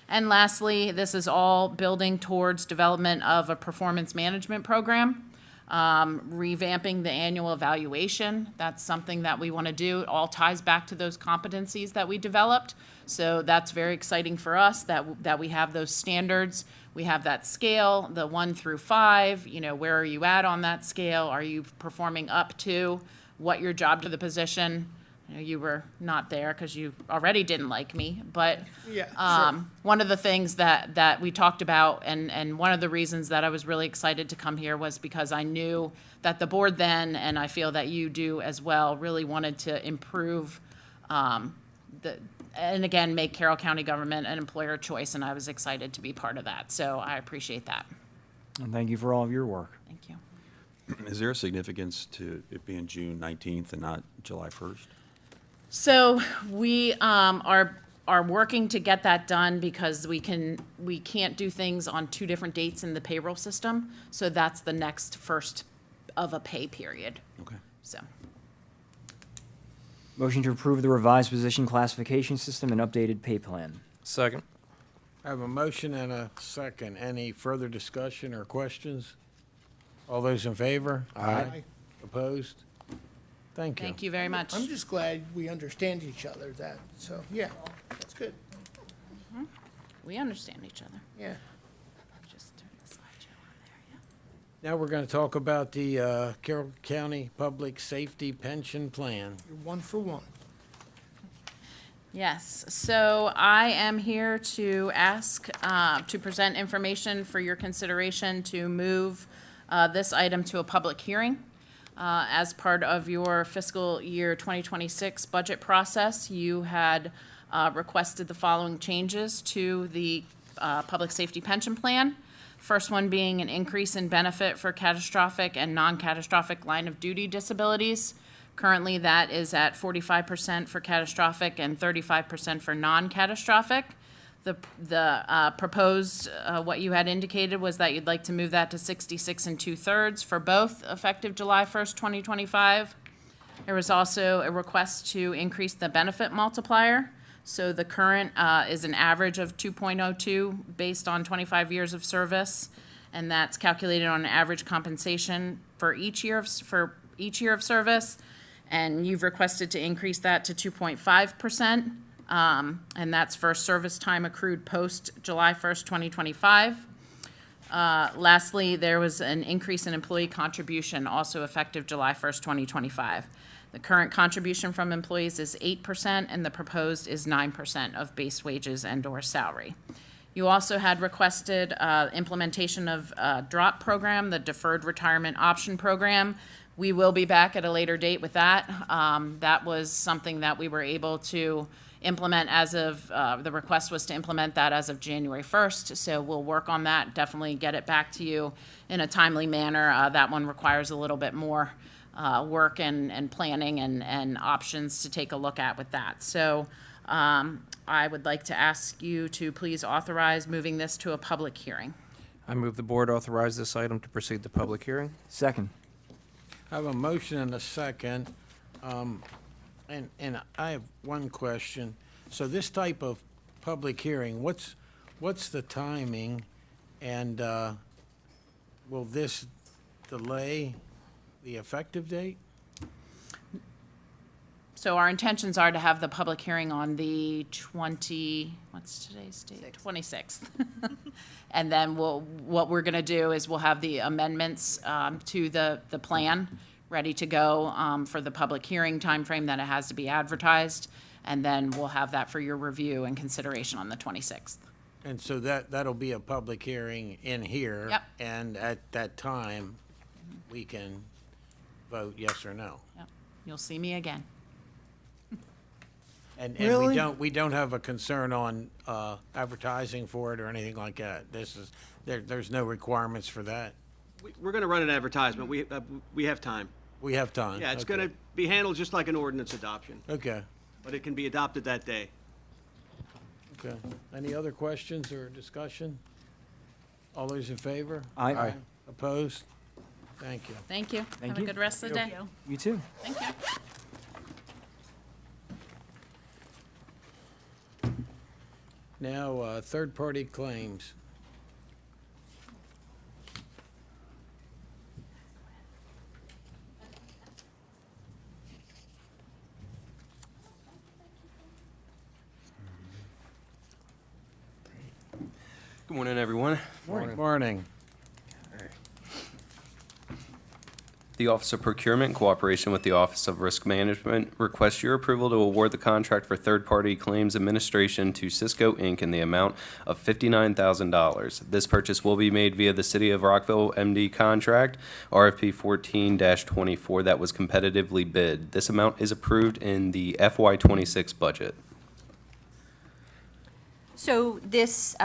S20: And lastly, this is all building towards development of a performance management program, revamping the annual evaluation. That's something that we want to do. It all ties back to those competencies that we developed. So that's very exciting for us that we have those standards. We have that scale, the 1 through 5, you know, where are you at on that scale? Are you performing up to what your job to the position? You know, you were not there because you already didn't like me, but
S4: Yeah, sure.
S20: one of the things that we talked about, and one of the reasons that I was really excited to come here was because I knew that the board then, and I feel that you do as well, really wanted to improve and again, make Carroll County government an employer of choice, and I was excited to be part of that. So I appreciate that.
S5: And thank you for all of your work.
S20: Thank you.
S3: Is there a significance to it being June 19th and not July 1st?
S20: So we are working to get that done because we can't do things on 2 different dates in the payroll system. So that's the next first of a pay period.
S3: Okay.
S20: So.
S5: Motion to approve the revised position classification system and updated pay plan.
S2: Second.
S1: I have a motion and a second. Any further discussion or questions? All those in favor?
S4: Aye.
S1: Opposed? Thank you.
S20: Thank you very much.
S4: I'm just glad we understand each other, so, yeah, that's good,
S20: We understand each other.
S4: yeah.
S20: Just turn the slideshow on there, yeah.
S1: Now we're going to talk about the Carroll County Public Safety Pension Plan.
S4: You're one for one.
S20: Yes, so I am here to ask, to present information for your consideration to move this item to a public hearing. As part of your fiscal year 2026 budget process, you had requested the following changes to the Public Safety Pension Plan. First one being an increase in benefit for catastrophic and non-catastrophic line of duty disabilities. Currently, that is at 45% for catastrophic and 35% for non-catastrophic. The proposed, what you had indicated was that you'd like to move that to 66 2/3 for both, effective July 1st, 2025. There was also a request to increase the benefit multiplier. So the current is an average of 2.02 based on 25 years of service, and that's calculated on average compensation for each year of service. And you've requested to increase that to 2.5%, and that's for service time accrued post July 1st, 2025. Lastly, there was an increase in employee contribution, also effective July 1st, 2025. The current contribution from employees is 8%, and the proposed is 9% of base wages and/or salary. You also had requested implementation of DROP program, the Deferred Retirement Option Program. We will be back at a later date with that. That was something that we were able to implement as of, the request was to implement that as of January 1st. So we'll work on that, definitely get it back to you in a timely manner. That one requires a little bit more work and planning and options to take a look at with that. So I would like to ask you to please authorize moving this to a public hearing.
S2: I move the board authorize this item to proceed to public hearing.
S5: Second.
S1: I have a motion and a second, and I have one question. So this type of public hearing, what's the timing, and will this delay the effective date?
S20: So our intentions are to have the public hearing on the what's today's date? 26th. And then what we're gonna do is we'll have the amendments to the plan ready to go for the public hearing timeframe that it has to be advertised. And then we'll have that for your review and consideration on the 26th.
S1: And so that'll be a public hearing in here.
S20: Yep.
S1: And at that time, we can vote yes or no.
S20: Yep. You'll see me again.
S1: And
S4: Really?
S1: we don't have a concern on advertising for it or anything like that. There's no requirements for that.
S12: We're going to run an advertisement. We have time.
S1: We have time.
S12: Yeah, it's
S1: Okay.
S12: going to be handled just like an ordinance adoption,
S1: Okay,
S12: but it can be adopted that day.
S1: okay. Any other questions or discussion? All those in favor?
S5: Aye. Aye.
S1: Opposed? Thank you.
S20: Thank you.
S5: Thank
S20: Have
S5: you.
S20: a good rest of the day.
S5: You too.
S20: Thank you.
S1: Now, third-party claims.
S7: Good morning, everyone.
S1: Morning.
S7: The Office of Procurement, in cooperation with the Office of Risk Management, requests your approval to award the contract for third-party claims administration to Cisco Inc. in the amount of $59,000. This purchase will be made via the City of Rockville MD contract, RFP 14-24, that was competitively bid. This amount is approved in the FY26 budget.
S10: So this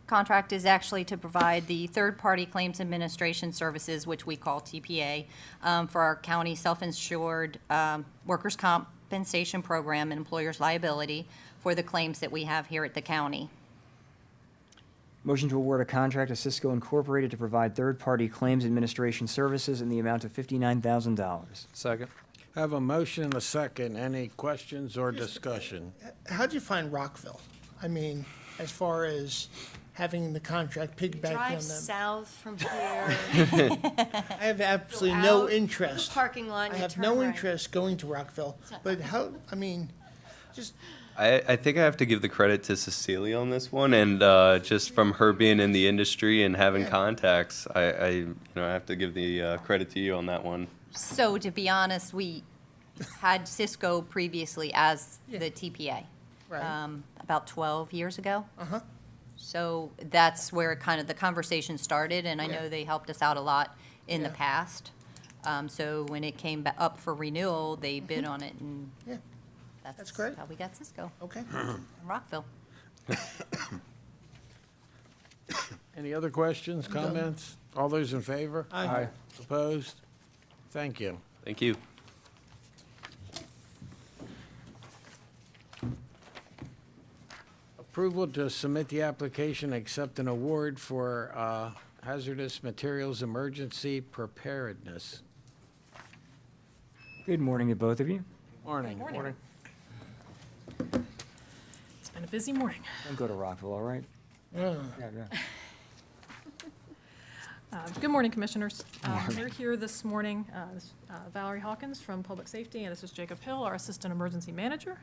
S10: contract is actually to provide the third-party claims administration services, which we call TPA, for our county self-insured workers' compensation program and employers' liability for the claims that we have here at the county.
S5: Motion to award a contract to Cisco Incorporated to provide third-party claims administration services in the amount of $59,000.
S2: Second.
S1: I have a motion and a second. Any questions or discussion?
S4: How'd you find Rockville? I mean, as far as having the contract piggyback on
S21: Drive
S4: them.
S21: south from here.
S4: I have absolutely no
S21: out
S4: interest.
S21: the parking lot and
S4: I
S21: you
S4: have
S21: turn
S4: no
S21: right.
S4: interest going to Rockville, but how, I mean, just,
S7: I think I have to give the credit to Cecilia on this one, and just from her being in the industry and having contacts, I have to give the credit to you on that one.
S10: So to be honest, we had Cisco previously as the TPA.
S4: Right.
S10: About 12 years ago.
S4: uh-huh.
S10: So that's where kind of the conversation started, and I know they helped us out a lot in the
S4: Yeah.
S10: past. So when it came up for renewal, they bid on it, and
S4: Yeah,
S10: that's
S4: great.
S10: how we got Cisco
S4: okay.
S10: in Rockville.
S1: Any other questions, comments? All those in favor?
S4: Aye.
S1: Opposed? Thank you.
S7: Thank you.
S1: Approval to submit the application, accept an award for hazardous materials emergency preparedness.
S5: Good morning to both of you.
S1: Morning.
S22: Morning. It's been a busy morning.
S5: Don't go to Rockville, all right?
S4: Yeah.
S5: Yeah.
S22: Good morning, Commissioners. We're here this morning, Valerie Hawkins from Public Safety, and this is Jacob Hill, our Assistant Emergency Manager.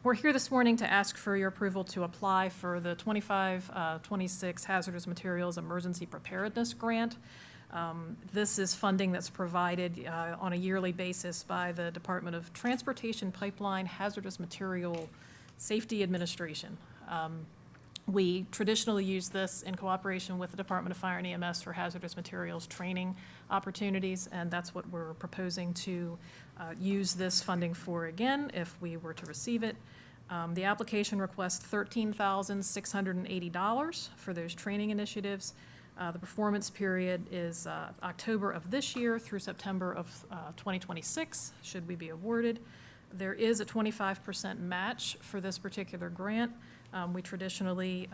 S22: We're here this morning to ask for your approval to apply for the 25-26 Hazardous Materials Emergency Preparedness Grant. This is funding that's provided on a yearly basis by the Department of Transportation Pipeline Hazardous Material Safety Administration. We traditionally use this in cooperation with the Department of Fire and EMS for hazardous materials training opportunities, and that's what we're proposing to use this funding for again if we were to receive it. The application requests $13,680 for those training initiatives. The performance period is October of this year through September of 2026, should we be awarded. There is a 25% match for this particular grant. We traditionally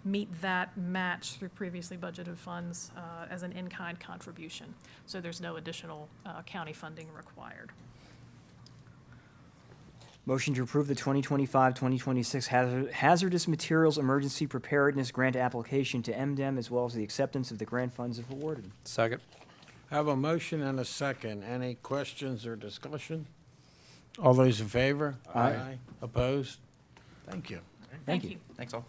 S22: meet that match through previously budgeted funds as an in-kind contribution. So there's no additional county funding required.
S5: Motion to approve the 2025-2026 Hazardous Materials Emergency Preparedness Grant application to MDEM, as well as the acceptance of the grant funds if awarded.
S2: Second.
S1: Have a motion and a second. Any questions or discussion? All those in favor?
S5: Aye.
S1: Opposed? Thank you.
S5: Thank you.
S18: Thanks all.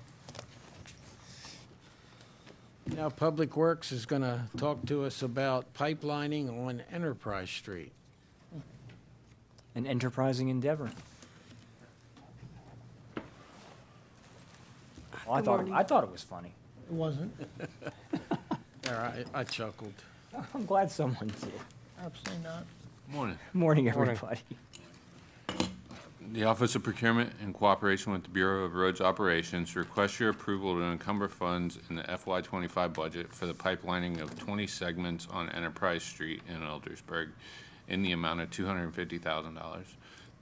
S1: Now, Public Works is going to talk to us about pipelining on Enterprise Street.
S5: An enterprising endeavor. Well, I thought it was funny.
S4: It wasn't.
S1: There, I chuckled.
S5: I'm glad someone did.
S4: Absolutely not.
S8: Morning.
S5: Morning, everybody.
S8: The Office of Procurement, in cooperation with the Bureau of Roads Operations, requests your approval to encumber funds in the FY25 budget for the pipelining of 20 segments on Enterprise Street in Eldersburg in the amount of $250,000.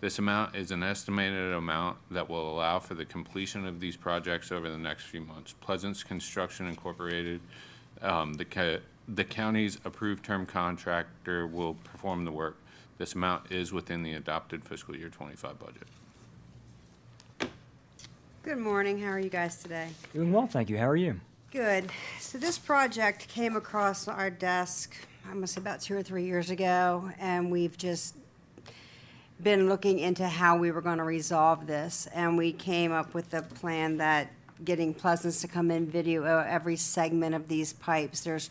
S8: This amount is an estimated amount that will allow for the completion of these projects over the next few months. Pleasance Construction Incorporated, the county's approved term contractor, will perform the work. This amount is within the adopted fiscal year 25 budget.
S11: Good morning. How are you guys today?
S5: Doing well, thank you. How are you?
S11: Good. So this project came across our desk, I must say about 2 or 3 years ago, and we've just been looking into how we were going to resolve this. And we came up with a plan that getting Pleasance to come in video every segment of these pipes. There's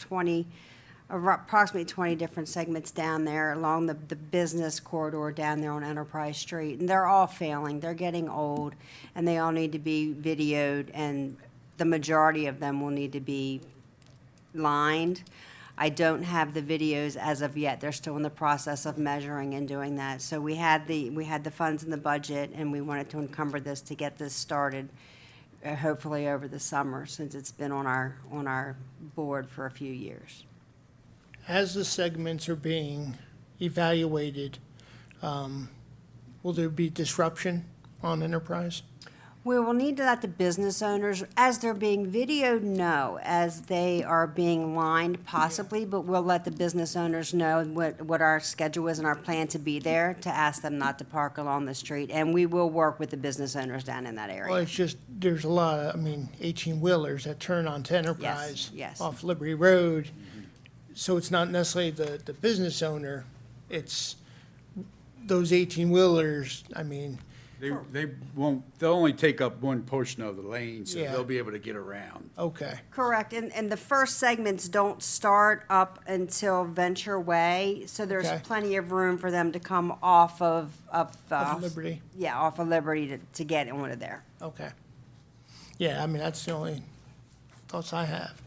S11: approximately 20 different segments down there along the business corridor down there on Enterprise Street. And they're all failing. They're getting old, and they all need to be videoed, and the majority of them will need to be lined. I don't have the videos as of yet. They're still in the process of measuring and doing that. So we had the funds in the budget, and we wanted to encumber this to get this started, hopefully over the summer, since it's been on our board for a few years.
S4: As the segments are being evaluated, will there be disruption on Enterprise?
S11: We will need to let the business owners, as they're being videoed, know. As they are being lined, possibly, but we'll let the business owners know what our schedule is and our plan to be there, to ask them not to park along the street. And we will work with the business owners down in that
S4: Well,
S11: area.
S4: it's just, there's a lot of, 18-wheelers that turn onto Enterprise.
S11: yes.
S4: Off Liberty Road. So it's not necessarily the business owner, it's those 18-wheelers,
S9: they'll only take up one portion of the lane, so
S4: Yeah.
S9: they'll be able to get around.
S4: okay.
S11: Correct, and the first segments don't start up until Venture Way, so there's
S4: Okay.
S11: plenty of room for them to come off of.
S4: Off of Liberty.
S11: Yeah, off of Liberty to get onto there.
S4: Okay. Yeah, that's the only thoughts I have.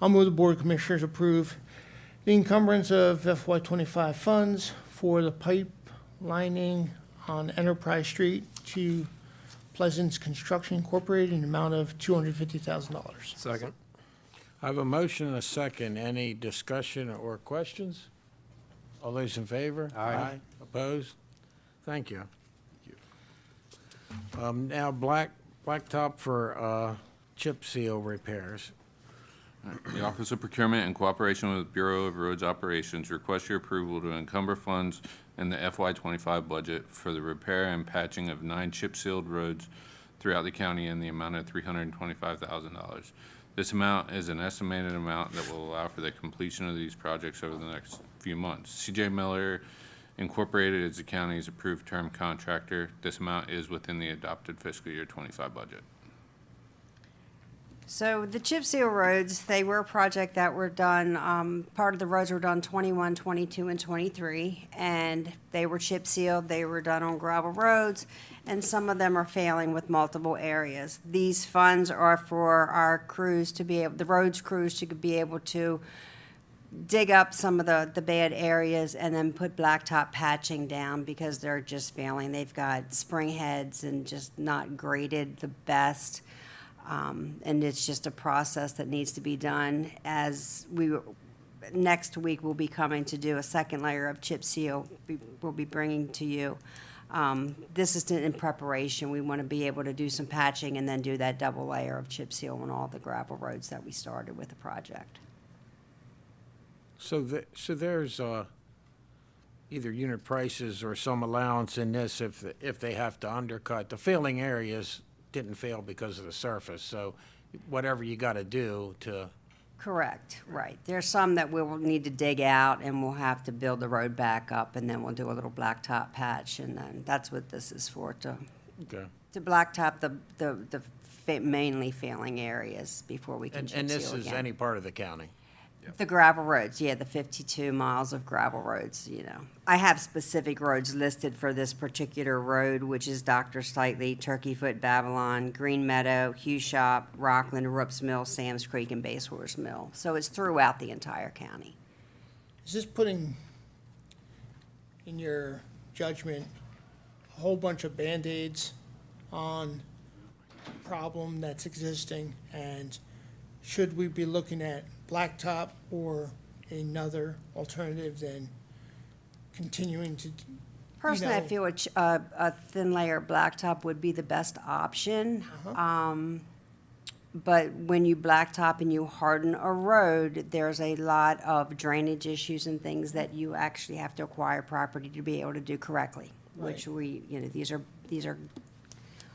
S4: I'll move the Board of Commissioners approve the encumbrance of FY '25 funds for the pipe lining on Enterprise Street to Pleasance Construction Incorporated in the amount of $250,000.
S2: Second.
S1: I have a motion and a second. Any discussion or questions? All those in favor? Aye. Opposed? Thank you. Now, blacktop for chip seal repairs.
S8: The Office of Procurement, in cooperation with Bureau of Roads Operations, requests your approval to encumber funds in the FY '25 budget for the repair and patching of 9 chip-sealed roads throughout the county in the amount of $325,000. This amount is an estimated amount that will allow for the completion of these projects over the next few months. C.J. Miller Incorporated is the county's approved term contractor. This amount is within the adopted fiscal year '25 budget.
S11: So the chip seal roads, they were a project that were done, part of the roads were done 21, 22, and 23, and they were chip sealed, they were done on gravel roads, and some of them are failing with multiple areas. These funds are for our crews to be able, the roads crews to be able to dig up some of the bad areas and then put blacktop patching down because they're just failing. They've got spring heads and just not graded the best. And it's just a process that needs to be done. Next week, we'll be coming to do a second layer of chip seal we'll be bringing to you. This is in preparation. We want to be able to do some patching and then do that double layer of chip seal on all the gravel roads that we started with the project.
S1: So there's either unit prices or some allowance in this if they have to undercut. The failing areas didn't fail because of the surface, so whatever you got to do to.
S11: Correct, right. There's some that we will need to dig out and we'll have to build the road back up and then we'll do a little blacktop patch and then that's what this is for, to blacktop the mainly failing areas before we can chip seal
S1: And this is
S11: again.
S1: any part of the county?
S11: The gravel roads, yeah, the 52 miles of gravel roads, I have specific roads listed for this particular road, which is Dr. Slightly, Turkey Foot, Babylon, Green Meadow, Hugh Shop, Rockland, Roops Mill, Sam's Creek, and Base Horse Mill. So it's throughout the entire county.
S4: Is this putting, in your judgment, a whole bunch of Band-Aids on a problem that's existing? And should we be looking at blacktop or another alternative than continuing to,
S11: Personally, I feel a thin layer of blacktop would be the best option. But when you blacktop and you harden a road, there's a lot of drainage issues and things that you actually have to acquire property to be able to do correctly. Which these are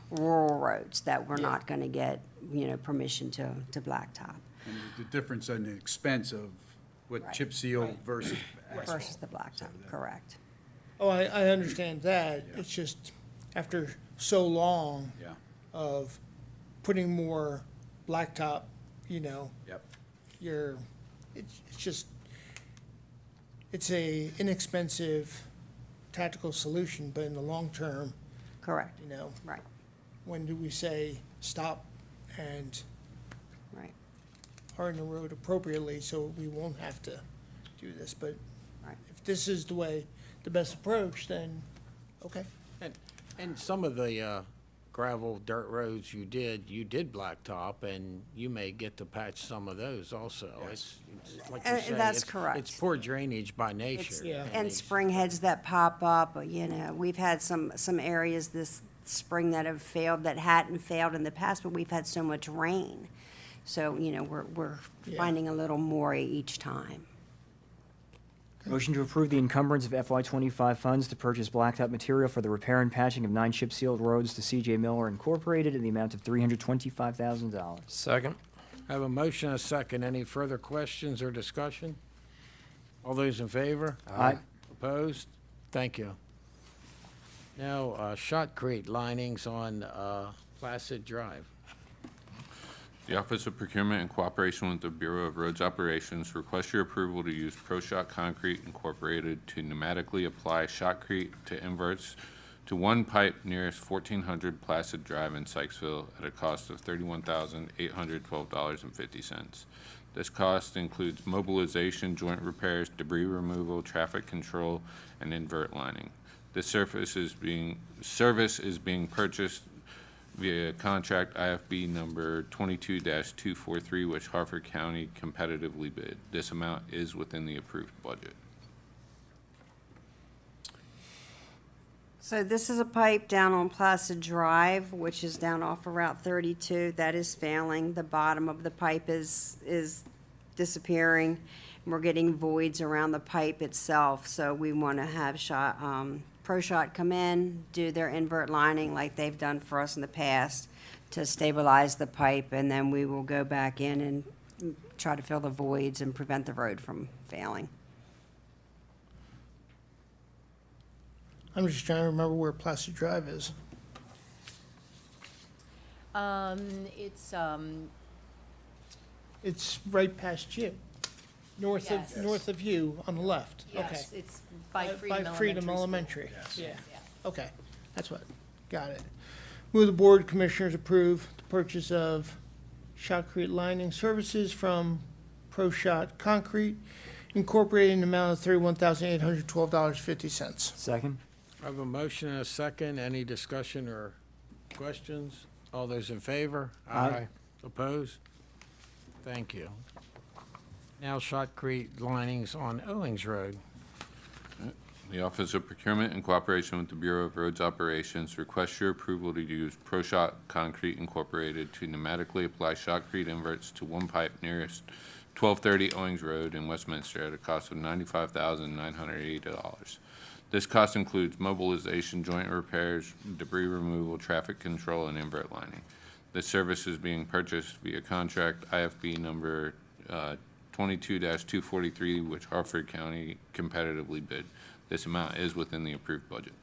S11: rural roads that we're not gonna get, permission to blacktop.
S9: And the difference in the expense of what chip seal versus asphalt.
S11: Versus the blacktop, correct.
S4: Oh, I understand that. It's just after so long of putting more blacktop, it's a inexpensive tactical solution, but in the long term.
S11: Correct. Right.
S4: When do we say stop and harden the road appropriately so we won't have to do this? But if this is the best approach, then okay.
S1: And some of the gravel dirt roads you did blacktop, and you may get to patch some of those also. It's like you say,
S11: That's correct.
S1: It's poor drainage by nature.
S11: And spring heads that pop up, we've had some areas spring that have failed, that hadn't failed in the past, but we've had so much rain. So, you know, we're finding a little more each time.
S5: Motion to approve the encumbrance of FY25 funds to purchase blacktop material for the repair and patching of 9 chip-sealed roads to C.J. Miller Incorporated in the amount of $325,000.
S2: Second.
S1: I have a motion and a second. Any further questions or discussion? All those in favor?
S5: Aye.
S1: Opposed? Thank you. Now, shotcrete linings on Placid Drive.
S8: The Office of Procurement, in cooperation with the Bureau of Roads Operations, requests your approval to use ProShot Concrete Incorporated to pneumatically apply shotcrete to inverts to one pipe nearest 1400 Placid Drive in Sykesville at a cost of $31,812.50. This cost includes mobilization, joint repairs, debris removal, traffic control, and invert lining. This service is being purchased via contract IFB number 22-243, which Harford County competitively bid. This amount is within the approved budget.
S11: So this is a pipe down on Placid Drive, which is down off of Route 32. That is failing. The bottom of the pipe is disappearing. We're getting voids around the pipe itself, so we want to have ProShot come in, do their invert lining like they've done for us in the past to stabilize the pipe, and then we will go back in and try to fill the voids and prevent the road from failing.
S4: I'm just trying to remember where Placid Drive is. It's right past Chip, north
S21: Yes.
S4: of you on the left.
S21: Yes,
S4: Okay.
S21: it's by Freedom
S4: Freedom
S21: Elementary
S4: Elementary. Yeah.
S21: Yeah.
S4: Okay, that's what, got it. Move the Board of Commissioners approve the purchase of shotcrete lining services from ProShot Concrete Incorporated in the amount of $31,812.50.
S5: Second.
S1: I have a motion and a second. Any discussion or questions? All those in favor?
S5: Aye.
S1: Opposed? Thank you. Now shotcrete linings on Owings Road.
S8: The Office of Procurement, in cooperation with the Bureau of Roads Operations, requests your approval to use ProShot Concrete Incorporated to pneumatically apply shotcrete inverts to one pipe nearest 1230 Owings Road in Westminster at a cost of $95,980. This cost includes mobilization, joint repairs, debris removal, traffic control, and invert lining. This service is being purchased via contract IFB number 22-243, which Harford County competitively bid. This amount is within the approved budget.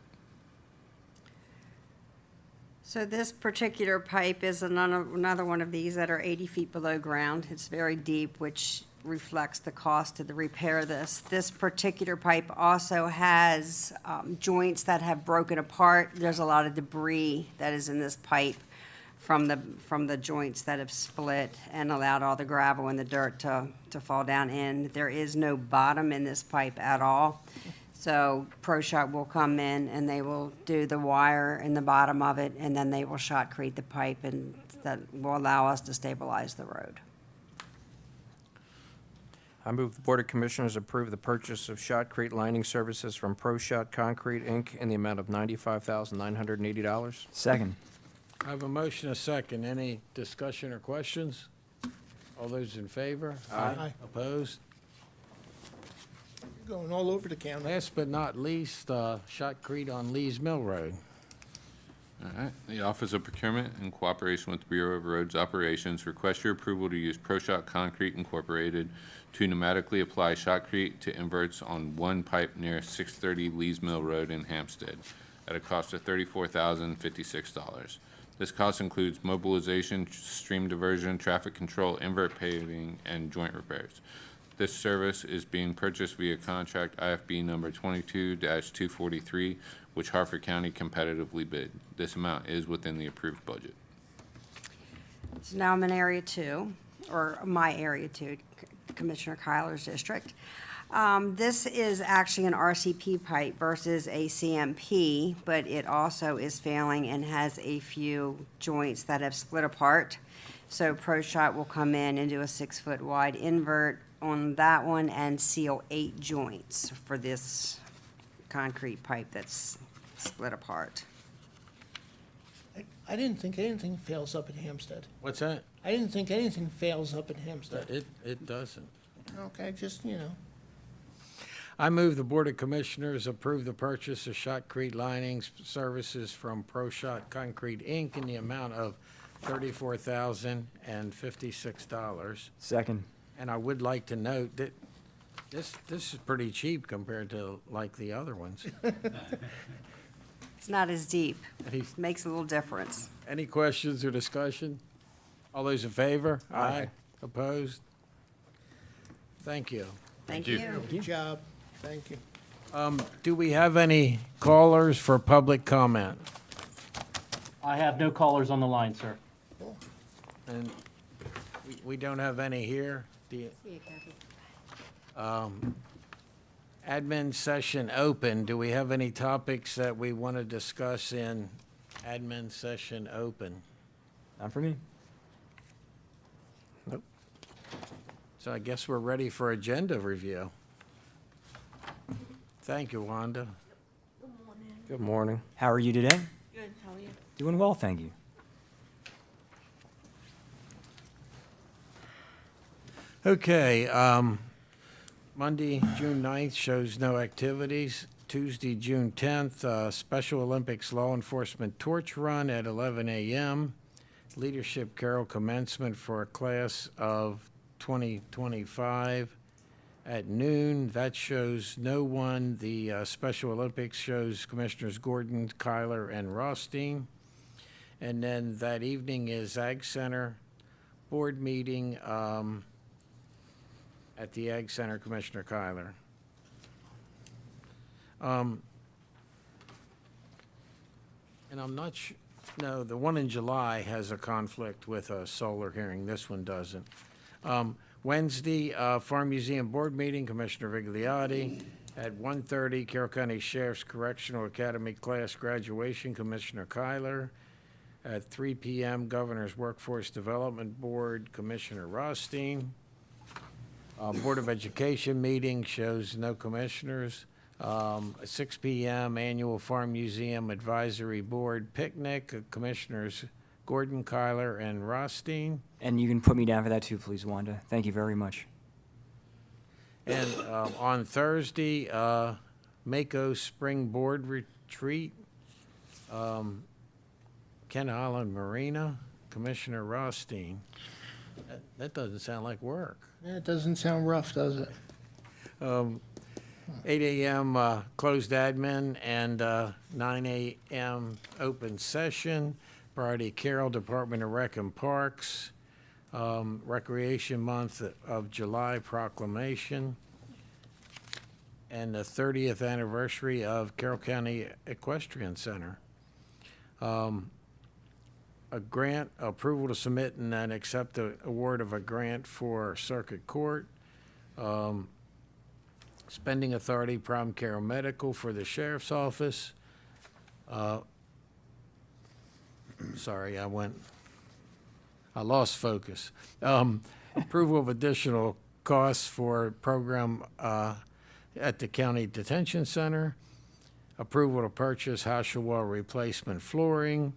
S11: So this particular pipe is another one of these that are 80 feet below ground. It's very deep, which reflects the cost of the repair of this. This particular pipe also has joints that have broken apart. There's a lot of debris that is in this pipe from the joints that have split and allowed all the gravel and the dirt to fall down in. There is no bottom in this pipe at all. So ProShot will come in and they will do the wire in the bottom of it, and then they will shotcrete the pipe, and that will allow us to stabilize the road.
S2: I move the Board of Commissioners approve the purchase of shotcrete lining services from ProShot Concrete, Inc. in the amount of $95,980.
S5: Second.
S1: I have a motion and a second. Any discussion or questions? All those in favor?
S4: Aye.
S1: Opposed?
S4: You're going all over the county.
S1: Last but not least, shotcrete on Lee's Mill Road.
S8: All right. The Office of Procurement, in cooperation with the Bureau of Roads Operations, requests your approval to use ProShot Concrete Incorporated to pneumatically apply shotcrete to inverts on one pipe near 630 Lee's Mill Road in Hampstead at a cost of $34,056. This cost includes mobilization, stream diversion, traffic control, invert paving, and joint repairs. This service is being purchased via contract IFB number 22-243, which Harford County competitively bid. This amount is within the approved budget.
S11: So now I'm in Area 2, or my Area 2, Commissioner Kyler's district. This is actually an RCP pipe versus a CMP, but it also is failing and has a few joints that have split apart. So ProShot will come in and do a 6-foot wide invert on that one and seal 8 joints for this concrete pipe that's split apart.
S4: I didn't think anything fails up at Hampstead.
S1: What's that?
S4: I didn't think anything fails up at Hampstead.
S1: It doesn't.
S4: Okay, just, you know.
S1: I move the Board of Commissioners approve the purchase of shotcrete lining services from ProShot Concrete, Inc. in the amount of $34,056.
S5: Second.
S1: And I would like to note that this is pretty cheap compared to like the other ones.
S11: It's not as deep.
S1: Any-
S11: Makes a little difference.
S1: Any questions or discussion? All those in favor? Aye. Opposed? Thank you.
S11: Thank you.
S4: Good job. Thank you.
S1: Do we have any callers for public comment?
S13: I have no callers on the line, sir.
S1: And we don't have any here? Do you- Admin session open. Do we have any topics that we want to discuss in admin session open?
S5: Not for me.
S1: Nope. So I guess we're ready for agenda review. Thank you, Wanda.
S2: Good morning.
S5: How are you today?
S21: Good, how are you?
S5: Doing well, thank you.
S1: Okay, Monday, June 9th shows no activities. Tuesday, June 10th, Special Olympics Law Enforcement Torch Run at 11 a.m. Leadership Carol commencement for a class of 2025 at noon. That shows no one. The Special Olympics shows Commissioners Gordon, Kyler, and Rothstein. And then that evening is Ag Center Board meeting at the Ag Center, Commissioner Kyler. And I'm not no, the one in July has a conflict with a solar hearing. This one doesn't. Wednesday, Farm Museum Board meeting, Commissioner Vigliotti. At 1:30, Carroll County Sheriff's Correctional Academy class graduation, Commissioner Kyler. At 3 p.m., Governor's Workforce Development Board, Commissioner Rothstein. Board of Education meeting shows no commissioners. 6 p.m., Annual Farm Museum Advisory Board picnic, Commissioners Gordon, Kyler, and Rothstein.
S5: And you can put me down for that too, please, Wanda. Thank you very much.
S1: And on Thursday, Mako Spring Board Retreat, Kent Island Marina, Commissioner Rothstein. That doesn't sound like work.
S4: Yeah, it doesn't sound rough, does it?
S1: 8 a.m. Closed admin and 9 a.m. open session. Priority Carroll, Department of Rec and Parks. Recreation Month of July proclamation. And the 30th anniversary of Carroll County Equestrian Center. A grant approval to submit and then accept the award of a grant for Circuit Court. Spending authority, Problem Care Medical for the Sheriff's Office. Sorry, I lost focus. Approval of additional costs for program at the County Detention Center. Approval to purchase Hashawa replacement flooring.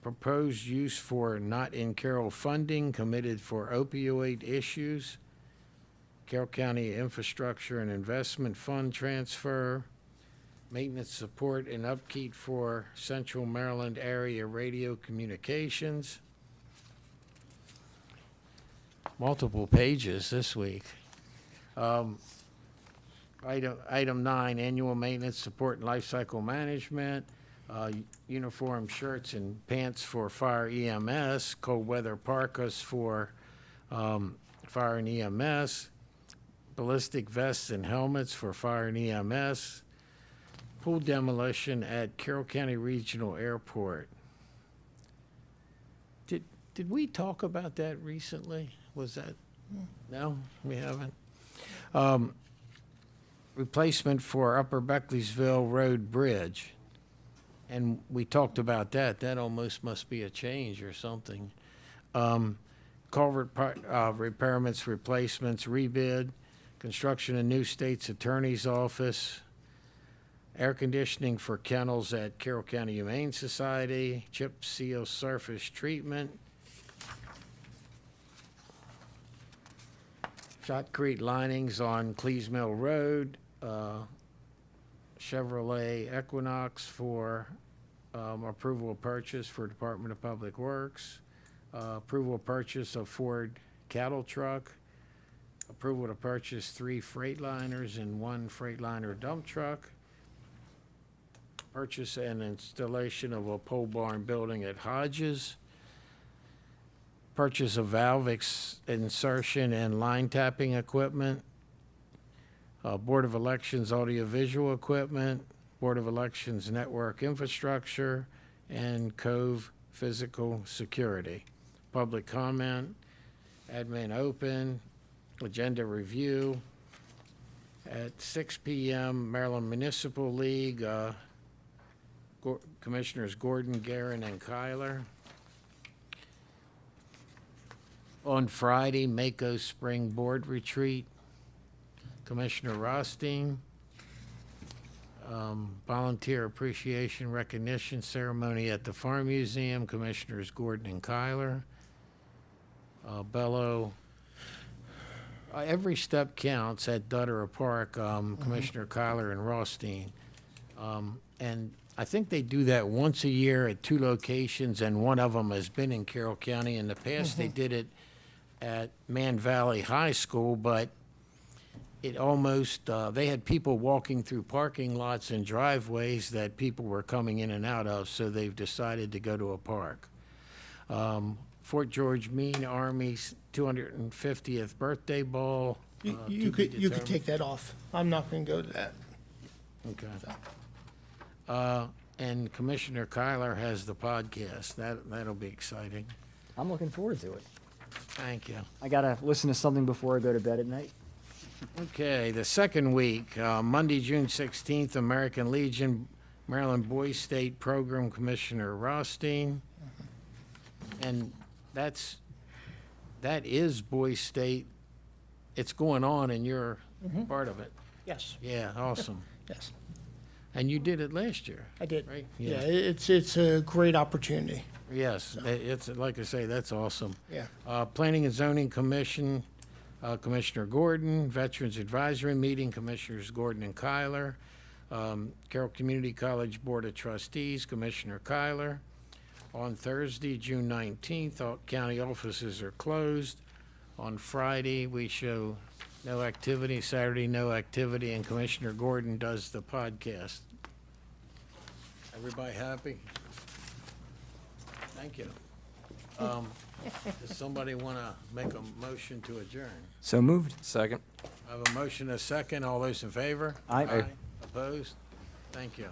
S1: Proposed use for not in Carroll funding committed for opioid issues. Carroll County Infrastructure and Investment Fund transfer. Maintenance support and upkeep for Central Maryland Area Radio Communications. Multiple pages this week. Item 9, annual maintenance support and life cycle management. Uniform shirts and pants for fire EMS, cold weather parkas for fire and EMS, ballistic vests and helmets for fire and EMS, pool demolition at Carroll County Regional Airport. Did we talk about that recently? Was that, no, we haven't? Replacement for Upper Beckley'sville Road Bridge. And we talked about that. That almost must be a change or something. Culvert repairments, replacements, rebid, construction of new state's attorney's office, air conditioning for kennels at Carroll County Humane Society, chip seal surface treatment, shotcrete linings on Clees Mill Road, Chevrolet Equinox for approval of purchase for Department of Public Works, approval of purchase of Ford cattle truck, approval to purchase 3 Freightliners and 1 Freightliner dump truck, purchase and installation of a pole barn building at Hodges, purchase of valve insertion and line tapping equipment, Board of Elections audiovisual equipment, Board of Elections network infrastructure, and Cove physical security. Public comment, admin open, agenda review. At 6 p.m., Maryland Municipal League, Commissioners Gordon, Guerin, and Kyler. On Friday, Mako Spring Board Retreat, Commissioner Rothstein. Volunteer Appreciation Recognition Ceremony at the Farm Museum, Commissioners Gordon and Kyler. Bello, Every Step Counts at Dutter Park, Commissioner Kyler and Rothstein. And I think they do that once a year at 2 locations, and one of them has been in Carroll County. In the past, they did it at Man Valley High School, but it almost, they had people walking through parking lots and driveways that people were coming in and out of, so they've decided to go to a park. Fort George Mean Army's 250th birthday ball.
S4: You
S1: to be
S4: could
S1: determined.
S4: take that off. I'm not going to go to that.
S1: Okay. And Commissioner Kyler has the podcast. That'll be exciting.
S5: I'm looking forward to it.
S1: Thank you.
S5: I gotta listen to something before I go to bed at night.
S1: Okay, the second week, Monday, June 16th, American Legion, Maryland Boys State Program Commissioner Rothstein. And that is Boys State. It's going on and you're part of it.
S4: Yes.
S1: Yeah, awesome.
S4: Yes.
S1: And you did it last year.
S4: I did.
S1: Right?
S4: Yeah, it's a great opportunity.
S1: Yes, it's, like I say, that's awesome.
S4: Yeah.
S1: Planning and Zoning Commission, Commissioner Gordon, Veterans Advisory Meeting, Commissioners Gordon and Kyler, Carroll Community College Board of Trustees, Commissioner Kyler. On Thursday, June 19th, all county offices are closed. On Friday, we show no activity, Saturday, no activity, and Commissioner Gordon does the podcast. Everybody happy? Thank you. Does somebody want to make a motion to adjourn?
S5: So moved.
S2: Second.
S1: I have a motion, a second. All those in favor?
S5: Aye.
S1: Opposed? Thank you.